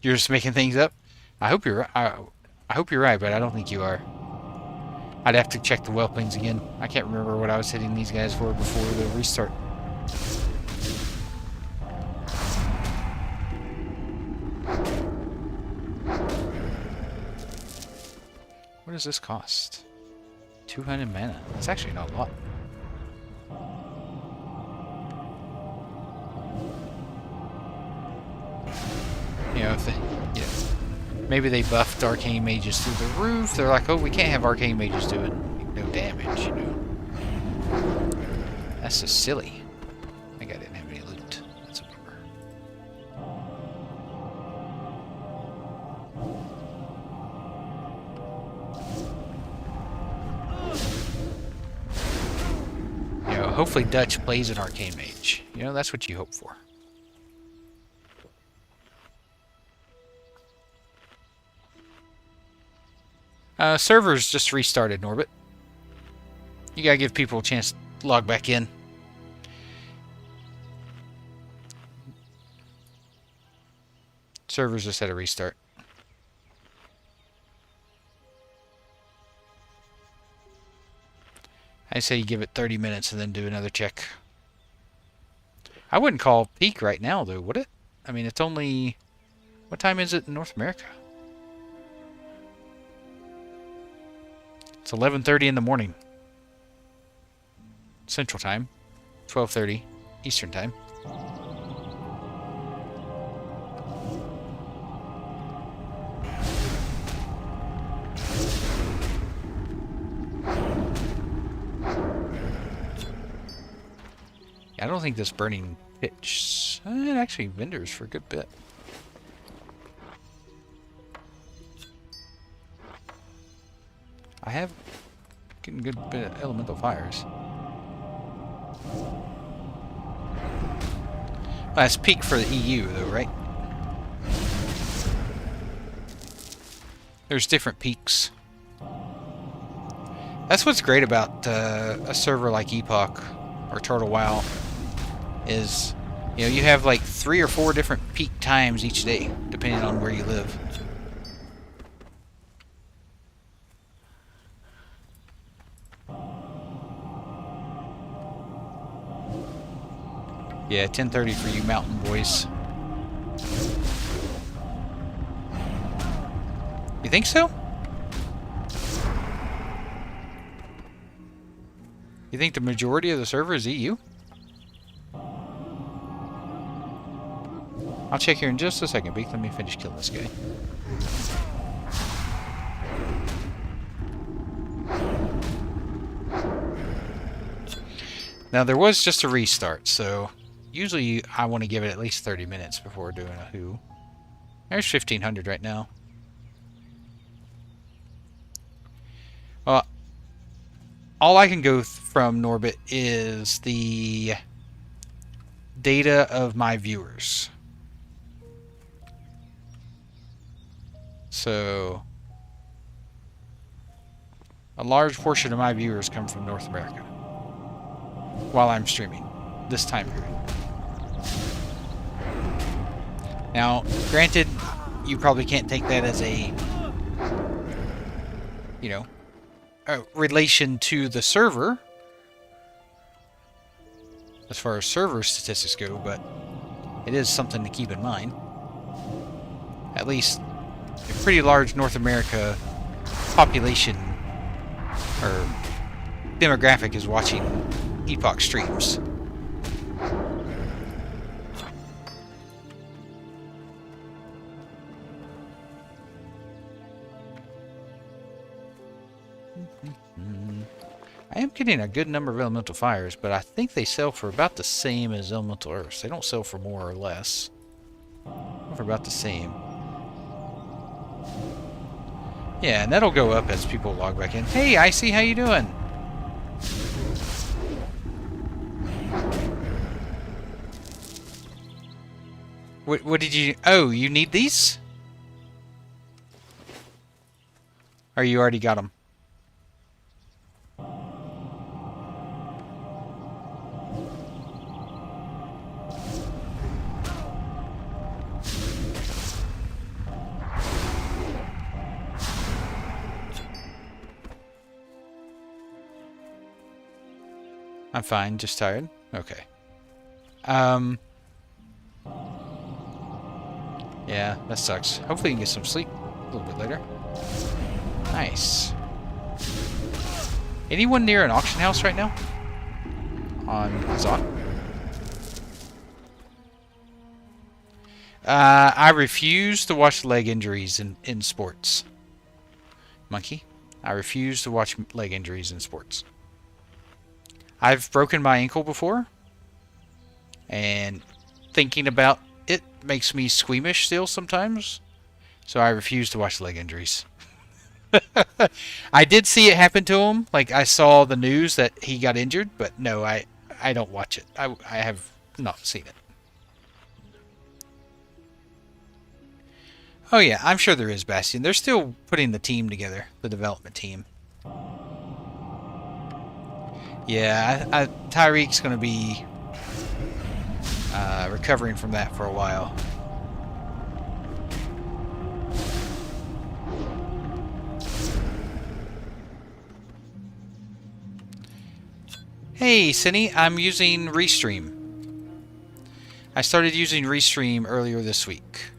You're just making things up? I hope you're right. I hope you're right, but I don't think you are. I'd have to check the whelplings again. I can't remember what I was hitting these guys for before the restart. What does this cost? 200 mana. That's actually not a lot. You know, if they, maybe they buffed arcane mages through the roof. They're like, oh, we can't have arcane mages doing no damage, you know. That's just silly. I think I didn't have any loot. That's a bummer. You know, hopefully Dutch plays an arcane mage. You know, that's what you hope for. Servers just restarted, Norbit. You gotta give people a chance to log back in. Servers just had a restart. I say you give it 30 minutes and then do another check. I wouldn't call peak right now, though, would it? I mean, it's only... What time is it in North America? It's 11:30 in the morning. Central Time. 12:30 Eastern Time. I don't think this burning pitch... It actually vendors for a good bit. I have getting good bit of elemental fires. Well, that's peak for the EU though, right? There's different peaks. That's what's great about a server like Epoch or Turtle WoW is, you know, you have like 3 or 4 different peak times each day, depending on where you live. Yeah, 10:30 for you mountain boys. You think so? You think the majority of the server is EU? I'll check here in just a second, Beak. Let me finish killing this guy. Now, there was just a restart, so... Usually, I want to give it at least 30 minutes before doing a who. There's 1,500 right now. Well, all I can go from Norbit is the data of my viewers. So, a large portion of my viewers come from North America while I'm streaming this time period. Now, granted, you probably can't take that as a you know, relation to the server, as far as server statistics go, but it is something to keep in mind. At least a pretty large North America population or demographic is watching Epoch streams. I am getting a good number of elemental fires, but I think they sell for about the same as elemental earths. They don't sell for more or less. For about the same. Yeah, and that'll go up as people log back in. Hey, Icy, how you doing? What did you... Oh, you need these? Or you already got them? I'm fine, just tired. Okay. Yeah, that sucks. Hopefully you can get some sleep a little bit later. Nice. Anyone near an auction house right now? On Kezan? I refuse to watch leg injuries in sports. Monkey. I refuse to watch leg injuries in sports. I've broken my ankle before, and thinking about it makes me squeamish still sometimes, so I refuse to watch leg injuries. I did see it happen to him, like I saw the news that he got injured, but no, I don't watch it. I have not seen it. Oh yeah, I'm sure there is, Bastion. They're still putting the team together, the development team. Yeah, Tyreek's going to be recovering from that for a while. Hey, Cindy, I'm using Restream. I started using Restream earlier this week.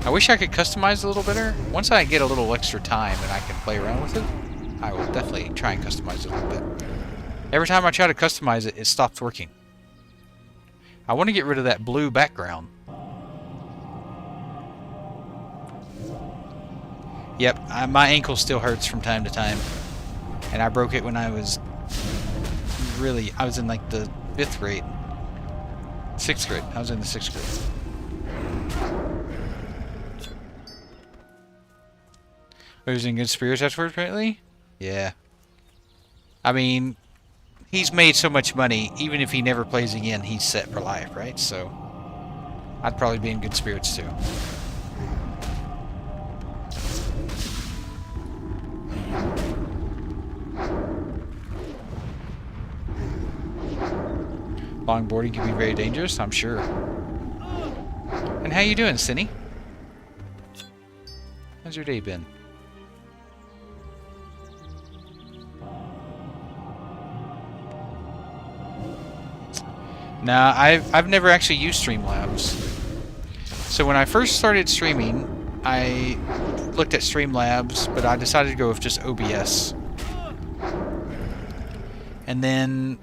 I wish I could customize it a little better. Once I get a little extra time and I can play around with it, I will definitely try and customize it a little bit. Every time I try to customize it, it stops working. I want to get rid of that blue background. Yep, my ankle still hurts from time to time. And I broke it when I was I was in like the 5th grade. 6th grade. I was in the 6th grade. He was in good spirits afterwards, apparently? Yeah. I mean, he's made so much money, even if he never plays again, he's set for life, right? So, I'd probably be in good spirits, too. Longboarding can be very dangerous, I'm sure. And how you doing, Cindy? How's your day been? Nah, I've never actually used Streamlabs. So when I first started streaming, I looked at Streamlabs, but I decided to go with just OBS. And then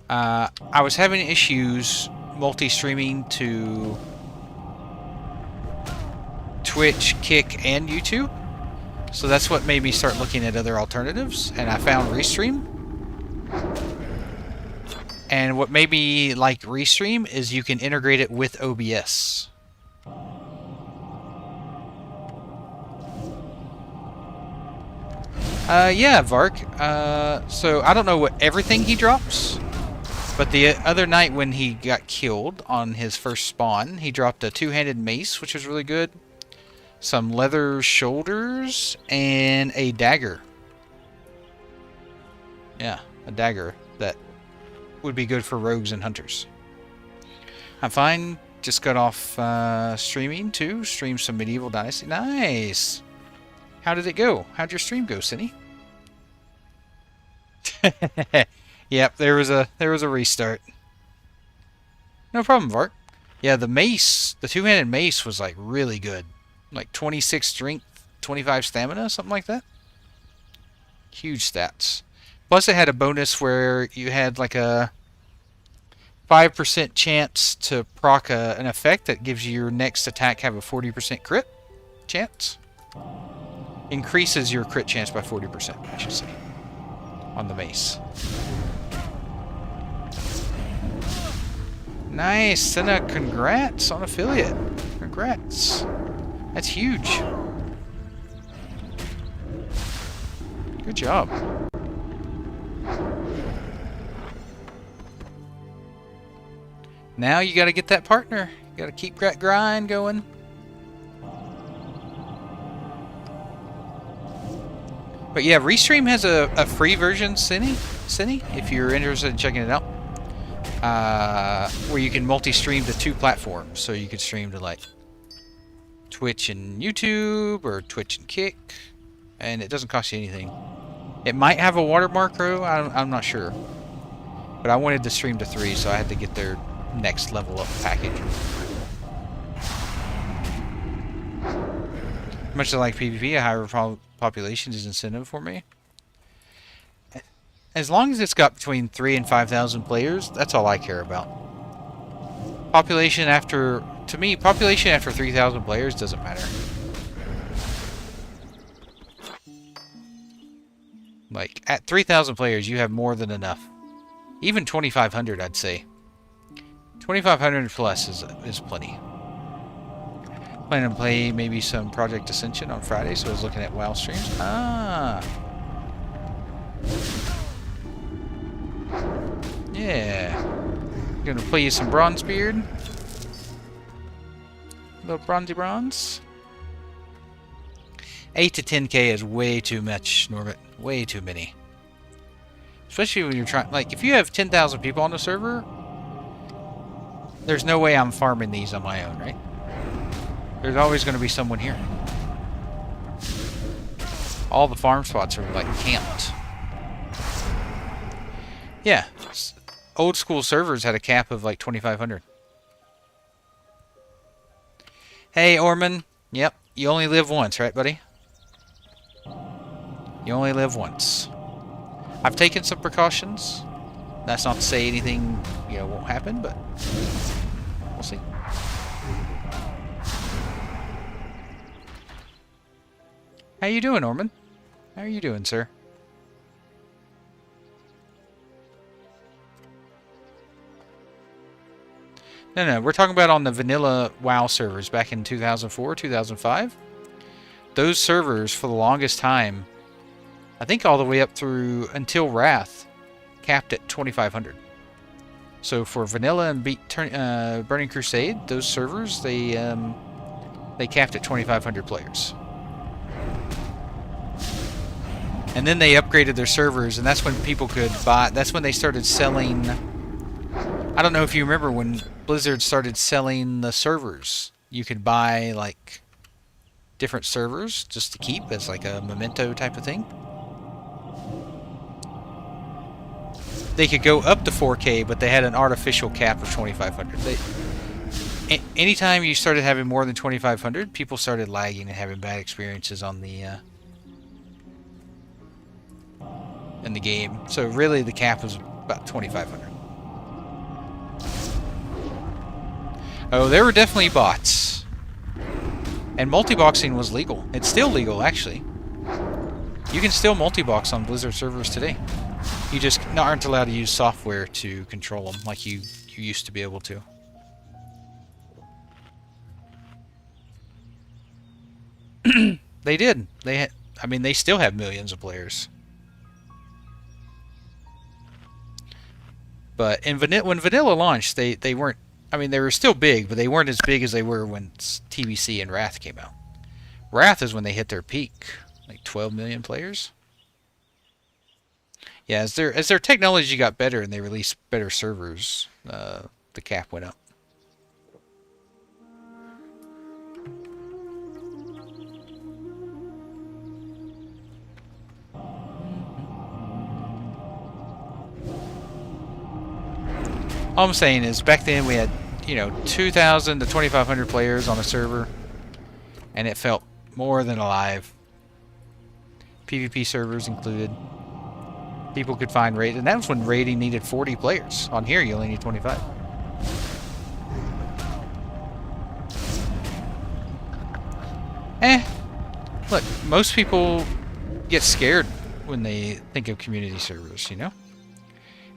I was having issues multi-streaming to Twitch, Kick, and YouTube. So that's what made me start looking at other alternatives, and I found Restream. And what made me like Restream is you can integrate it with OBS. Yeah, Vark. So I don't know what everything he drops, but the other night when he got killed on his first spawn, he dropped a 2-handed mace, which was really good, some leather shoulders, and a dagger. Yeah, a dagger that would be good for rogues and hunters. I'm fine. Just got off streaming too. Streamed some Medieval Dynasty. Nice. How did it go? How'd your stream go, Cindy? Yep, there was a restart. No problem, Vart. Yeah, the mace, the two-handed mace was like really good. Like 26 strength, 25 stamina, something like that. Huge stats. Plus it had a bonus where you had like a 5% chance to proc an effect that gives you your next attack have a 40% crit chance. Increases your crit chance by 40%, I should say, on the mace. Nice, Senna, congrats on affiliate. Congrats. That's huge. Good job. Now you gotta get that partner. You gotta keep that grind going. But yeah, Restream has a free version, Cindy, if you're interested in checking it out. Where you can multi-stream to 2 platforms. So you could stream to like Twitch and YouTube, or Twitch and Kick, and it doesn't cost you anything. It might have a watermark, though. I'm not sure. But I wanted to stream to 3, so I had to get their next level up package. Much like PvP, a higher population is incentive for me. As long as it's got between 3,000 and 5,000 players, that's all I care about. Population after, to me, population after 3,000 players doesn't matter. Like, at 3,000 players, you have more than enough. Even 2,500, I'd say. 2,500 plus is plenty. Planning to play maybe some Project Ascension on Friday, so I was looking at WoW streams. Ah. Yeah. Gonna play you some Bronzebeard. Little bronze. 8 to 10k is way too much, Norbert. Way too many. Especially when you're trying, like, if you have 10,000 people on the server, there's no way I'm farming these on my own, right? There's always going to be someone here. All the farm spots are, like, camped. Yeah. Old school servers had a cap of, like, 2,500. Hey, Orman. Yep. You only live once, right, buddy? You only live once. I've taken some precautions. That's not to say anything, you know, won't happen, but we'll see. How you doing, Orman? How are you doing, sir? No, we're talking about on the vanilla WoW servers back in 2004, 2005. Those servers, for the longest time, I think all the way up through until Wrath, capped at 2,500. So for vanilla and Burning Crusade, those servers, they capped at 2,500 players. And then they upgraded their servers, and that's when people could buy. That's when they started selling. I don't know if you remember when Blizzard started selling the servers. You could buy like different servers just to keep as like a memento type of thing. They could go up to 4K, but they had an artificial cap of 2,500. Anytime you started having more than 2,500, people started lagging and having bad experiences on the in the game. So really, the cap was about 2,500. Oh, there were definitely bots, and multi-boxing was legal. It's still legal, actually. You can still multi-box on Blizzard servers today. You just aren't allowed to use software to control them like you used to be able to. They did. I mean, they still have millions of players. But when Vanilla launched, they weren't. I mean, they were still big, but they weren't as big as they were when TBC and Wrath came out. Wrath is when they hit their peak, like 12 million players. Yeah, as their technology got better and they released better servers, the cap went up. All I'm saying is back then we had, 2,000 to 2,500 players on a server, and it felt more than alive. PvP servers included. People could find raid, and that was when raiding needed 40 players. On here, you only need 25. Look, most people get scared when they think of community servers,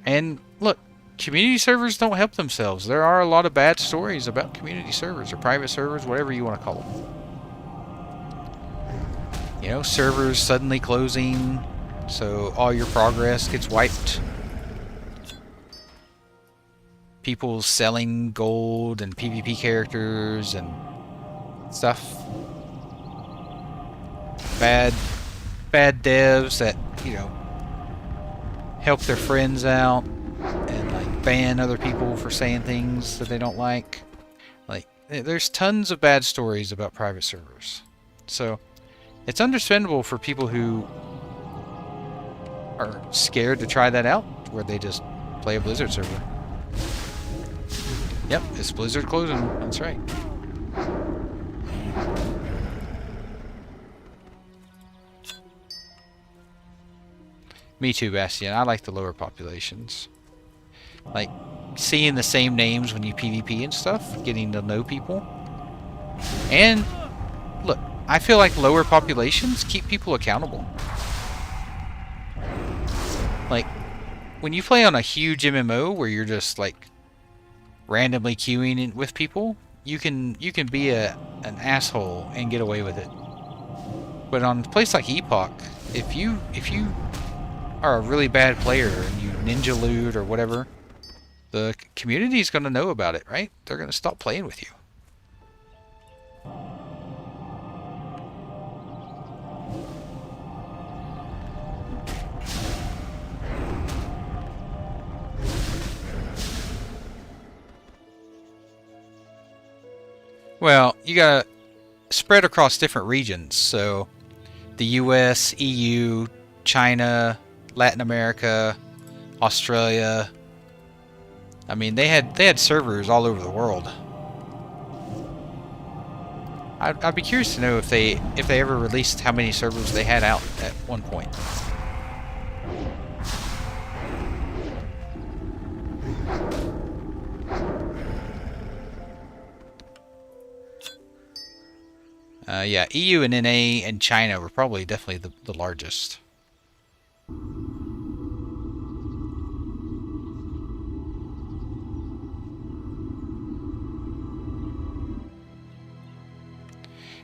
And look, community servers don't help themselves. There are a lot of bad stories about community servers or private servers, whatever you want to call them. Servers suddenly closing, so all your progress gets wiped. People selling gold and PvP characters and stuff. Bad devs that, help their friends out and like ban other people for saying things that they don't like. Like, there's tons of bad stories about private servers. So it's understandable for people who are scared to try that out, where they just play a Blizzard server. Yep, it's Blizzard closing. That's right. Me too, Bastian. I like the lower populations. Like, seeing the same names when you PvP and stuff, getting to know people. And, look, I feel like lower populations keep people accountable. Like, when you play on a huge MMO where you're just, like, randomly queuing in with people, you can be an asshole and get away with it. But on a place like Epoch, if you are a really bad player and you ninja loot or whatever, the community's going to know about it, right? They're going to stop playing with you. Well, you got to spread across different regions, so the US, EU, China, Latin America, Australia. I mean, they had servers all over the world. I'd be curious to know if they ever released how many servers they had out at one point. Yeah, EU and NA and China were probably definitely the largest.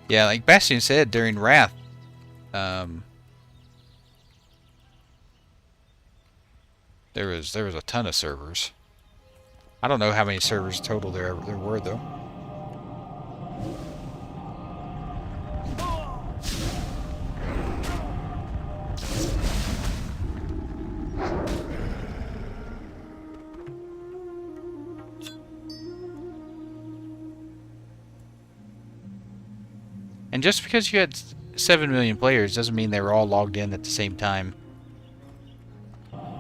Yeah, like Bastian said, during Wrath, there was a ton of servers. I don't know how many servers total there were though. And just because you had 7 million players doesn't mean they were all logged in at the same time.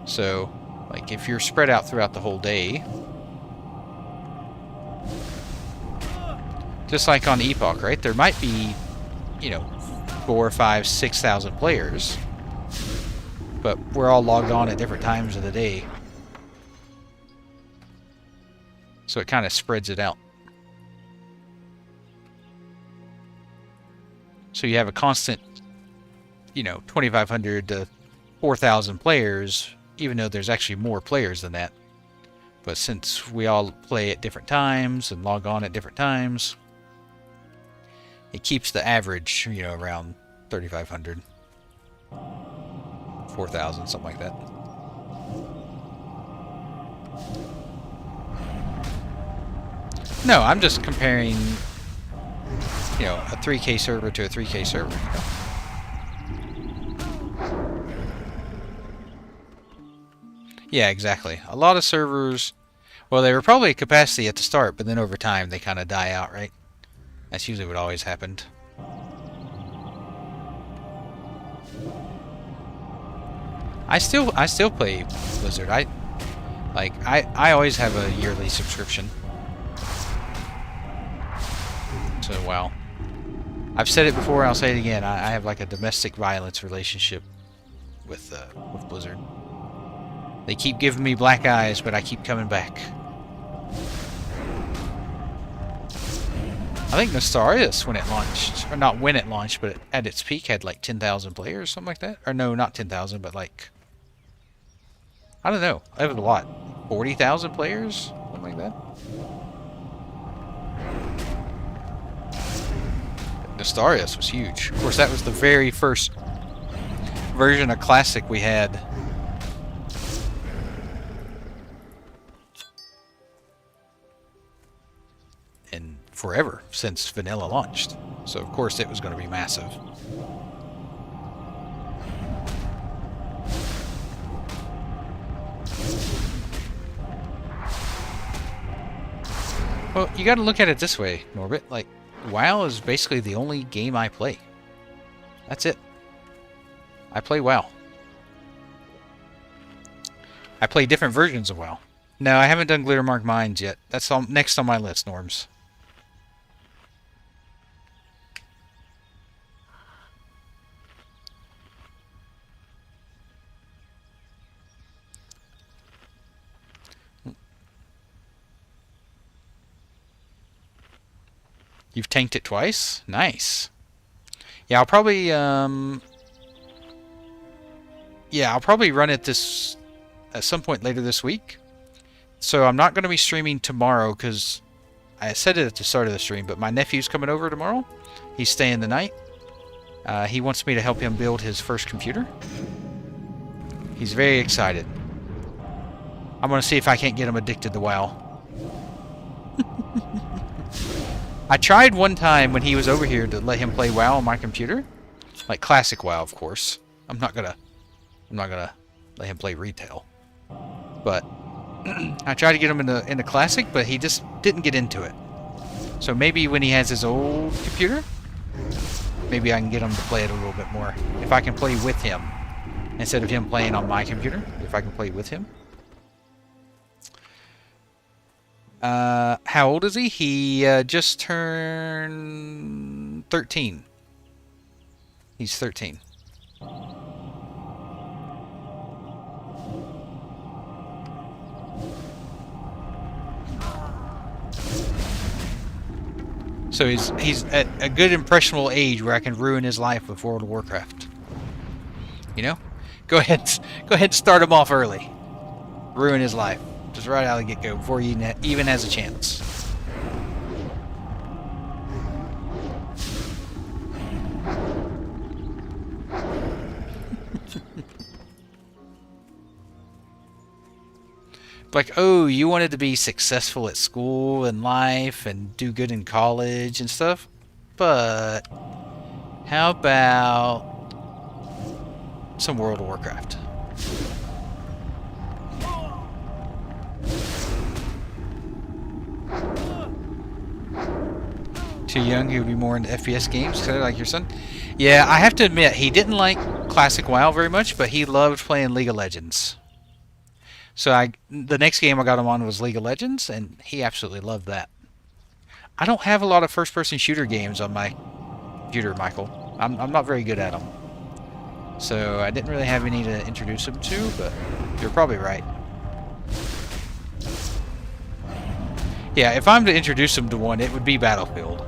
So, like, if you're spread out throughout the whole day, just like on Epoch, right? There might be, 4, 5, 6,000 players, but we're all logged on at different times of the day. So it kind of spreads it out. So you have a constant, 2,500 to 4,000 players, even though there's actually more players than that. But since we all play at different times and log on at different times, it keeps the average, around 3,500, 4,000, something like that. No, I'm just comparing, a 3K server to a 3K server. Yeah, exactly. A lot of servers, well, they were probably at capacity at the start, but then over time they kind of die out, right? That's usually what always happened. I still play Blizzard. I always have a yearly subscription. So wow. I've said it before, I'll say it again. I have like a domestic violence relationship with Blizzard. They keep giving me black eyes, but I keep coming back. I think Nostarius, when it launched, or not when it launched, but at its peak had like 10,000 players, something like that. Or no, not 10,000, but like, I don't know. It was a lot. 40,000 players? Something like that. Nostarius was huge. Of course, that was the very first version of Classic we had. In forever, since Vanilla launched. So, of course, it was going to be massive. Well, you got to look at it this way, Norbit. Like, WoW is basically the only game I play. That's it. I play WoW. I play different versions of WoW. No, I haven't done Glittermark Mines yet. That's next on my list, Norms. You've tanked it twice? Nice. Yeah, I'll probably run it this at some point later this week. So I'm not going to be streaming tomorrow because I said it at the start of the stream, but my nephew's coming over tomorrow. He's staying the night. He wants me to help him build his first computer. He's very excited. I'm going to see if I can't get him addicted to WoW. I tried one time when he was over here to let him play WoW on my computer. Like classic WoW, of course. I'm not gonna let him play retail. But I tried to get him into classic, but he just didn't get into it. So maybe when he has his old computer, maybe I can get him to play it a little bit more. If I can play with him instead of him playing on my computer, if I can play with him. How old is he? He just turned 13. He's 13. So he's at a good impressionable age where I can ruin his life with World of Warcraft. You know? Go ahead and start him off early. Ruin his life. Just right out of the get-go before he even has a chance. Like, oh, you wanted to be successful at school and life and do good in college and stuff? But how about some World of Warcraft? Too young, he would be more into FPS games, kind of like your son. Yeah, I have to admit, he didn't like Classic WoW very much, but he loved playing League of Legends. So the next game I got him on was League of Legends, and he absolutely loved that. I don't have a lot of first-person shooter games on my computer, Michael. I'm not very good at them. So I didn't really have any to introduce him to, but you're probably right. Yeah, if I'm to introduce him to one, it would be Battlefield.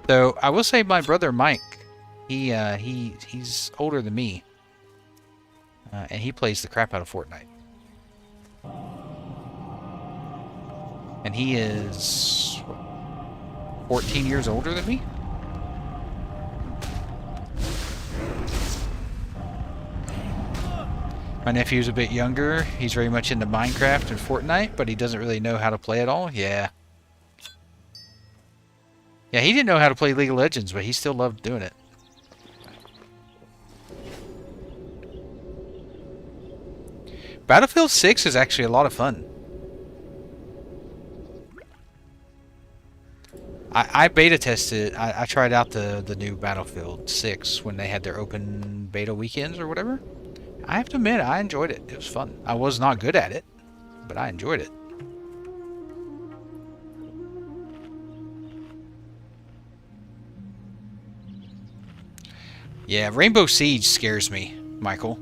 Though I will say my brother Mike, he's older than me, and he plays the crap out of Fortnite. And he is 14 years older than me. My nephew's a bit younger. He's very much into Minecraft and Fortnite, but he doesn't really know how to play it all. Yeah. Yeah, he didn't know how to play League of Legends, but he still loved doing it. Battlefield 6 is actually a lot of fun. I beta tested. I tried out the new Battlefield 6 when they had their open beta weekends or whatever. I have to admit, I enjoyed it. It was fun. I was not good at it, but I enjoyed it. Yeah, Rainbow Siege scares me, Michael.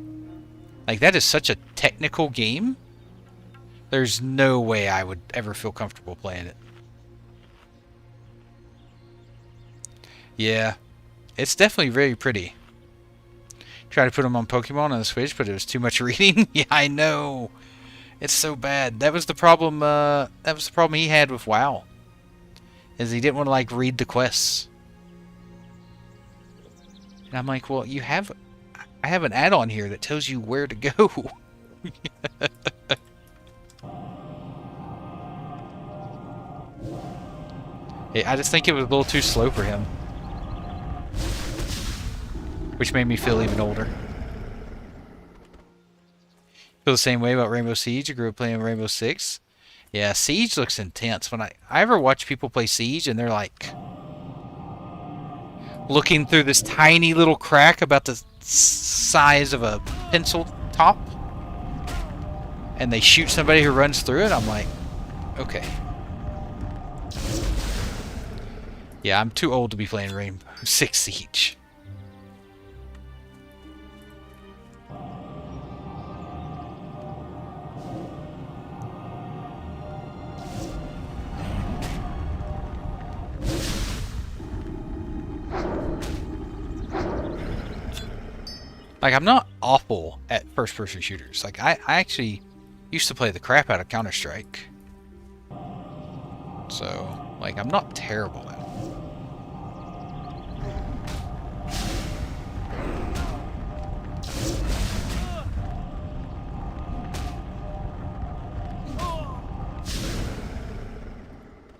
Like, that is such a technical game. There's no way I would ever feel comfortable playing it. Yeah, it's definitely very pretty. Tried to put them on Pokemon on the Switch, but it was too much reading. Yeah, I know. It's so bad. That was the problem. That was the problem he had with WoW. Is he didn't want to like read the quests. And I'm like, well, you have. I have an add-on here that tells you where to go. Yeah, I just think it was a little too slow for him. Which made me feel even older. Feel the same way about Rainbow Siege. I grew up playing Rainbow Six. Yeah, Siege looks intense. When I ever watch people play Siege and they're like looking through this tiny little crack about the size of a pencil top, and they shoot somebody who runs through it, I'm like, okay. Yeah, I'm too old to be playing Rainbow Six Siege. Like, I'm not awful at first-person shooters. Like, I actually used to play the crap out of Counter-Strike. So, like, I'm not terrible at it.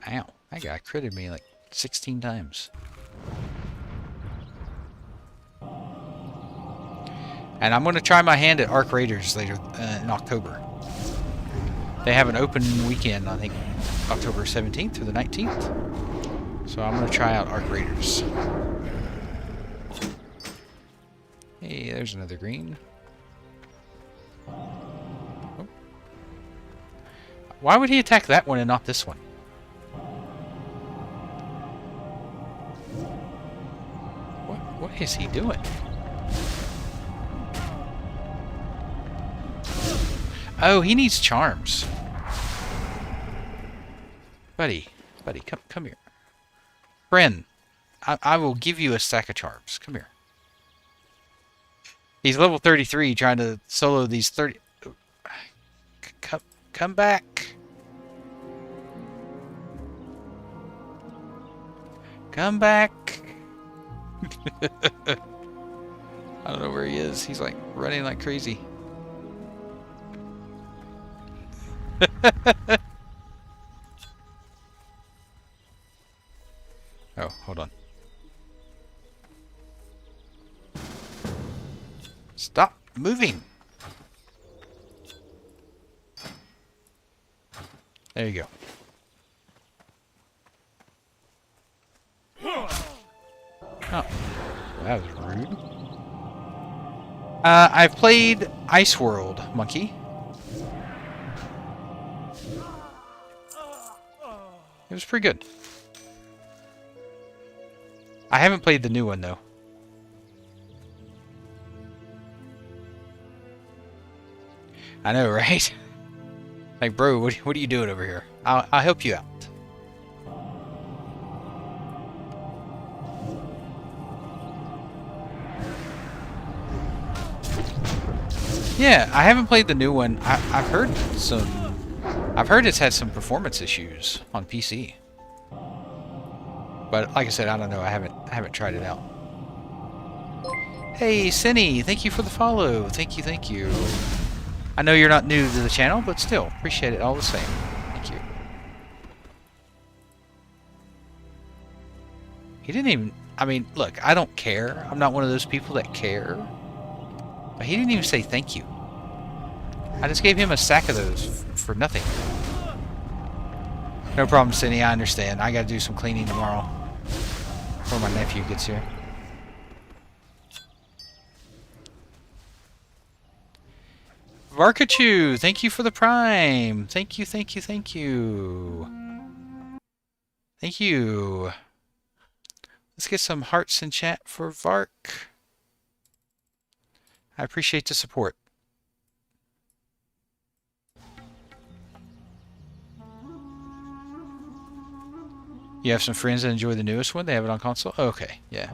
Ow. That guy critted me like 16 times. And I'm going to try my hand at Arc Raiders later in October. They have an open weekend, I think, October 17th through the 19th. So I'm going to try out Arc Raiders. Hey, there's another green. Oh. Why would he attack that one and not this one? What is he doing? Oh, he needs charms. Buddy, come here. Friend, I will give you a stack of charms. Come here. He's level 33 trying to solo these 30... Come back. Come back. I don't know where he is. He's like running like crazy. Oh, hold on. Stop moving. There you go. Oh, that was rude. I've played Ice World, Monkey. It was pretty good. I haven't played the new one, though. I know, right? Like, bro, what are you doing over here? I'll help you out. Yeah, I haven't played the new one. I've heard it's had some performance issues on PC. But like I said, I don't know. I haven't tried it out. Hey, Cinny, thank you for the follow. Thank you. I know you're not new to the channel, but still, appreciate it all the same. Thank you. He didn't even... I mean, look, I don't care. I'm not one of those people that care. But he didn't even say thank you. I just gave him a stack of those for nothing. No problem, Cindy. I understand. I gotta do some cleaning tomorrow before my nephew gets here. Varkachu, thank you for the prime. Thank you, thank you, thank you. Thank you. Let's get some hearts in chat for Vark. I appreciate the support. You have some friends that enjoy the newest one? They have it on console? Oh, okay, yeah.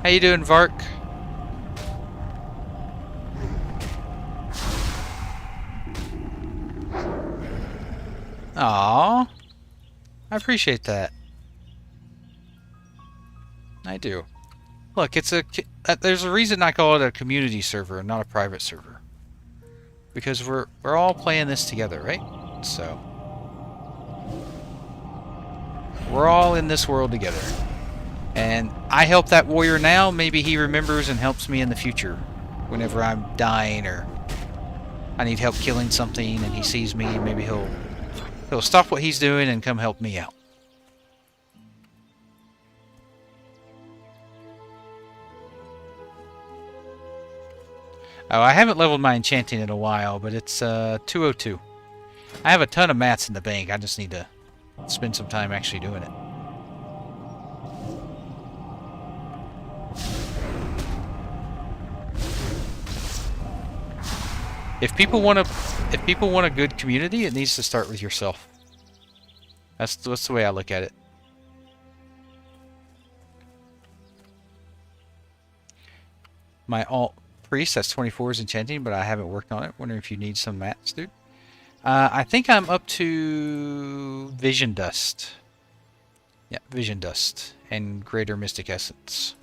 How you doing, Vark? Aww. I appreciate that. I do. Look, it's a... there's a reason I call it a community server, not a private server. Because we're all playing this together, right? So... we're all in this world together. And I help that warrior now, maybe he remembers and helps me in the future. Whenever I'm dying or I need help killing something and he sees me, maybe he'll stop what he's doing and come help me out. Oh, I haven't leveled my enchanting in a while, but it's 202. I have a ton of mats in the bank. I just need to spend some time actually doing it. If people want a good community, it needs to start with yourself. That's the way I look at it. My alt priest, that's 24 is enchanting, but I haven't worked on it. Wondering if you need some mats, dude. I think I'm up to Vision Dust. Yeah, Vision Dust and Greater Mystic Essence.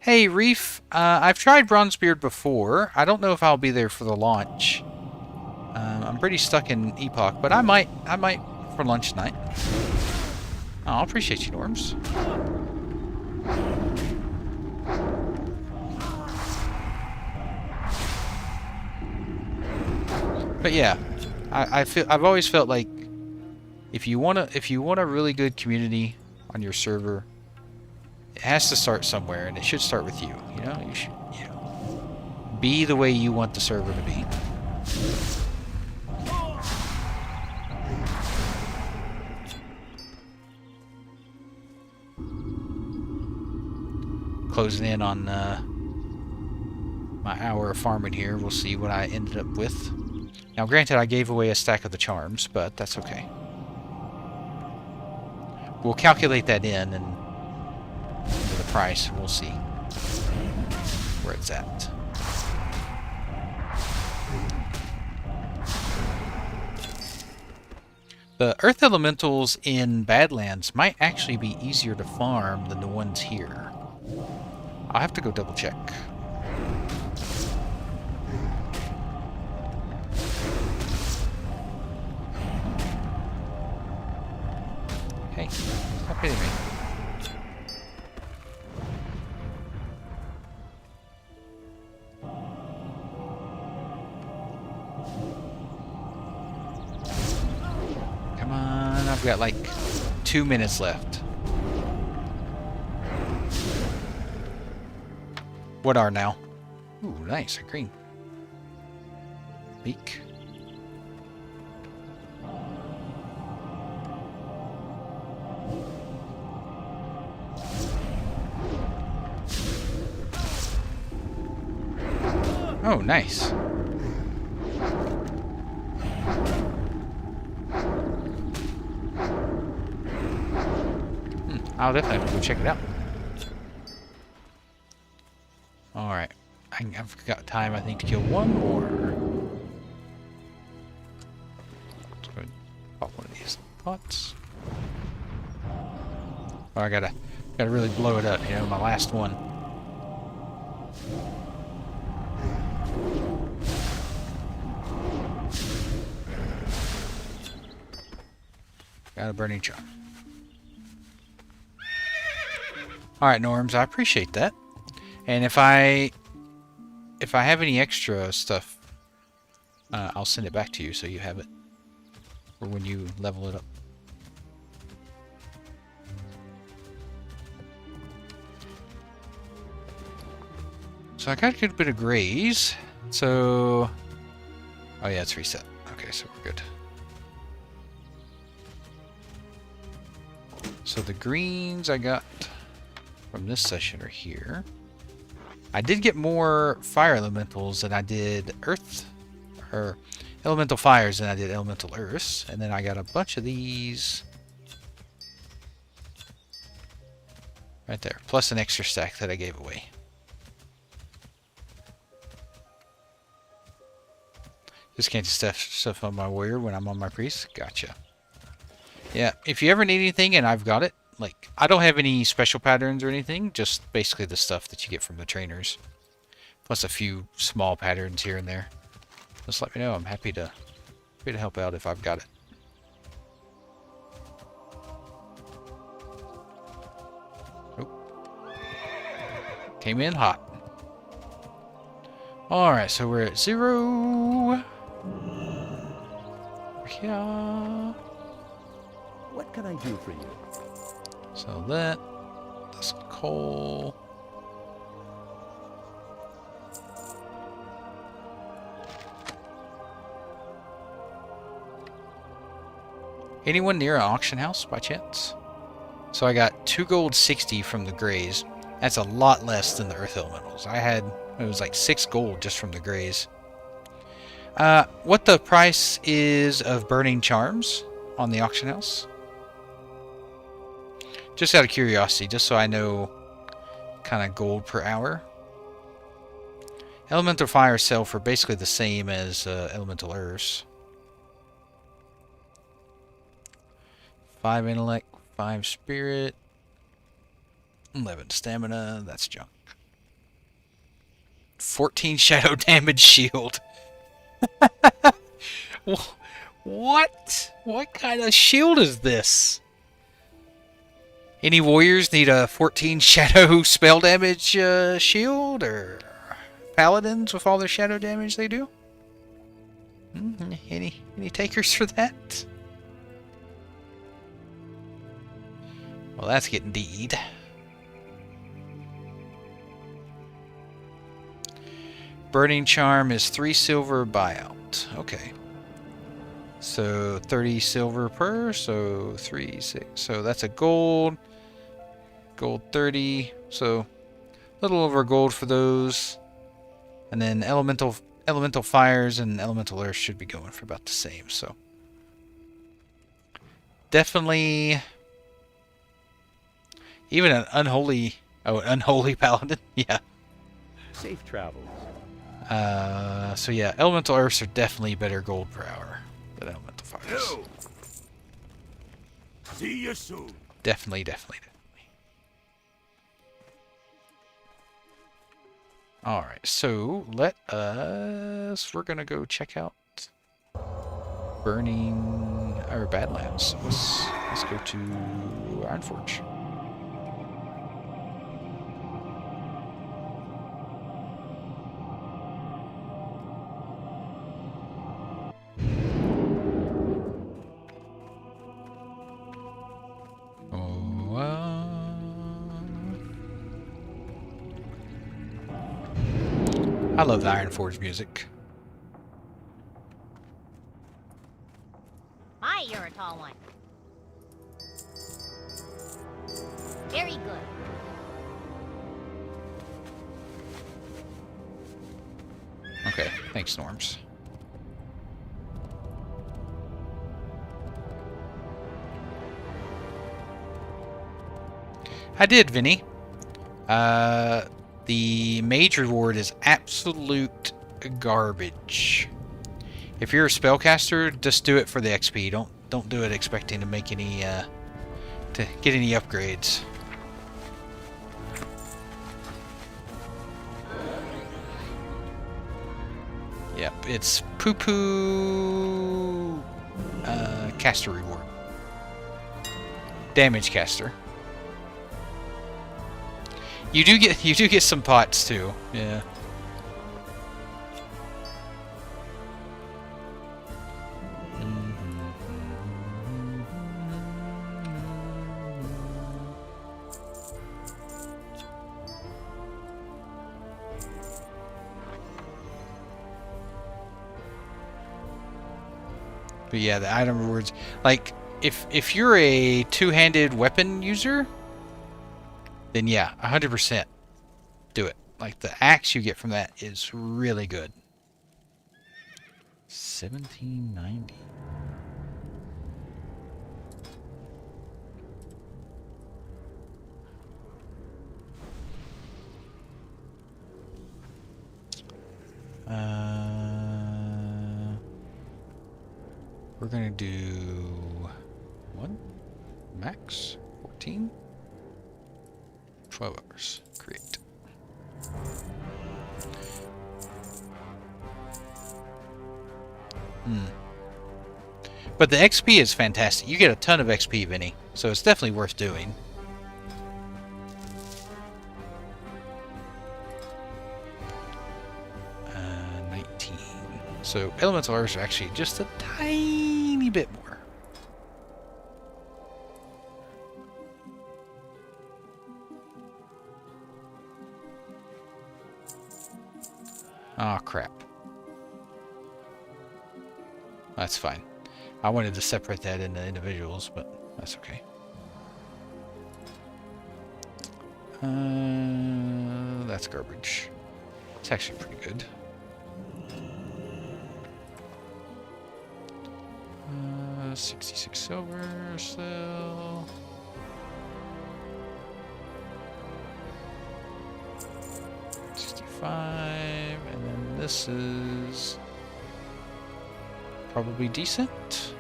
Hey, Reef. I've tried Bronzebeard before. I don't know if I'll be there for the launch. I'm pretty stuck in Epoch, but I might for lunch tonight. Oh, I appreciate you, Norms. But yeah, I've always felt like if you want a really good community on your server, it has to start somewhere, and it should start with you. You know, you should be the way you want the server to be. Closing in on my hour of farming here. We'll see what I ended up with. Now, granted, I gave away a stack of the charms, but that's okay. We'll calculate that in and the price, and we'll see where it's at. The Earth Elementals in Badlands might actually be easier to farm than the ones here. I'll have to go double check. Hey, stop hitting me. Come on, I've got like 2 minutes left. What are now? Ooh, nice, a green. Beak. Oh, nice. I'll definitely have to go check it out. Alright. I've got time, I think, to kill one more. Let's go ahead and pop one of these pots. Oh, I gotta really blow it up, you know, my last one. Got a burning charm. Alright, Norms, I appreciate that. And if I have any extra stuff, I'll send it back to you so you have it for when you level it up. So I got a good bit of grays. So, oh yeah, it's reset. Okay, so we're good. So the greens I got from this session are here. I did get more fire elementals than I did earth, or elemental fires than I did elemental earths. And then I got a bunch of these right there, plus an extra stack that I gave away. Just can't stuff on my warrior when I'm on my priest. Gotcha. Yeah, if you ever need anything and I've got it, like, I don't have any special patterns or anything, just basically the stuff that you get from the trainers. Plus a few small patterns here and there. Just let me know. I'm happy to help out if I've got it. Oh. Came in hot. Alright, so we're at 0. Yeah. What can I do for you? So that's coal. Anyone near an auction house by chance? So I got 2 gold 60 from the grays. That's a lot less than the earth elementals. It was like 6 gold just from the grays. What the price is of burning charms on the auction house? Just out of curiosity, just so I know kind of gold per hour. Elemental fire sell for basically the same as elemental earths. 5 intellect, 5 spirit, 11 stamina, that's junk. 14 shadow damage shield. What? What kind of shield is this? Any warriors need a 14 shadow spell damage shield? Or paladins with all their shadow damage they do? Any takers for that? Well, that's getting deed. Burning charm is 3 silver buyout. Okay. So 30 silver per, so 3, 6. So that's a gold. Gold 30. So a little over gold for those. And then elemental fires and elemental earth should be going for about the same. So definitely even an unholy paladin. Yeah. Safe travels. So yeah, elemental earths are definitely better gold per hour than elemental fires. Yo. See you soon. Definitely. Alright, so we're gonna go check out Burning, or Badlands. Let's go to Ironforge. I love the Ironforge music. My, you're a tall one. Very good. Okay, thanks, Norms. I did, Vinny. The mage reward is absolute garbage. If you're a spellcaster, just do it for the XP. Don't do it expecting to make any to get any upgrades. Yep, it's poo-poo caster reward. Damage caster. You do get some pots too. Yeah. But yeah, the item rewards, like if you're a two-handed weapon user, then yeah, 100% do it. Like the axe you get from that is really good. 1790. We're gonna do 1 max 14 12 hours. Create. But the XP is fantastic. You get a ton of XP, Vinny, so it's definitely worth doing. Uh, 19. So elemental arrows are actually just a tiny bit more. Oh crap. That's fine. I wanted to separate that into individuals, but that's okay. That's garbage. It's actually pretty good. 66 silver, so... $65, and then this is probably decent.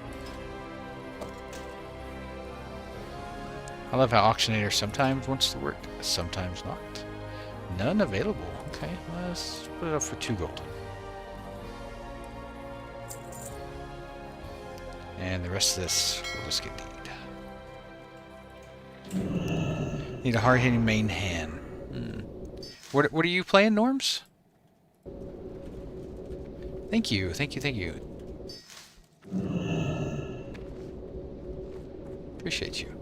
I love how Auctionator sometimes wants to work, sometimes not. None available. Okay, let's put it up for 2 gold. And the rest of this will just get deed. Need a hard-hitting main hand. What are you playing, Norms? Thank you, thank you, thank you. Appreciate you.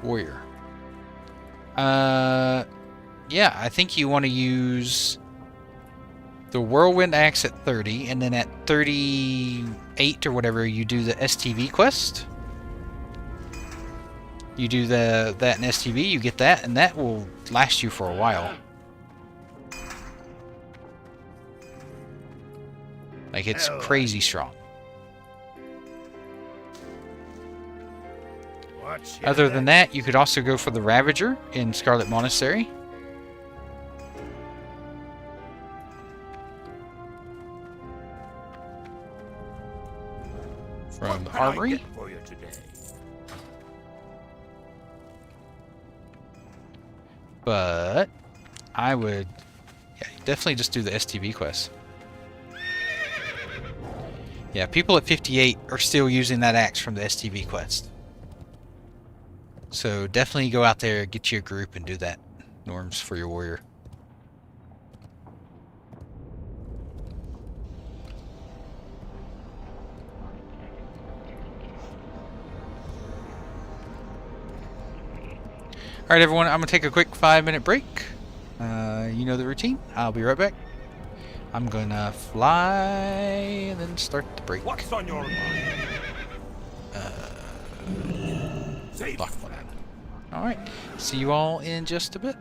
Warrior. Yeah, I think you want to use the Whirlwind Axe at 30, and then at 38 or whatever, you do the STV quest. You do that in STV, you get that, and that will last you for a while. Like, it's crazy strong. Other than that, you could also go for the Ravager in Scarlet Monastery. From the Armory. But I would definitely just do the STV quest. Yeah, people at 58 are still using that axe from the STV quest. So definitely go out there, get you a group, and do that, Norms, for your warrior. Alright everyone, I'm going to take a quick 5-minute break. You know the routine. I'll be right back. I'm going to fly and then start the break. What's on your mind? Lock one out. Alright, see you all in just a bit.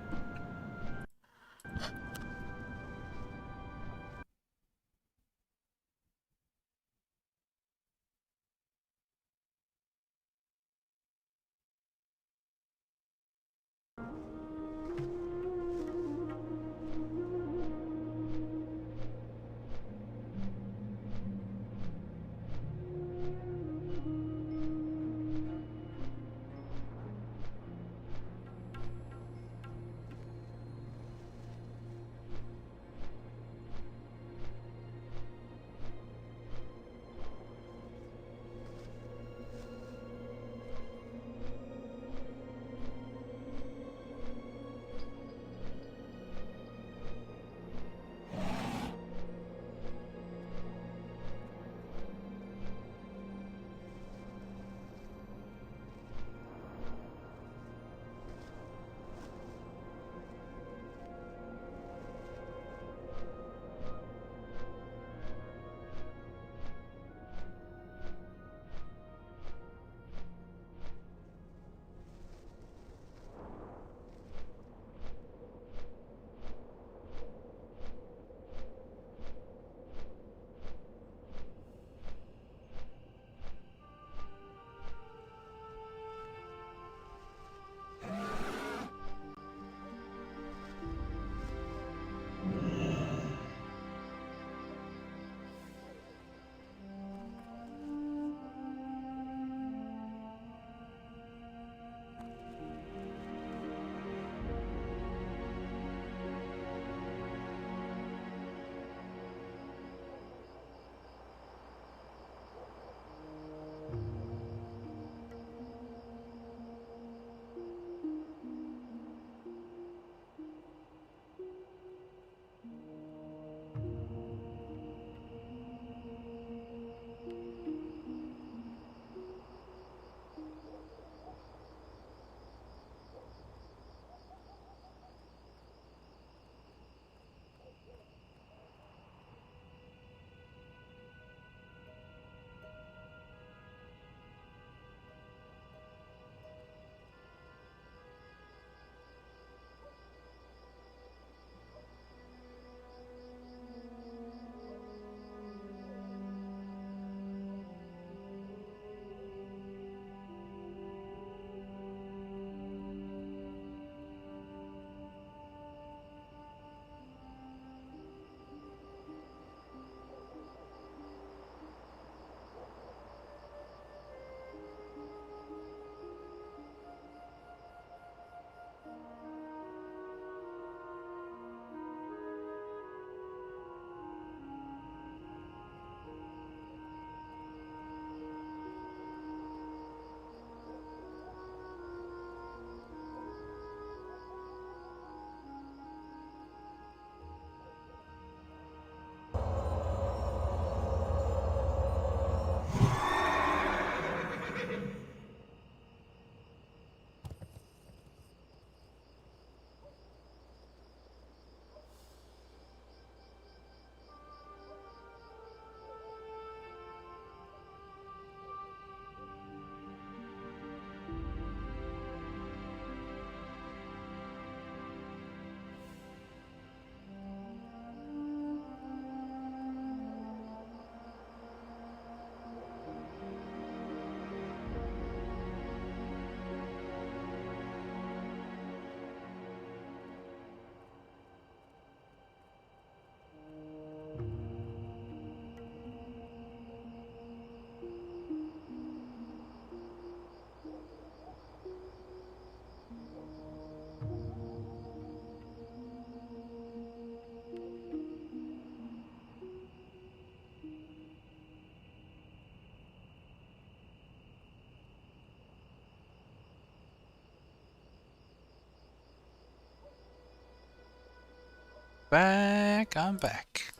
back. I'm back.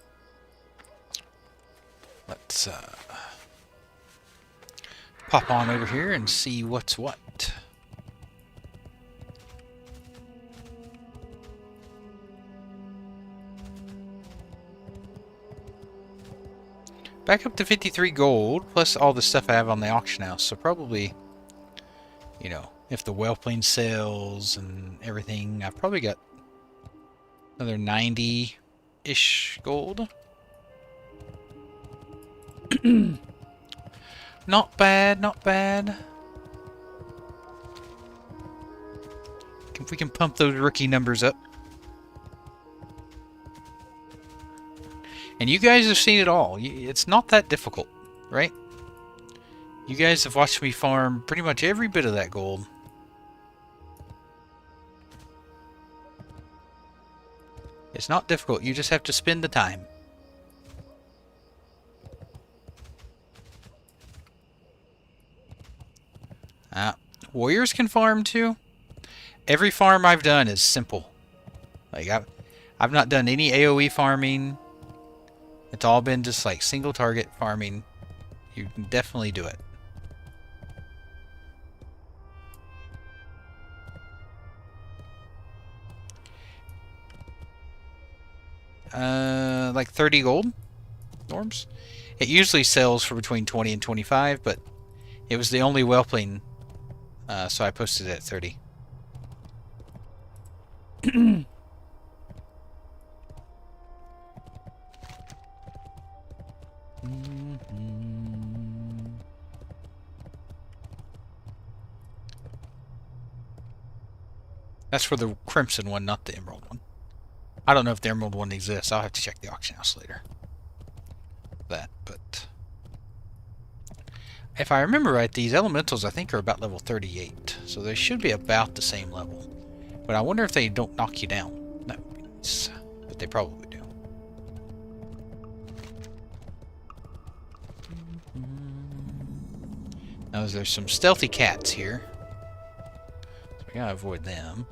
Let's pop on over here and see what's what. Back up to 53 gold, plus all the stuff I have on the auction house. So probably, you know, if the whelpling sells and everything, I've probably got another 90-ish gold. Not bad, not bad. If we can pump those rookie numbers up. And you guys have seen it all. It's not that difficult, right? You guys have watched me farm pretty much every bit of that gold. It's not difficult. You just have to spend the time. Warriors can farm too. Every farm I've done is simple. Like I've not done any AoE farming. It's all been just like single target farming. You can definitely do it. Like 30 gold norms. It usually sells for between 20 and 25, but it was the only whelpling, so I posted it at 30. That's for the crimson one, not the emerald one. I don't know if the emerald one exists. I'll have to check the auction house later. But if I remember right, these elementals I think are about level 38, so they should be about the same level. But I wonder if they don't knock you down. No, but they probably do. Now there's some stealthy cats here, so we gotta avoid them.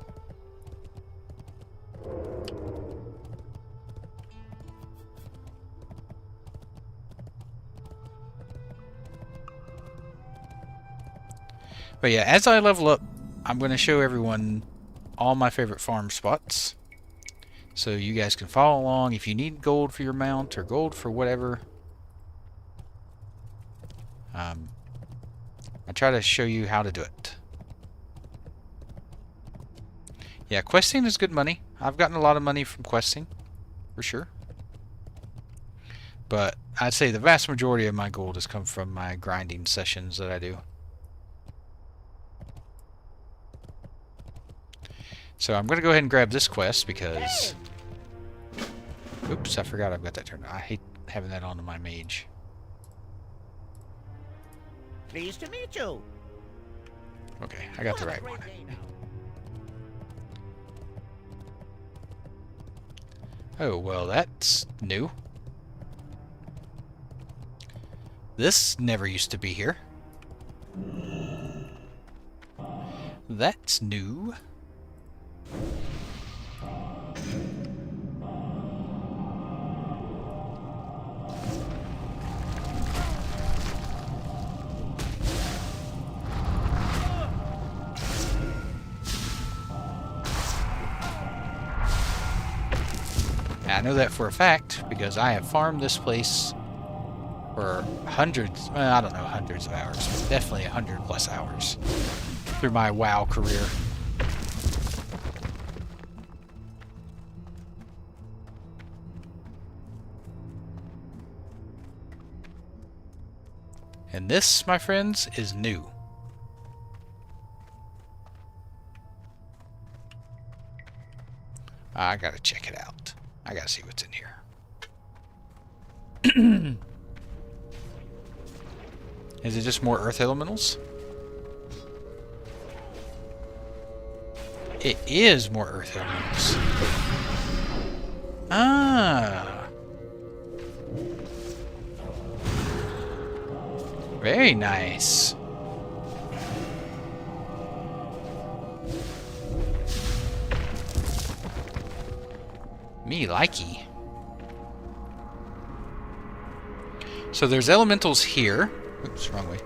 But yeah, as I level up, I'm going to show everyone all my favorite farm spots. So you guys can follow along if you need gold for your mount or gold for whatever. I try to show you how to do it. Yeah, questing is good money. I've gotten a lot of money from questing, for sure. But I'd say the vast majority of my gold has come from my grinding sessions that I do. So I'm going to go ahead and grab this quest because... Oops, I forgot I've got that turned on. I hate having that on to my mage. Pleased to meet you. Okay, I got the right one. Oh, well, that's new. This never used to be here. That's new. I know that for a fact because I have farmed this place for hundreds, well, I don't know hundreds of hours, but definitely 100+ hours through my WoW career. And this, my friends, is new. I gotta check it out. I gotta see what's in here. Is it just more earth elementals? It is more earth elementals. Ah. Very nice. Me likey. So there's elementals here. Oops, wrong way.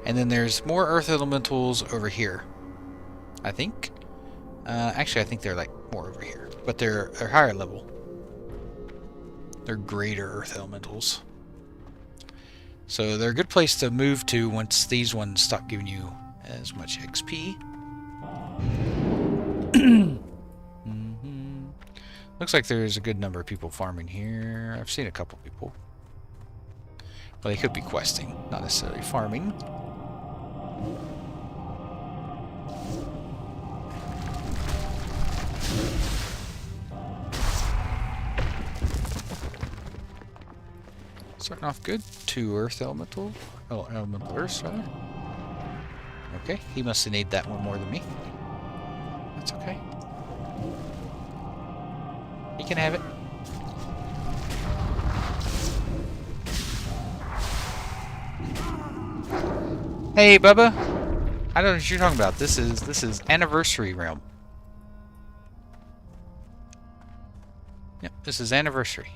And then there's more earth elementals over here. I think. Actually, I think they're like more over here. But they're higher level. They're greater earth elementals. So they're a good place to move to once these ones stop giving you as much XP. Looks like there's a good number of people farming here. I've seen a couple people. Well, they could be questing, not necessarily farming. Starting off good. 2 earth elemental. Oh, elemental earth, rather. Okay, he must have needed that one more than me. That's okay. He can have it. Hey, Bubba. I don't know what you're talking about. This is Anniversary Realm. Yep, this is Anniversary.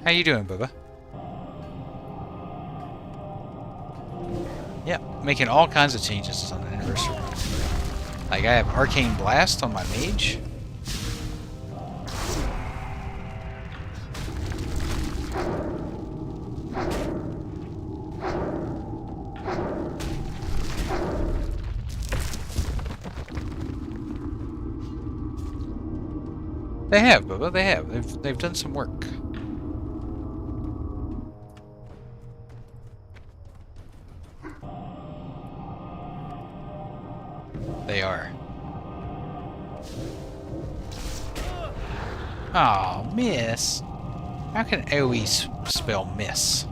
How you doing, Bubba? Yeah, making all kinds of changes on the anniversary. Like I have Arcane Blast on my mage. They have, Bubba. They have. They've done some work. They are. Oh, miss. How can AoE spell miss?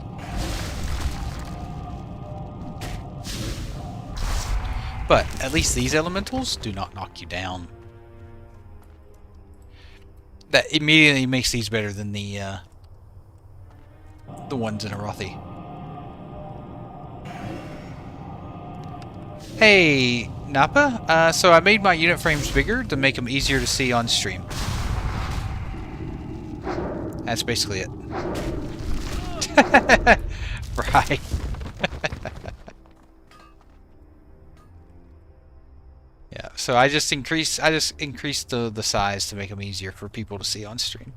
But at least these elementals do not knock you down. That immediately makes these better than the ones in Arathi. Hey, Nappa. So I made my unit frames bigger to make them easier to see on stream. That's basically it. Right. Yeah. So I just increased the size to make them easier for people to see on stream.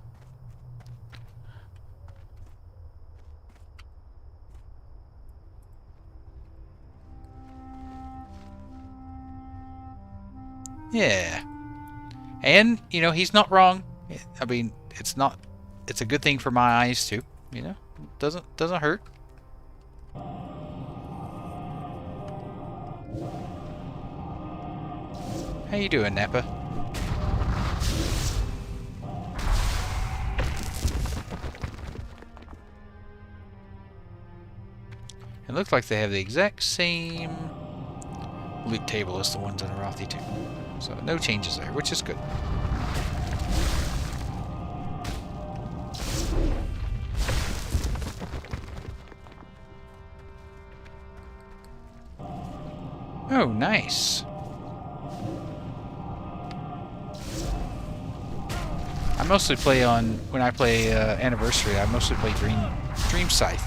Yeah. And, you know, he's not wrong. I mean, it's a good thing for my eyes too, you know? Doesn't hurt. How you doing, Nappa? It looks like they have the exact same loot table as the ones in Arathi too. So no changes there, which is good. Oh, nice. I mostly play on, when I play Anniversary, I mostly play Dream Scythe.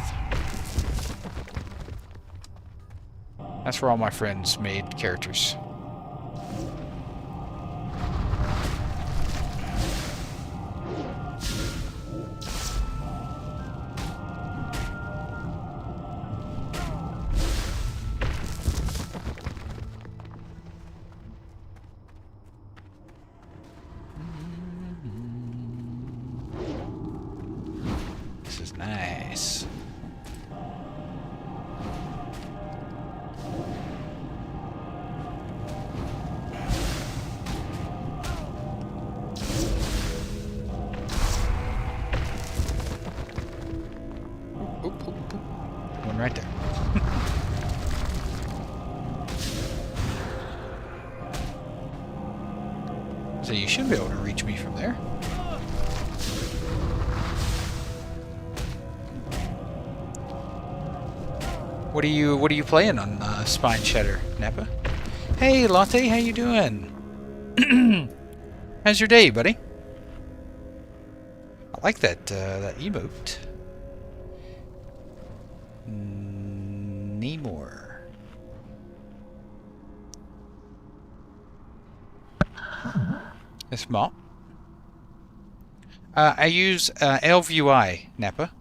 That's where all my friends made characters. This is nice. Oop, oop, oop. One right there. So you should be able to reach me from there. What are you playing on Spine Shatter, Nappa? Hey, Latte, how you doing? How's your day, buddy? I like that that emote. Namor. This mop. I use LVUI, Nappa.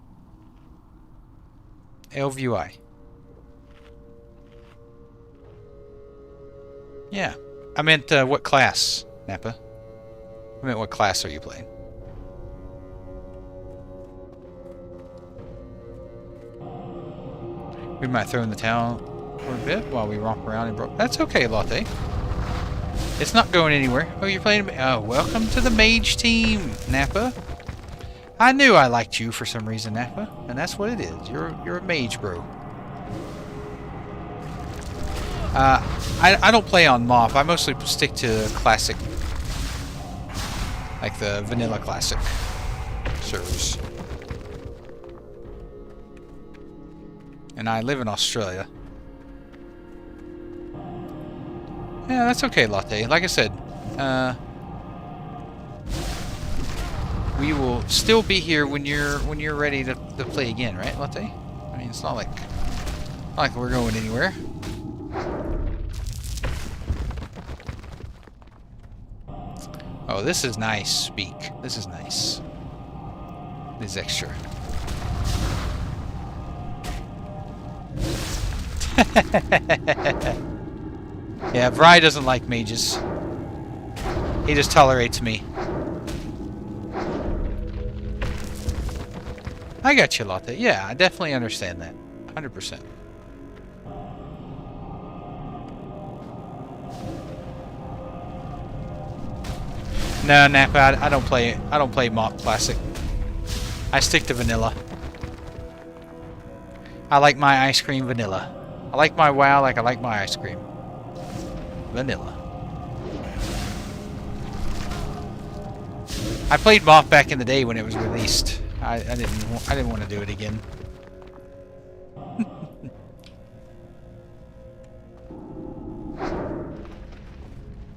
LVUI. Yeah. I meant what class, Nappa? I meant what class are you playing? We might throw in the towel for a bit while we romp around and That's okay, Latte. It's not going anywhere. Oh, you're playing... Oh, welcome to the mage team, Nappa. I knew I liked you for some reason, Nappa. And that's what it is. You're a mage, bro. I don't play on MoP. I mostly stick to classic. Like the vanilla classic servers. And I live in Australia. Yeah, that's okay, Latte. Like I said, we will still be here when you're ready to play again, right, Latte? I mean, it's not like we're going anywhere. Oh, this is nice, Speak. This is nice. This is extra. Yeah, Vry doesn't like mages. He just tolerates me. I got you, Latte. Yeah, I definitely understand that. 100%. No, Nappa, I don't play MoP Classic. I stick to vanilla. I like my ice cream vanilla. I like my WoW like I like my ice cream. Vanilla. I played MoP back in the day when it was released. I didn't want to do it again.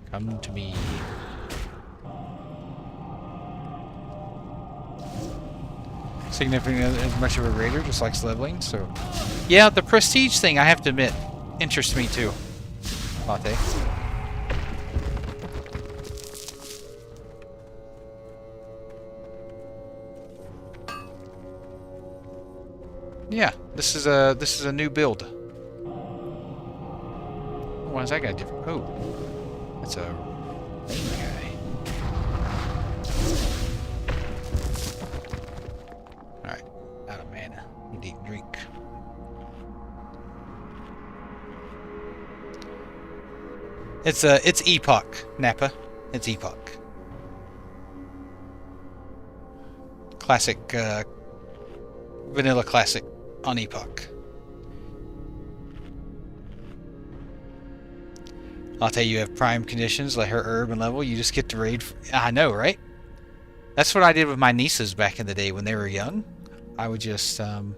Come to me. Significant as much of a raider, just likes leveling, so... Yeah, the prestige thing, I have to admit, interests me too. Latte. Yeah, this is a new build. Why is that guy different? Oh, that's a main guy. Alright, out of mana. Need to eat and drink. It's Epoch, Nappa. It's Epoch. Classic, vanilla classic on Epoch. I'll tell you have prime conditions like her herb and level. You just get to raid. I know, right? That's what I did with my nieces back in the day when they were young. I would just, I'm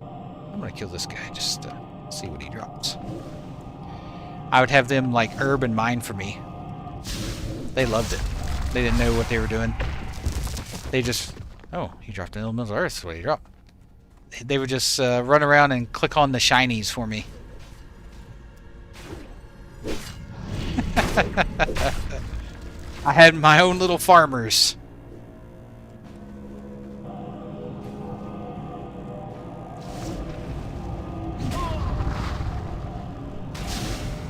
gonna kill this guy just see what he drops. I would have them like herb and mine for me. They loved it. They didn't know what they were doing. They just, oh, he dropped an elemental earth. What did he drop? They would just run around and click on the shinies for me. I had my own little farmers.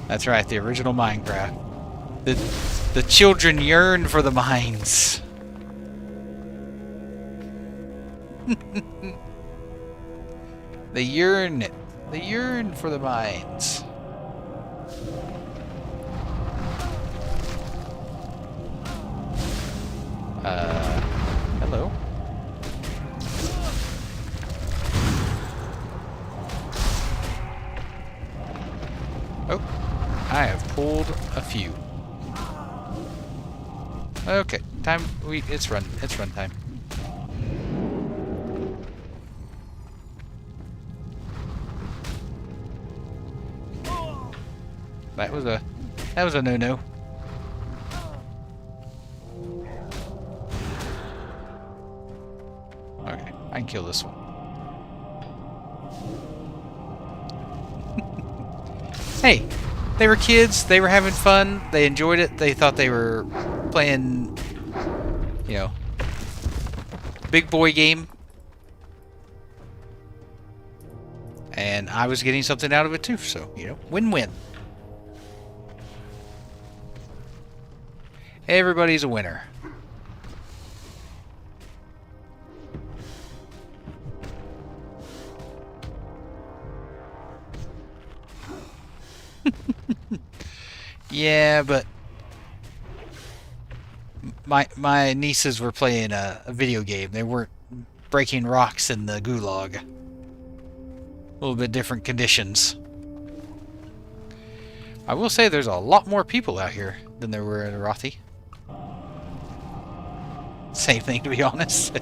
That's right, the original Minecraft. The children yearn for the mines. They yearn for the mines. Hello. Oh, I have pulled a few. Okay, time. It's run time. That was a no-no. Okay, I can kill this one. Hey, they were kids. They were having fun. They enjoyed it. They thought they were playing, you know, big boy game. And I was getting something out of it too. So, you know, win-win. Everybody's a winner. Yeah, but my nieces were playing a video game. They weren't breaking rocks in the gulag. A little bit different conditions. I will say there's a lot more people out here than there were in Arathi. Same thing, to be honest.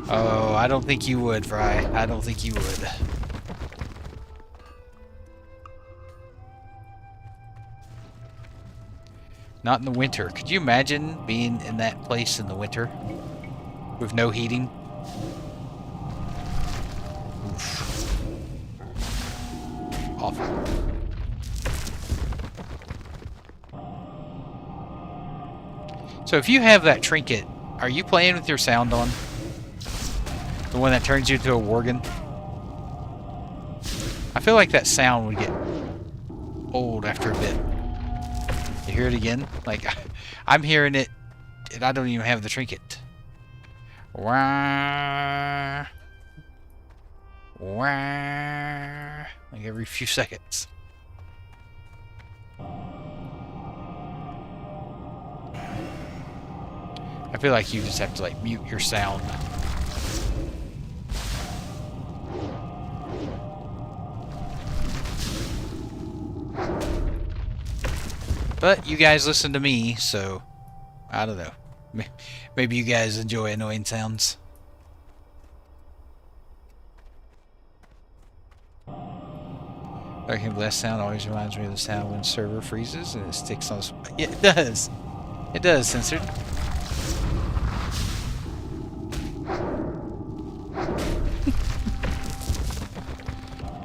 Oh, I don't think you would, Fry. I don't think you would. Not in the winter. Could you imagine being in that place in the winter? With no heating? Oof. Awful. So if you have that trinket, are you playing with your sound on? The one that turns you into a worgen? I feel like that sound would get old after a bit. You hear it again? Like, I'm hearing it, and I don't even have the trinket. Wah, wah, like every few seconds. I feel like you just have to, like, mute your sound. But you guys listen to me, so I don't know. Maybe you guys enjoy annoying sounds. Dark blast sound always reminds me of the sound when server freezes and it sticks on. Yeah, it does. It does, censored.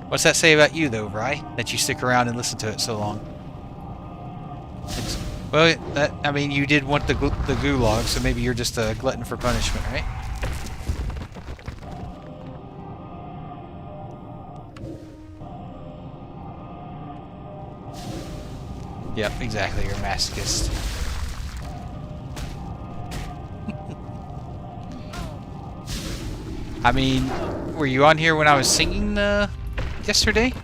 What's that say about you, though, Bri? That you stick around and listen to it so long? Well, I mean, you did want the gulag, so maybe you're just a glutton for punishment, right? Yep, exactly. You're a masochist. I mean, were you on here when I was singing yesterday?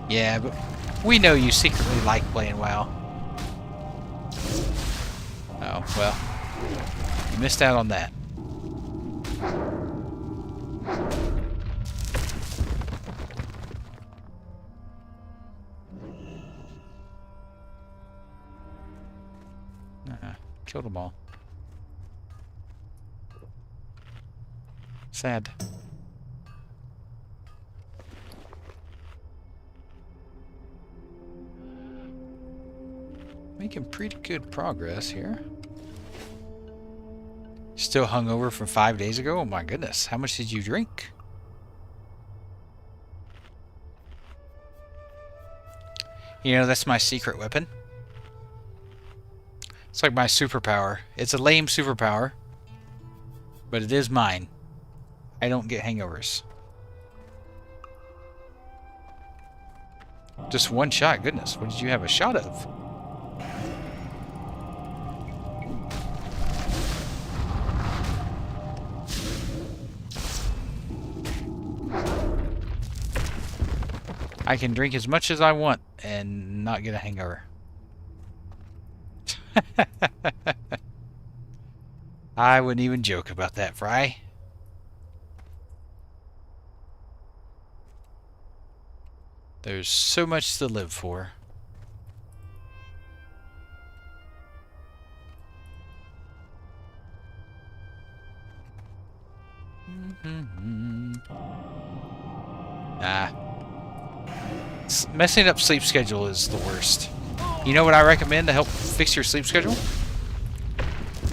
Yeah, but we know you secretly like playing WoW. Oh, well. You missed out on that. Killed them all. Sad. Making pretty good progress here. Still hungover from 5 days ago? Oh my goodness. How much did you drink? You know, that's my secret weapon. It's like my superpower. It's a lame superpower, but it is mine. I don't get hangovers. Just one shot. Goodness, what did you have a shot of? I can drink as much as I want and not get a hangover. I wouldn't even joke about that, Fry. There's so much to live for. Nah. Messing up sleep schedule is the worst. You know what I recommend to help fix your sleep schedule?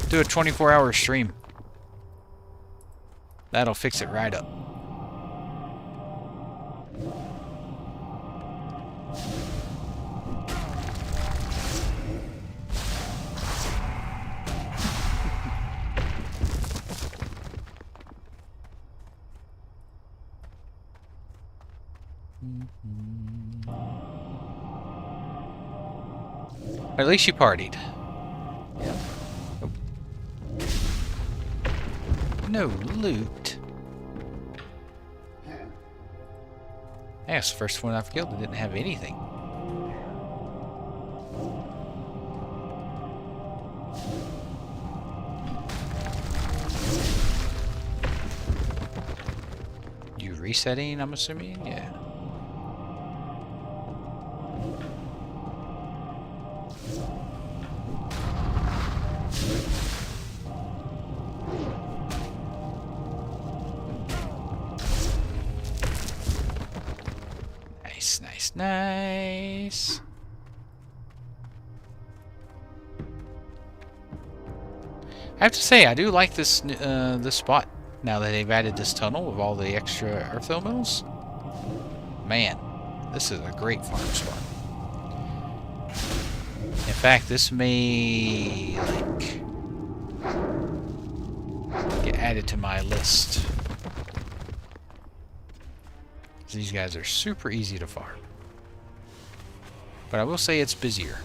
Do a 24-hour stream. That'll fix it right up. At least you partied. Yeah. Oh. No loot. That's the first one I've killed that didn't have anything. You resetting, I'm assuming? Yeah. Nice. I have to say, I do like this this spot now that they've added this tunnel with all the extra earth elementals. Man, this is a great farm spot. In fact, this may like get added to my list. These guys are super easy to farm. But I will say it's busier.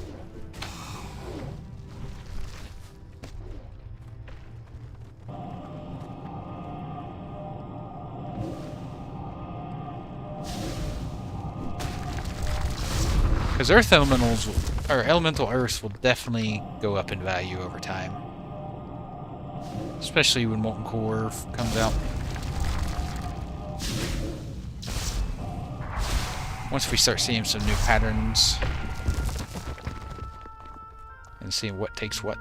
Because earth elementals, or elemental earths, will definitely go up in value over time. Especially when Molten Core comes out. Once we start seeing some new patterns and seeing what takes what.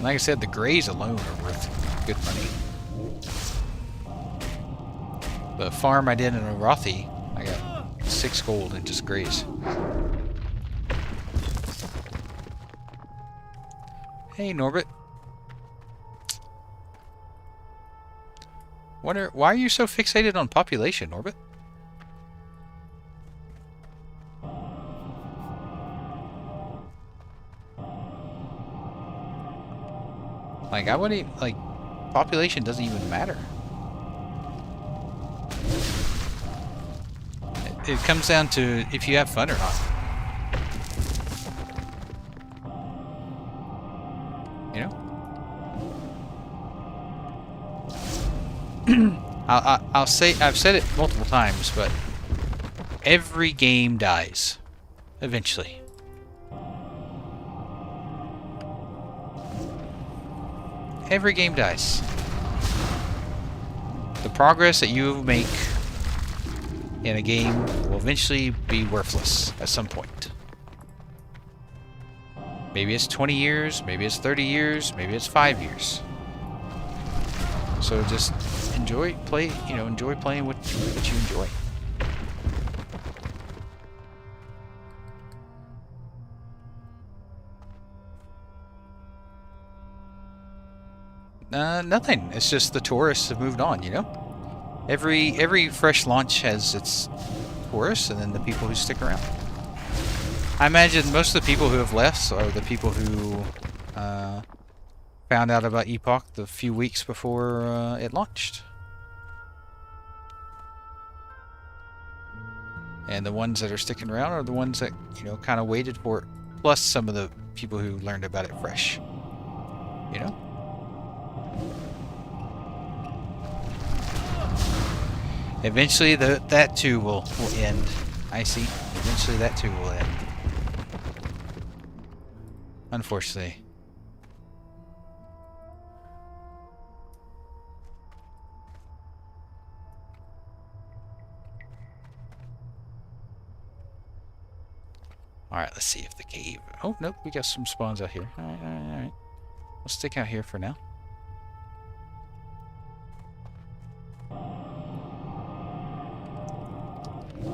Like I said, the grays alone are worth good money. The farm I did in Arathi, I got 6 gold in just grays. Hey, Norbit. Why are you so fixated on population, Norbit? Like, I wouldn't, like, population doesn't even matter. It comes down to if you have fun or not. You know? I'll say, I've said it multiple times, but every game dies. Eventually. Every game dies. The progress that you make in a game will eventually be worthless at some point. Maybe it's 20 years, maybe it's 30 years, maybe it's 5 years. So just enjoy playing what you enjoy. Nothing. It's just the tourists have moved on, you know? Every fresh launch has its tourists and then the people who stick around. I imagine most of the people who have left are the people who found out about Epoch the few weeks before it launched. And the ones that are sticking around are the ones that, you know, kind of waited for it. Plus some of the people who learned about it fresh. You know? Eventually, that too will end. I see. Eventually, that too will end. Unfortunately. see if the cave... Oh, nope, we got some spawns out here. Alright, alright, alright. We'll stick out here for now.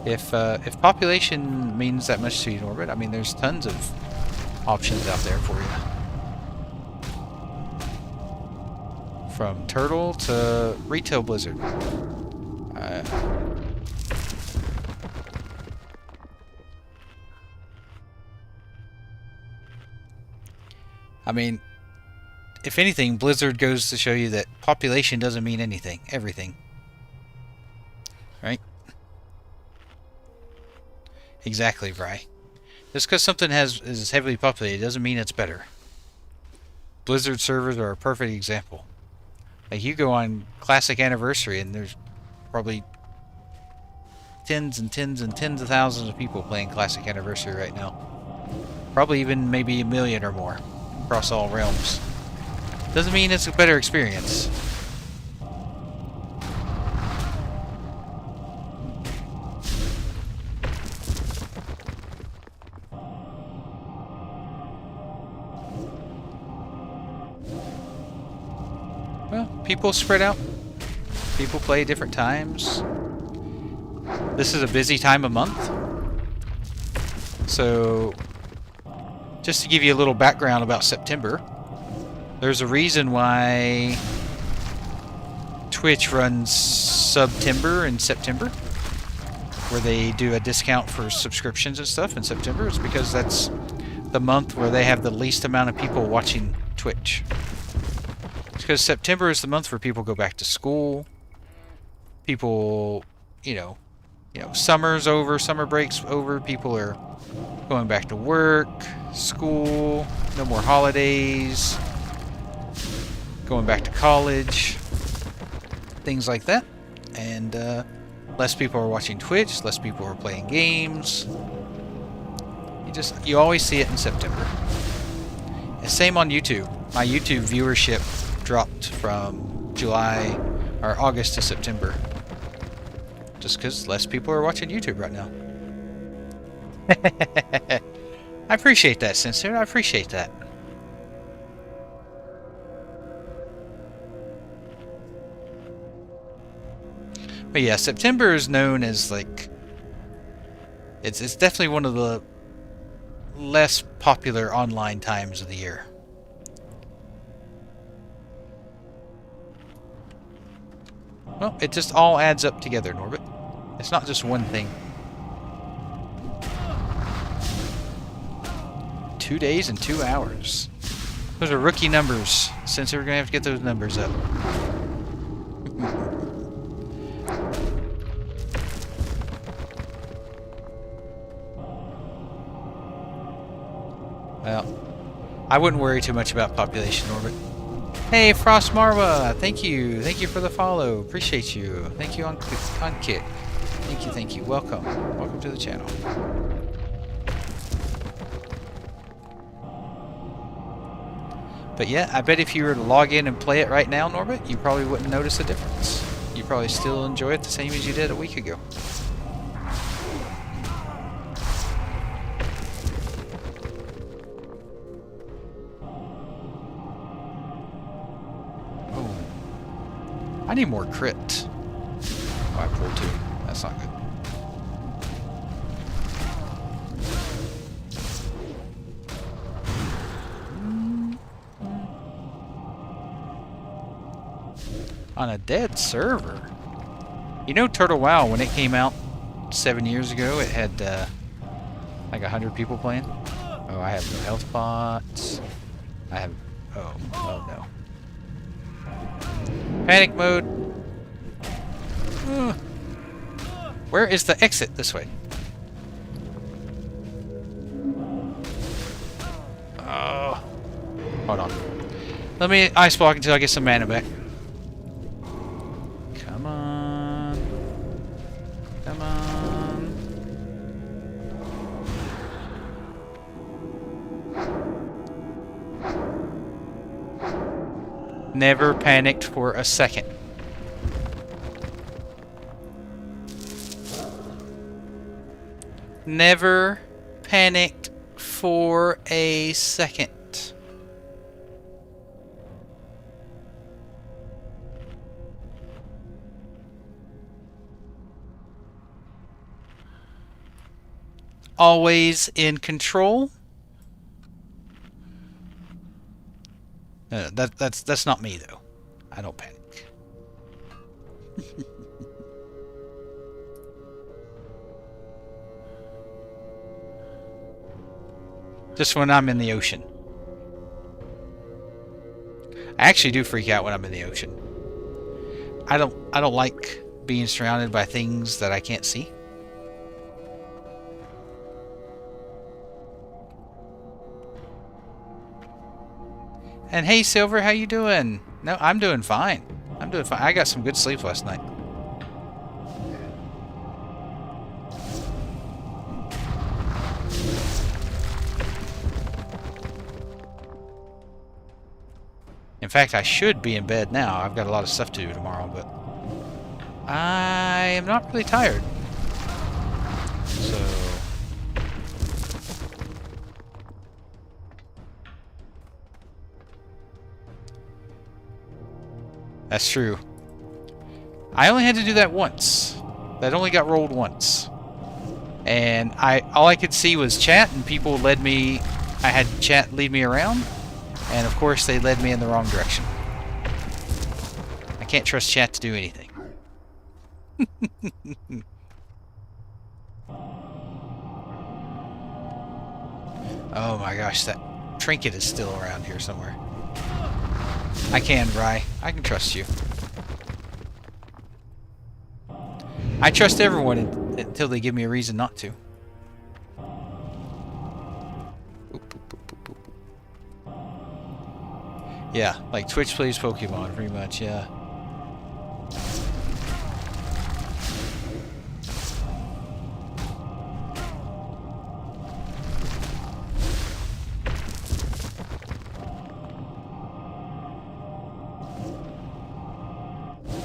If population means that much to you, Norbert, I mean, there's tons of options out there for you. From Turtle to Retail Blizzard. I mean, if anything, Blizzard goes to show you that population doesn't mean anything. Everything. Right? Exactly, Bri. Just because something is heavily populated doesn't mean it's better. Blizzard servers are a perfect example. Like, you go on Classic Anniversary and there's probably tens and tens and tens of thousands of people playing Classic Anniversary right now. Probably even maybe 1 million or more across all realms. Doesn't mean it's a better experience. Well, people spread out. People play different times. This is a busy time of month. So, just to give you a little background about September, there's a reason why Twitch runs Subtember in September, where they do a discount for subscriptions and stuff in September. It's because that's the month where they have the least amount of people watching Twitch. It's because September is the month where people go back to school. People, you know, summer's over, summer break's over. People are going back to work, school, no more holidays, going back to college, things like that. And less people are watching Twitch, less people are playing games. You always see it in September. And same on YouTube. My YouTube viewership dropped from August to September. Just because less people are watching YouTube right now. I appreciate that, Sincere. I appreciate that. But yeah, September is known as, like... It's definitely one of the less popular online times of the year. Well, it just all adds up together, Norbit. It's not just one thing. 2 days and 2 hours. Those are rookie numbers, since we're going to have to get those numbers up. Well, I wouldn't worry too much about population, Norbit. Hey, Frost Marwa, thank you. Thank you for the follow. Appreciate you. Thank you on Kit. Thank you. Welcome. Welcome to the channel. But yeah, I bet if you were to log in and play it right now, Norbit, you probably wouldn't notice a difference. You probably still enjoy it the same as you did a week ago. I need more crit. Oh, I pulled 2. That's not good. On a dead server. You know, Turtle WoW, when it came out 7 years ago, it had like 100 people playing. Oh, I have no health pots. I have... Oh no. Panic mode. Where is the exit? This way. Oh. Hold on. Let me ice block until I get some mana back. Come on. Come on. Never panicked for a second. Never panicked for a second. Always in control. That's not me though. I don't panic. Just when I'm in the ocean. I actually do freak out when I'm in the ocean. I don't like being surrounded by things that I can't see. And hey Silver, how you doing? No, I'm doing fine. I'm doing fine. I got some good sleep last night. In fact, I should be in bed now. I've got a lot of stuff to do tomorrow, but I am not really tired. So that's true. I only had to do that once. That only got rolled once. And all I could see was chat, and people led me. I had chat lead me around, and of course they led me in the wrong direction. I can't trust chat to do anything. Oh my gosh, that trinket is still around here somewhere. I can, Rye. I can trust you. I trust everyone until they give me a reason not to. Yeah, like Twitch plays Pokemon, pretty much, yeah.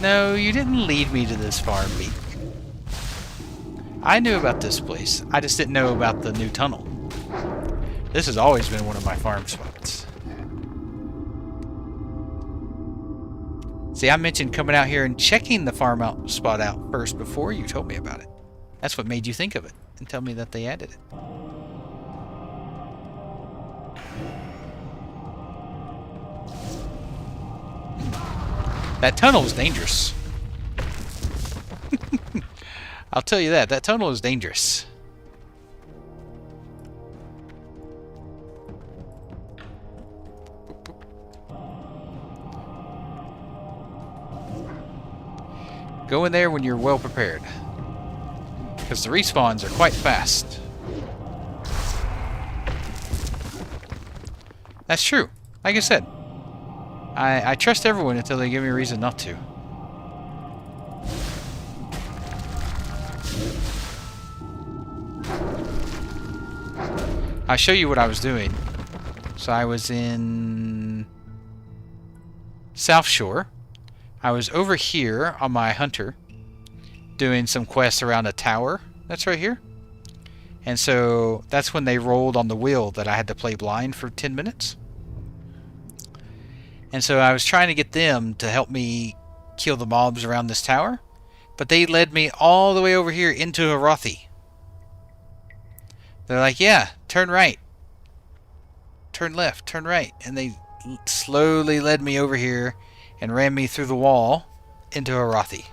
No, you didn't lead me to this farm, Beak. I knew about this place. I just didn't know about the new tunnel. This has always been one of my farm spots. See, I mentioned coming out here and checking the farm out spot out first before you told me about it. That's what made you think of it and tell me that they added it. That tunnel is dangerous. I'll tell you that. That tunnel is dangerous. Go in there when you're well prepared. Because the respawns are quite fast. That's true. Like I said, I trust everyone until they give me a reason not to. I'll show you what I was doing. So I was in South Shore. I was over here on my hunter doing some quests around a tower that's right here. And so that's when they rolled on the wheel that I had to play blind for 10 minutes. And so I was trying to get them to help me kill the mobs around this tower. But they led me all the way over here into Arathi. They're like, yeah, turn right. Turn left, turn right. And they slowly led me over here and ran me through the wall into Arathi.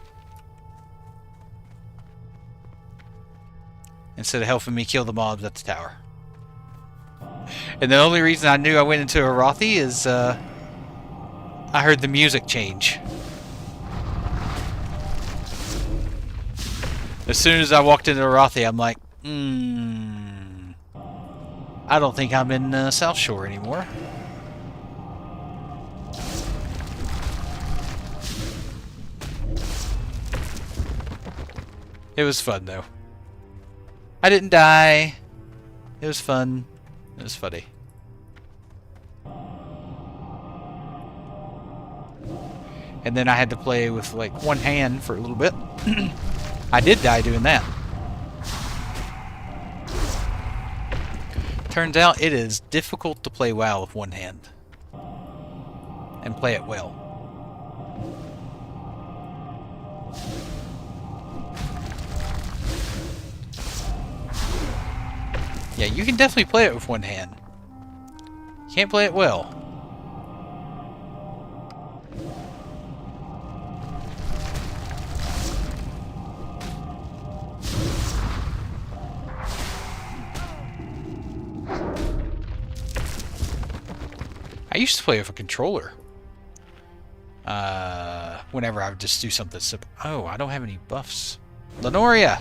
Instead of helping me kill the mobs at the tower. And the only reason I knew I went into Arathi is I heard the music change. As soon as I walked into Arathi, I'm like, I don't think I'm in South Shore anymore. It was fun, though. I didn't die. It was fun. It was funny. And then I had to play with, like, one hand for a little bit. I did die doing that. Turns out it is difficult to play WoW with one hand. And play it well. Yeah, you can definitely play it with one hand. Can't play it well. I used to play with a controller. Whenever I would just do something simple. Oh, I don't have any buffs. Lenoria!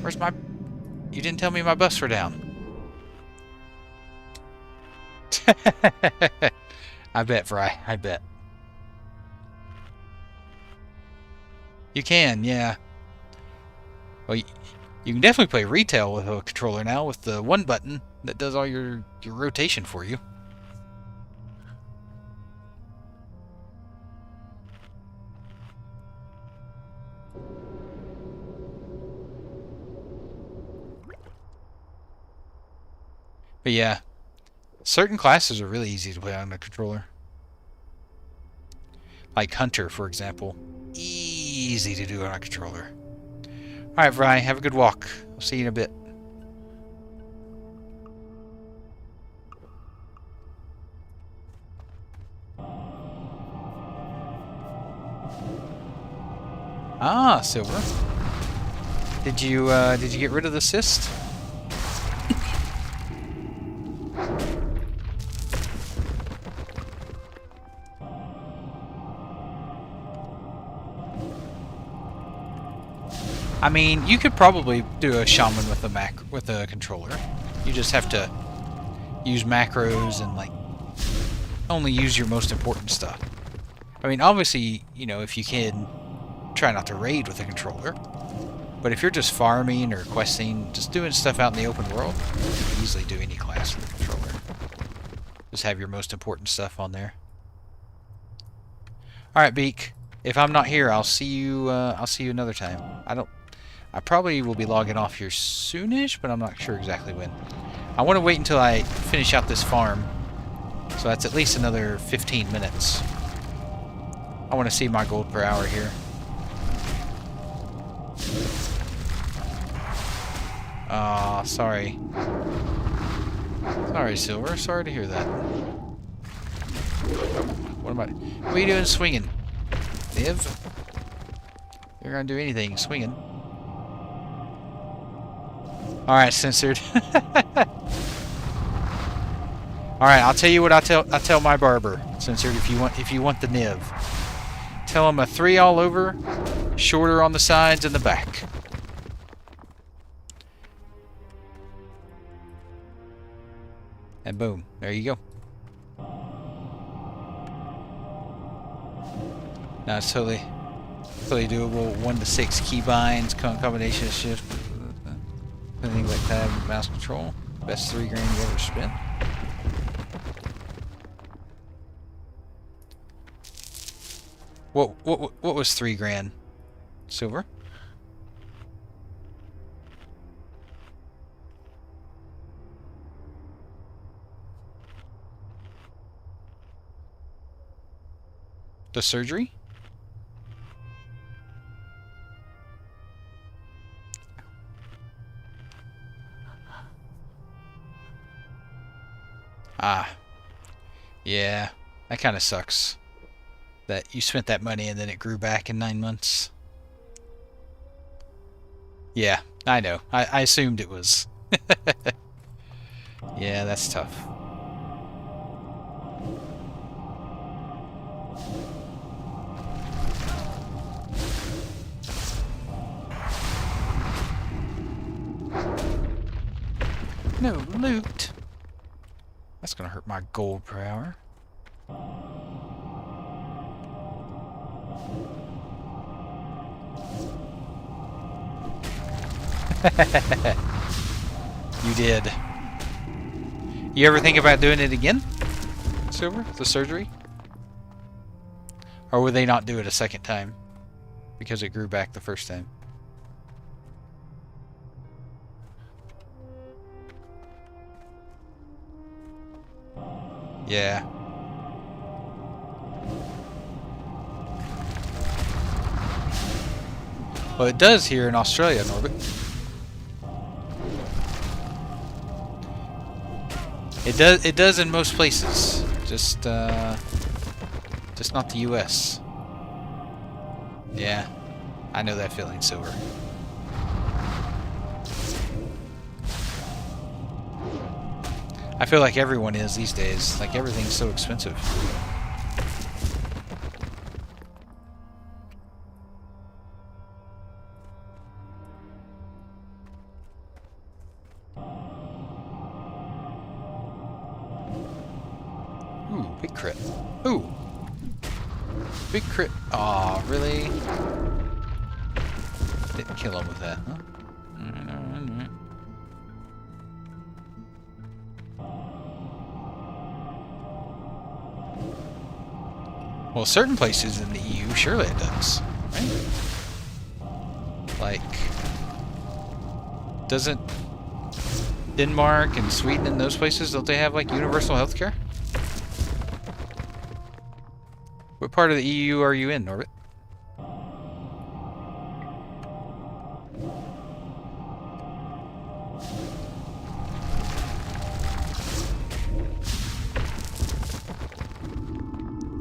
Where's my... You didn't tell me my buffs were down. I bet, Fry. I bet. You can, yeah. Well, you can definitely play retail with a controller now with the one button that does all your rotation for you. But yeah, certain classes are really easy to play on a controller. Like Hunter, for example. Easy to do on a controller. Alright, Fry, have a good walk. I'll see you in a bit. Ah, Silver. Did you get rid of the cyst? I mean, you could probably do a shaman with a controller. You just have to use macros and like only use your most important stuff. I mean, obviously, you know, if you can, try not to raid with a controller. But if you're just farming or questing, just doing stuff out in the open world, you can easily do any class with a controller. Just have your most important stuff on there. All right, Beak. If I'm not here, I'll see you. I'll see you another time. I probably will be logging off here soonish, but I'm not sure exactly when. I want to wait until I finish out this farm, so that's at least another 15 minutes. I want to see my gold per hour here. Ah, sorry. Sorry, Silver. Sorry to hear that. What are you doing swinging? Viv? You're gonna do anything swinging. Alright, censored. Alright, I'll tell you what I tell my barber, censored, if you want the niv. Tell him a 3 all over, shorter on the sides and the back. And boom, there you go. Now it's totally doable. 1 to 6 keybinds, combination of shift, anything like tab, mouse control. Best $3 grand you ever spent. What was 3 grand? Silver? The surgery? Ah. Yeah, that kind of sucks. That you spent that money and then it grew back in 9 months. Yeah, I know. I assumed it was. Yeah, that's tough. No loot. That's gonna hurt my gold per hour. You did. You ever think about doing it again, Silver? The surgery? Or would they not do it a second time? Because it grew back the first time. Yeah. Well, it does here in Australia, Norbit. It does in most places. Just not the US. Yeah. I know that feeling, Silver. I feel like everyone is these days. Like, everything's so expensive. Ooh, big crit. Ooh! Big crit. Aw, really? Didn't kill him with that, huh? Well, certain places in the EU, surely it does, right? Like, doesn't Denmark and Sweden and those places, don't they have, like, universal healthcare? What part of the EU are you in, Norbit?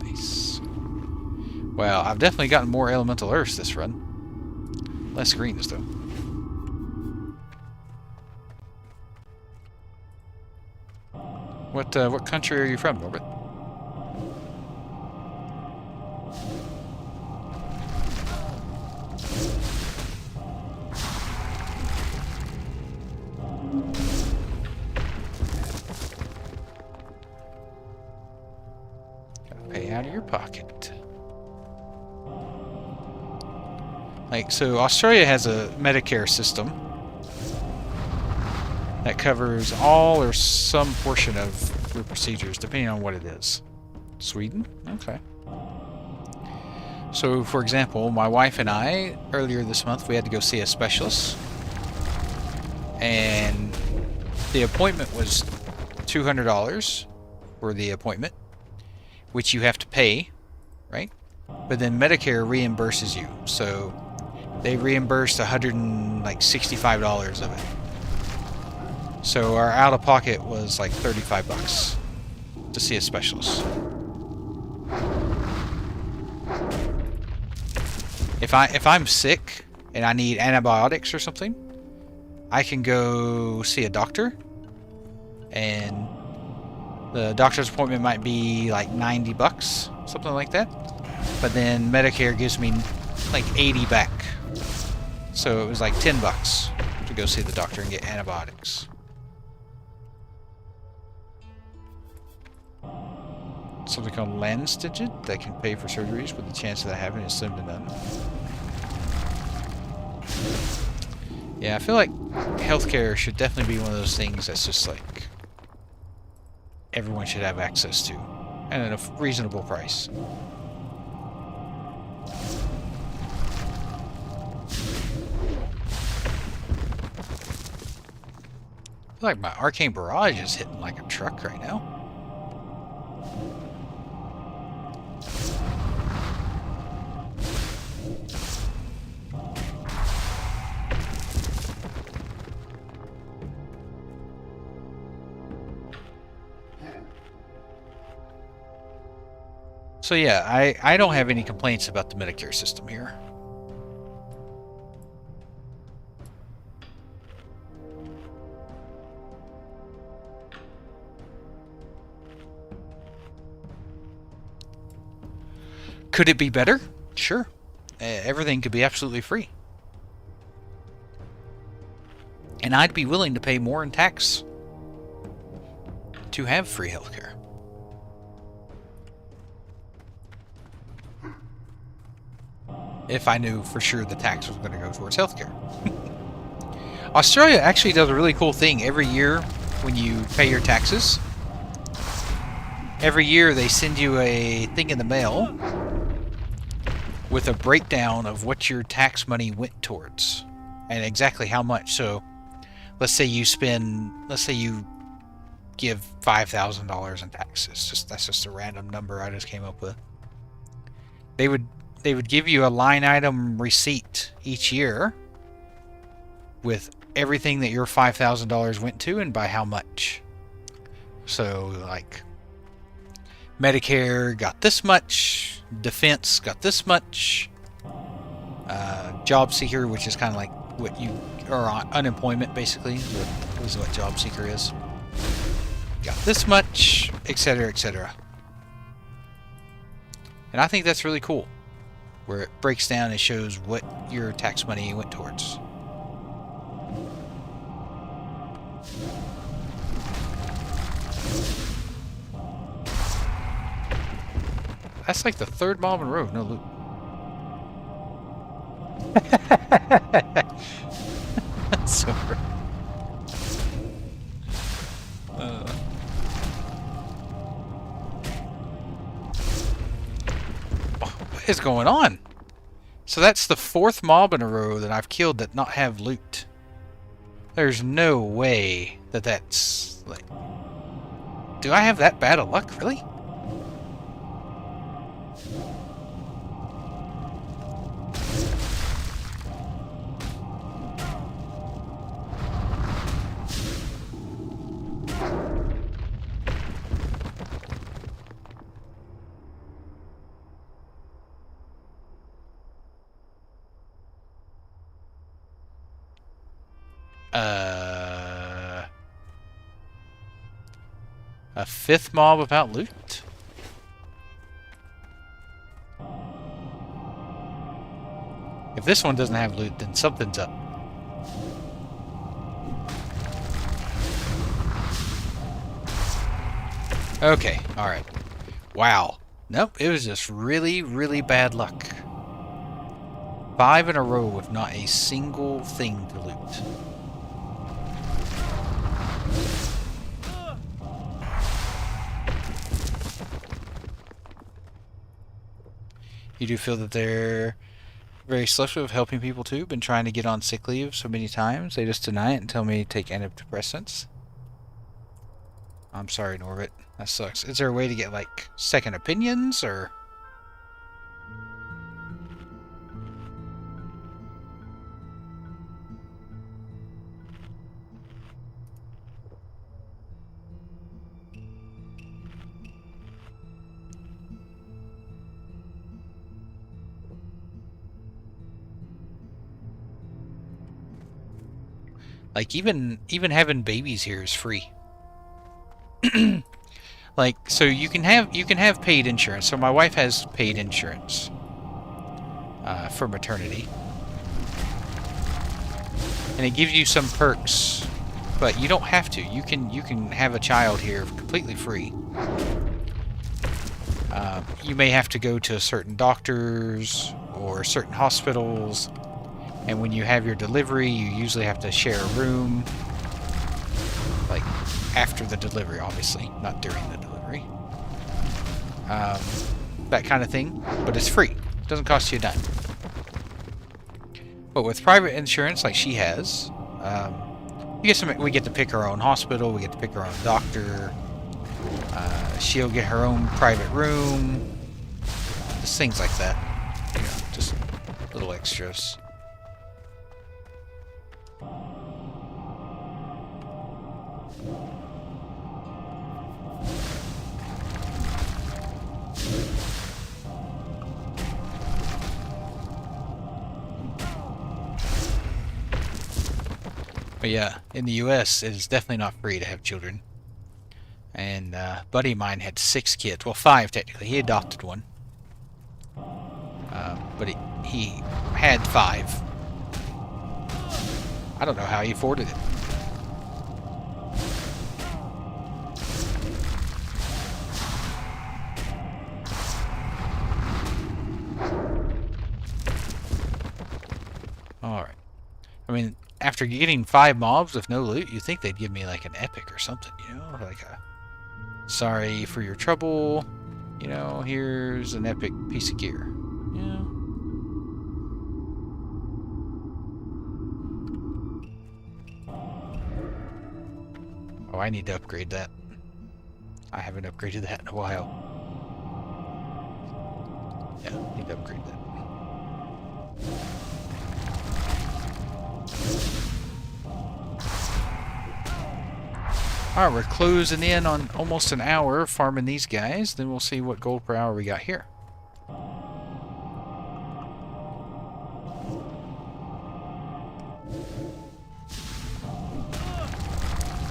Nice. Well, I've definitely gotten more elemental earths this run. Less greens, though. What country are you from, Norbit? Pay out of your pocket. Like, so Australia has a Medicare system that covers all or some portion of your procedures, depending on what it is. Sweden? Okay. So, for example, my wife and I, earlier this month, we had to go see a specialist. And the appointment was $200 for the appointment, which you have to pay, right? But then Medicare reimburses you. So they reimbursed $165 of it. So our out-of-pocket was like $35 to see a specialist. If I'm sick and I need antibiotics or something, I can go see a doctor, and the doctor's appointment might be like $90, something like that. But then Medicare gives me like 80 back. So it was like $10 to go see the doctor and get antibiotics. Something called Landstigit that can pay for surgeries, but the chance of that happening is slim to none. Yeah, I feel like healthcare should definitely be one of those things that's just like everyone should have access to, and at a reasonable price. I feel like my arcane barrage is hitting like a truck right now. So yeah, I don't have any complaints about the Medicare system here. Could it be better? Sure. Everything could be absolutely free. And I'd be willing to pay more in tax to have free healthcare. If I knew for sure the tax was going to go towards healthcare. Australia actually does a really cool thing every year when you pay your taxes. Every year they send you a thing in the mail with a breakdown of what your tax money went towards and exactly how much. So let's say you spend, give $5,000 in taxes. That's just a random number I just came up with. They would give you a line item receipt each year with everything that your $5,000 went to and by how much. So, like, Medicare got this much, Defense got this much, Job Seeker, which is kind of like what you, or unemployment basically, is what Job Seeker is, got this much, etc., etc. And I think that's really cool, where it breaks down and shows what your tax money went towards. That's like the third mob in a row. No loot. That's so great. What is going on? So that's the fourth mob in a row that I've killed that not have loot. There's no way that that's like... Do I have that bad of luck, really? A fifth mob without loot? If this one doesn't have loot, then something's up. Okay, alright. Wow. Nope, it was just really, really bad luck. 5 in a row with not a single thing to loot. You do feel that they're very selective of helping people too? Been trying to get on sick leave so many times, they just deny it and tell me to take antidepressants. I'm sorry, Norbit. That sucks. Is there a way to get, like, second opinions, or...? Like, even having babies here is free. Like, so you can have paid insurance. So my wife has paid insurance for maternity, and it gives you some perks, but you don't have to. You can have a child here completely free. You may have to go to certain doctors or certain hospitals, and when you have your delivery, you usually have to share a room. Like, after the delivery, obviously, not during the delivery. That kind of thing, but it's free. It doesn't cost you a dime. But with private insurance, like she has, we get to pick our own hospital, we get to pick our own doctor. She'll get her own private room. Just things like that. You know, just little extras. But yeah, in the US, it is definitely not free to have children. And a buddy of mine had 6 kids. Well, 5 technically. He adopted one. But he had 5. I don't know how he afforded it. Alright. I mean, after getting 5 mobs with no loot, you think they'd give me like an epic or something, you know? Like a, sorry for your trouble, you know, here's an epic piece of gear. You know? Oh, I need to upgrade that. I haven't upgraded that in a while. Yeah, I need to upgrade that. Alright, we're closing in on almost an hour farming these guys. Then we'll see what gold per hour we got here.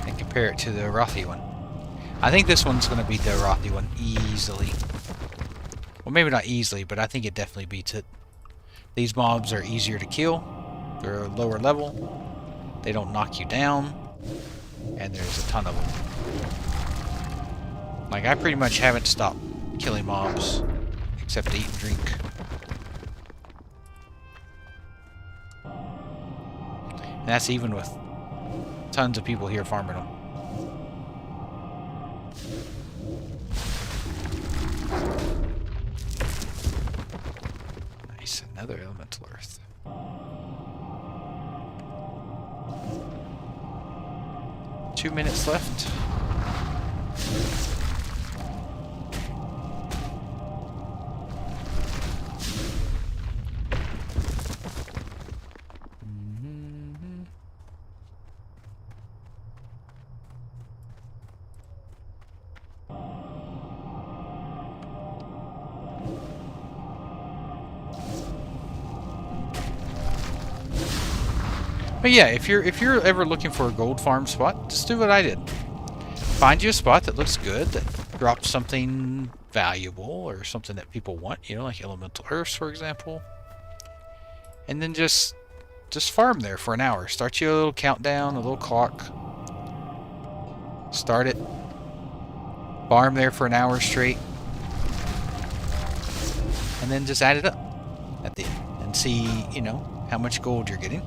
And compare it to the Rothy one. I think this one's going to beat the Rothy one easily. Well, maybe not easily, but I think it definitely beats it. These mobs are easier to kill. They're a lower level. They don't knock you down. And there's a ton of them. Like, I pretty much haven't stopped killing mobs except to eat and drink. And that's even with tons of people here farming them. Nice, another elemental earth. 2 minutes left. But yeah, if you're ever looking for a gold farm spot, just do what I did. Find you a spot that looks good, that drops something valuable or something that people want, you know, like elemental earths, for example. And then just farm there for an hour. Start you a little countdown, a little clock. Start it. Farm there for an hour straight. And then just add it up at the end and see, you know, how much gold you're getting.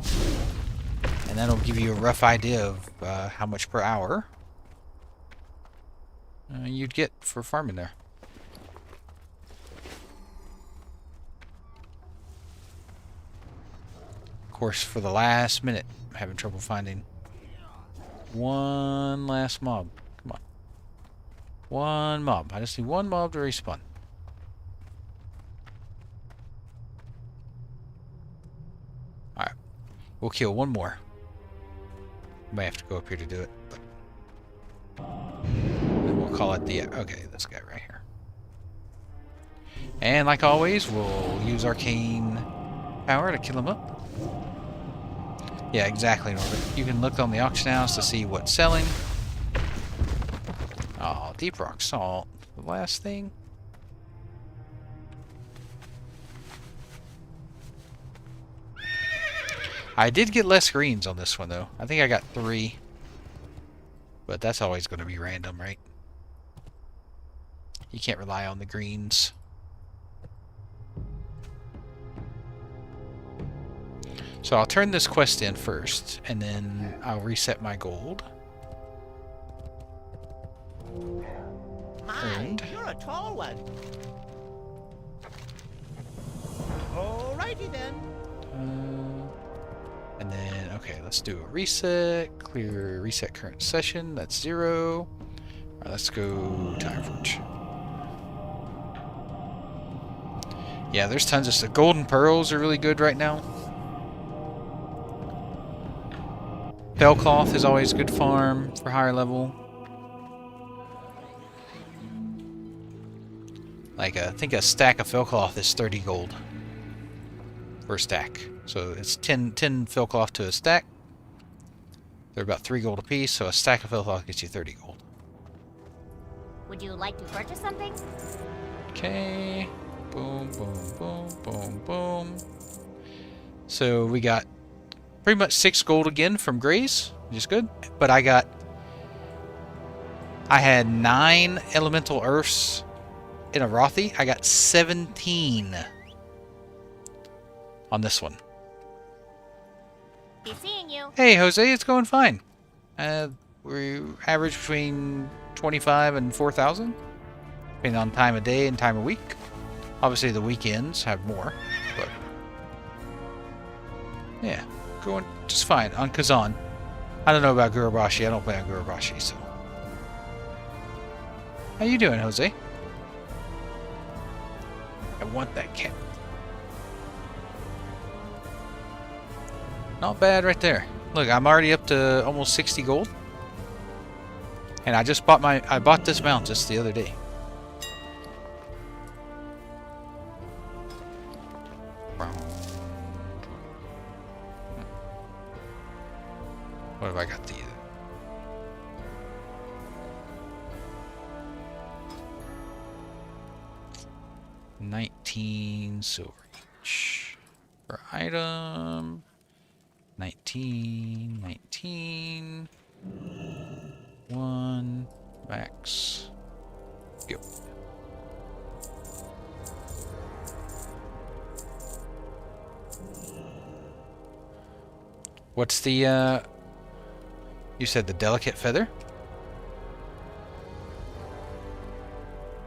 And that'll give you a rough idea of how much per hour you'd get for farming there. Of course, for the last minute, I'm having trouble finding one last mob. Come on. One mob. I just need one mob to respawn. Alright. We'll kill one more. Might have to go up here to do it, but and we'll call it the okay, this guy right here. And like always, we'll use arcane power to kill him up. Yeah, exactly, Norbert. You can look on the auction house to see what's selling. Oh, deep rock salt. The last thing. I did get less greens on this one, though. I think I got 3. But that's always going to be random, right? You can't rely on the greens. So I'll turn this quest in first, and then I'll reset my gold. My, you're a tall one. Alrighty then. And then, okay, let's do a reset. Clear reset current session. That's 0. Alright, let's go Time Forge. Yeah, there's tons of stuff. Golden pearls are really good right now. Fellcloth is always good farm for higher level. Like, I think a stack of Fellcloth is 30 gold per stack. So it's 10 Fellcloth to a stack. They're about 3 gold apiece, so a stack of Fellcloth gets you 30 gold. Would you like to purchase something? Okay. Boom, boom, boom, boom, boom. So we got pretty much 6 gold again from Grays, which is good. But I had 9 elemental earths in a Rothy. I got 17 on this one. Be seeing you. Hey, Jose, it's going fine. We average between 25 and 4,000, depending on time of day and time of week. Obviously, the weekends have more, but yeah, going just fine on Kezan. I don't know about Gurubashi. I don't play on Gurubashi, so How you doing, Jose? I want that cat. Not bad right there. Look, I'm already up to almost 60 gold. And I just bought I bought this mount just the other day. What have I got these? 19 silver each. For item. 19. 1 max. Go. What's the you said the delicate feather?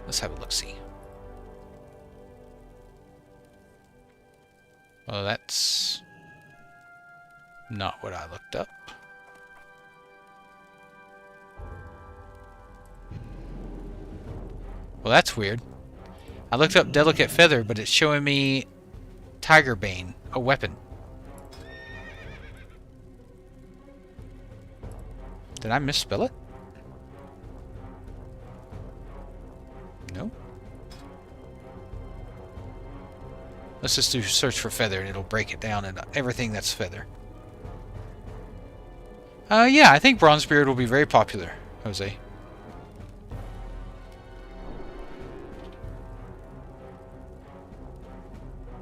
Let's have a look-see. Well, that's not what I looked up. Well, that's weird. I looked up delicate feather, but it's showing me tiger bane, a weapon. Did I misspell it? No. Let's just do search for feather and it'll break it down and everything that's feather. Yeah, I think Bronzebeard will be very popular, Jose.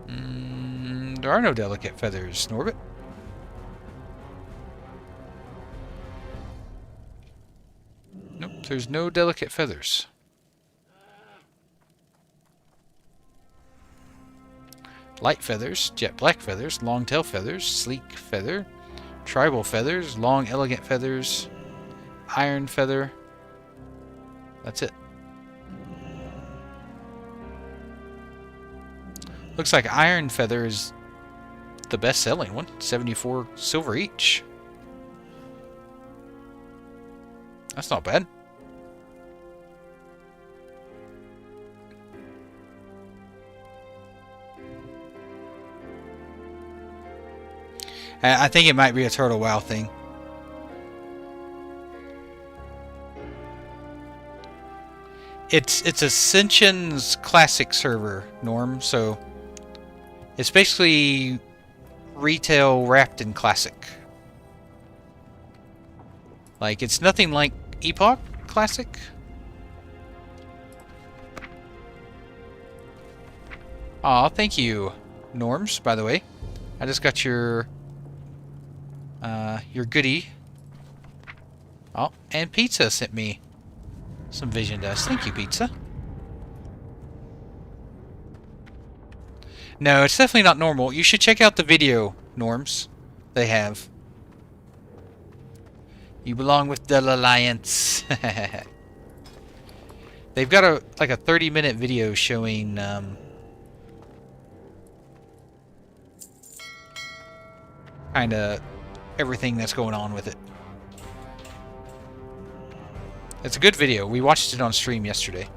There are no delicate feathers, Norbit. Nope, there's no delicate feathers. Light feathers, jet black feathers, long tail feathers, sleek feather, tribal feathers, long elegant feathers, iron feather. That's it. Looks like iron feather is the best selling one. 74 silver each. That's not bad. I think it might be a Turtle WoW thing. It's Ascension's classic server, Norm, so it's basically retail wrapped in classic. Like, it's nothing like Epoch classic. Aw, thank you, Norms, by the way. I just got your goodie. Oh, and Pizza sent me some vision dust. Thank you, Pizza. No, it's definitely not normal. You should check out the video, Norms, they have. You belong with the Alliance. They've got a 30-minute video showing kind of everything that's going on with it. It's a good video. We watched it on stream yesterday.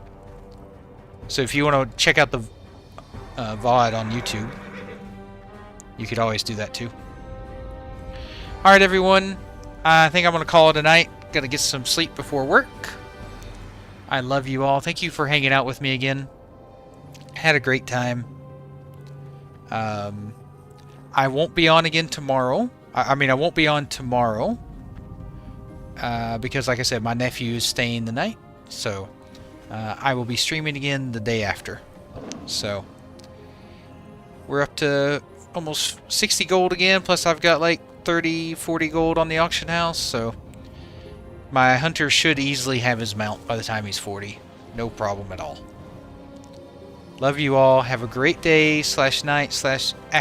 So if you want to check out the VOD on YouTube, you could always do that too. Alright, everyone. I think I'm going to call it a night. Gotta get some sleep before work. I love you all. Thank you for hanging out with me again. Had a great time. I won't be on again tomorrow. I won't be on tomorrow. Because, like I said, my nephew is staying the night. So, I will be streaming again the day after. So, we're up to almost 60 gold again. Plus, I've got like 30, 40 gold on the auction house. So, my hunter should easily have his mount by the time he's 40. No problem at all. Love you all. Have a great day / night /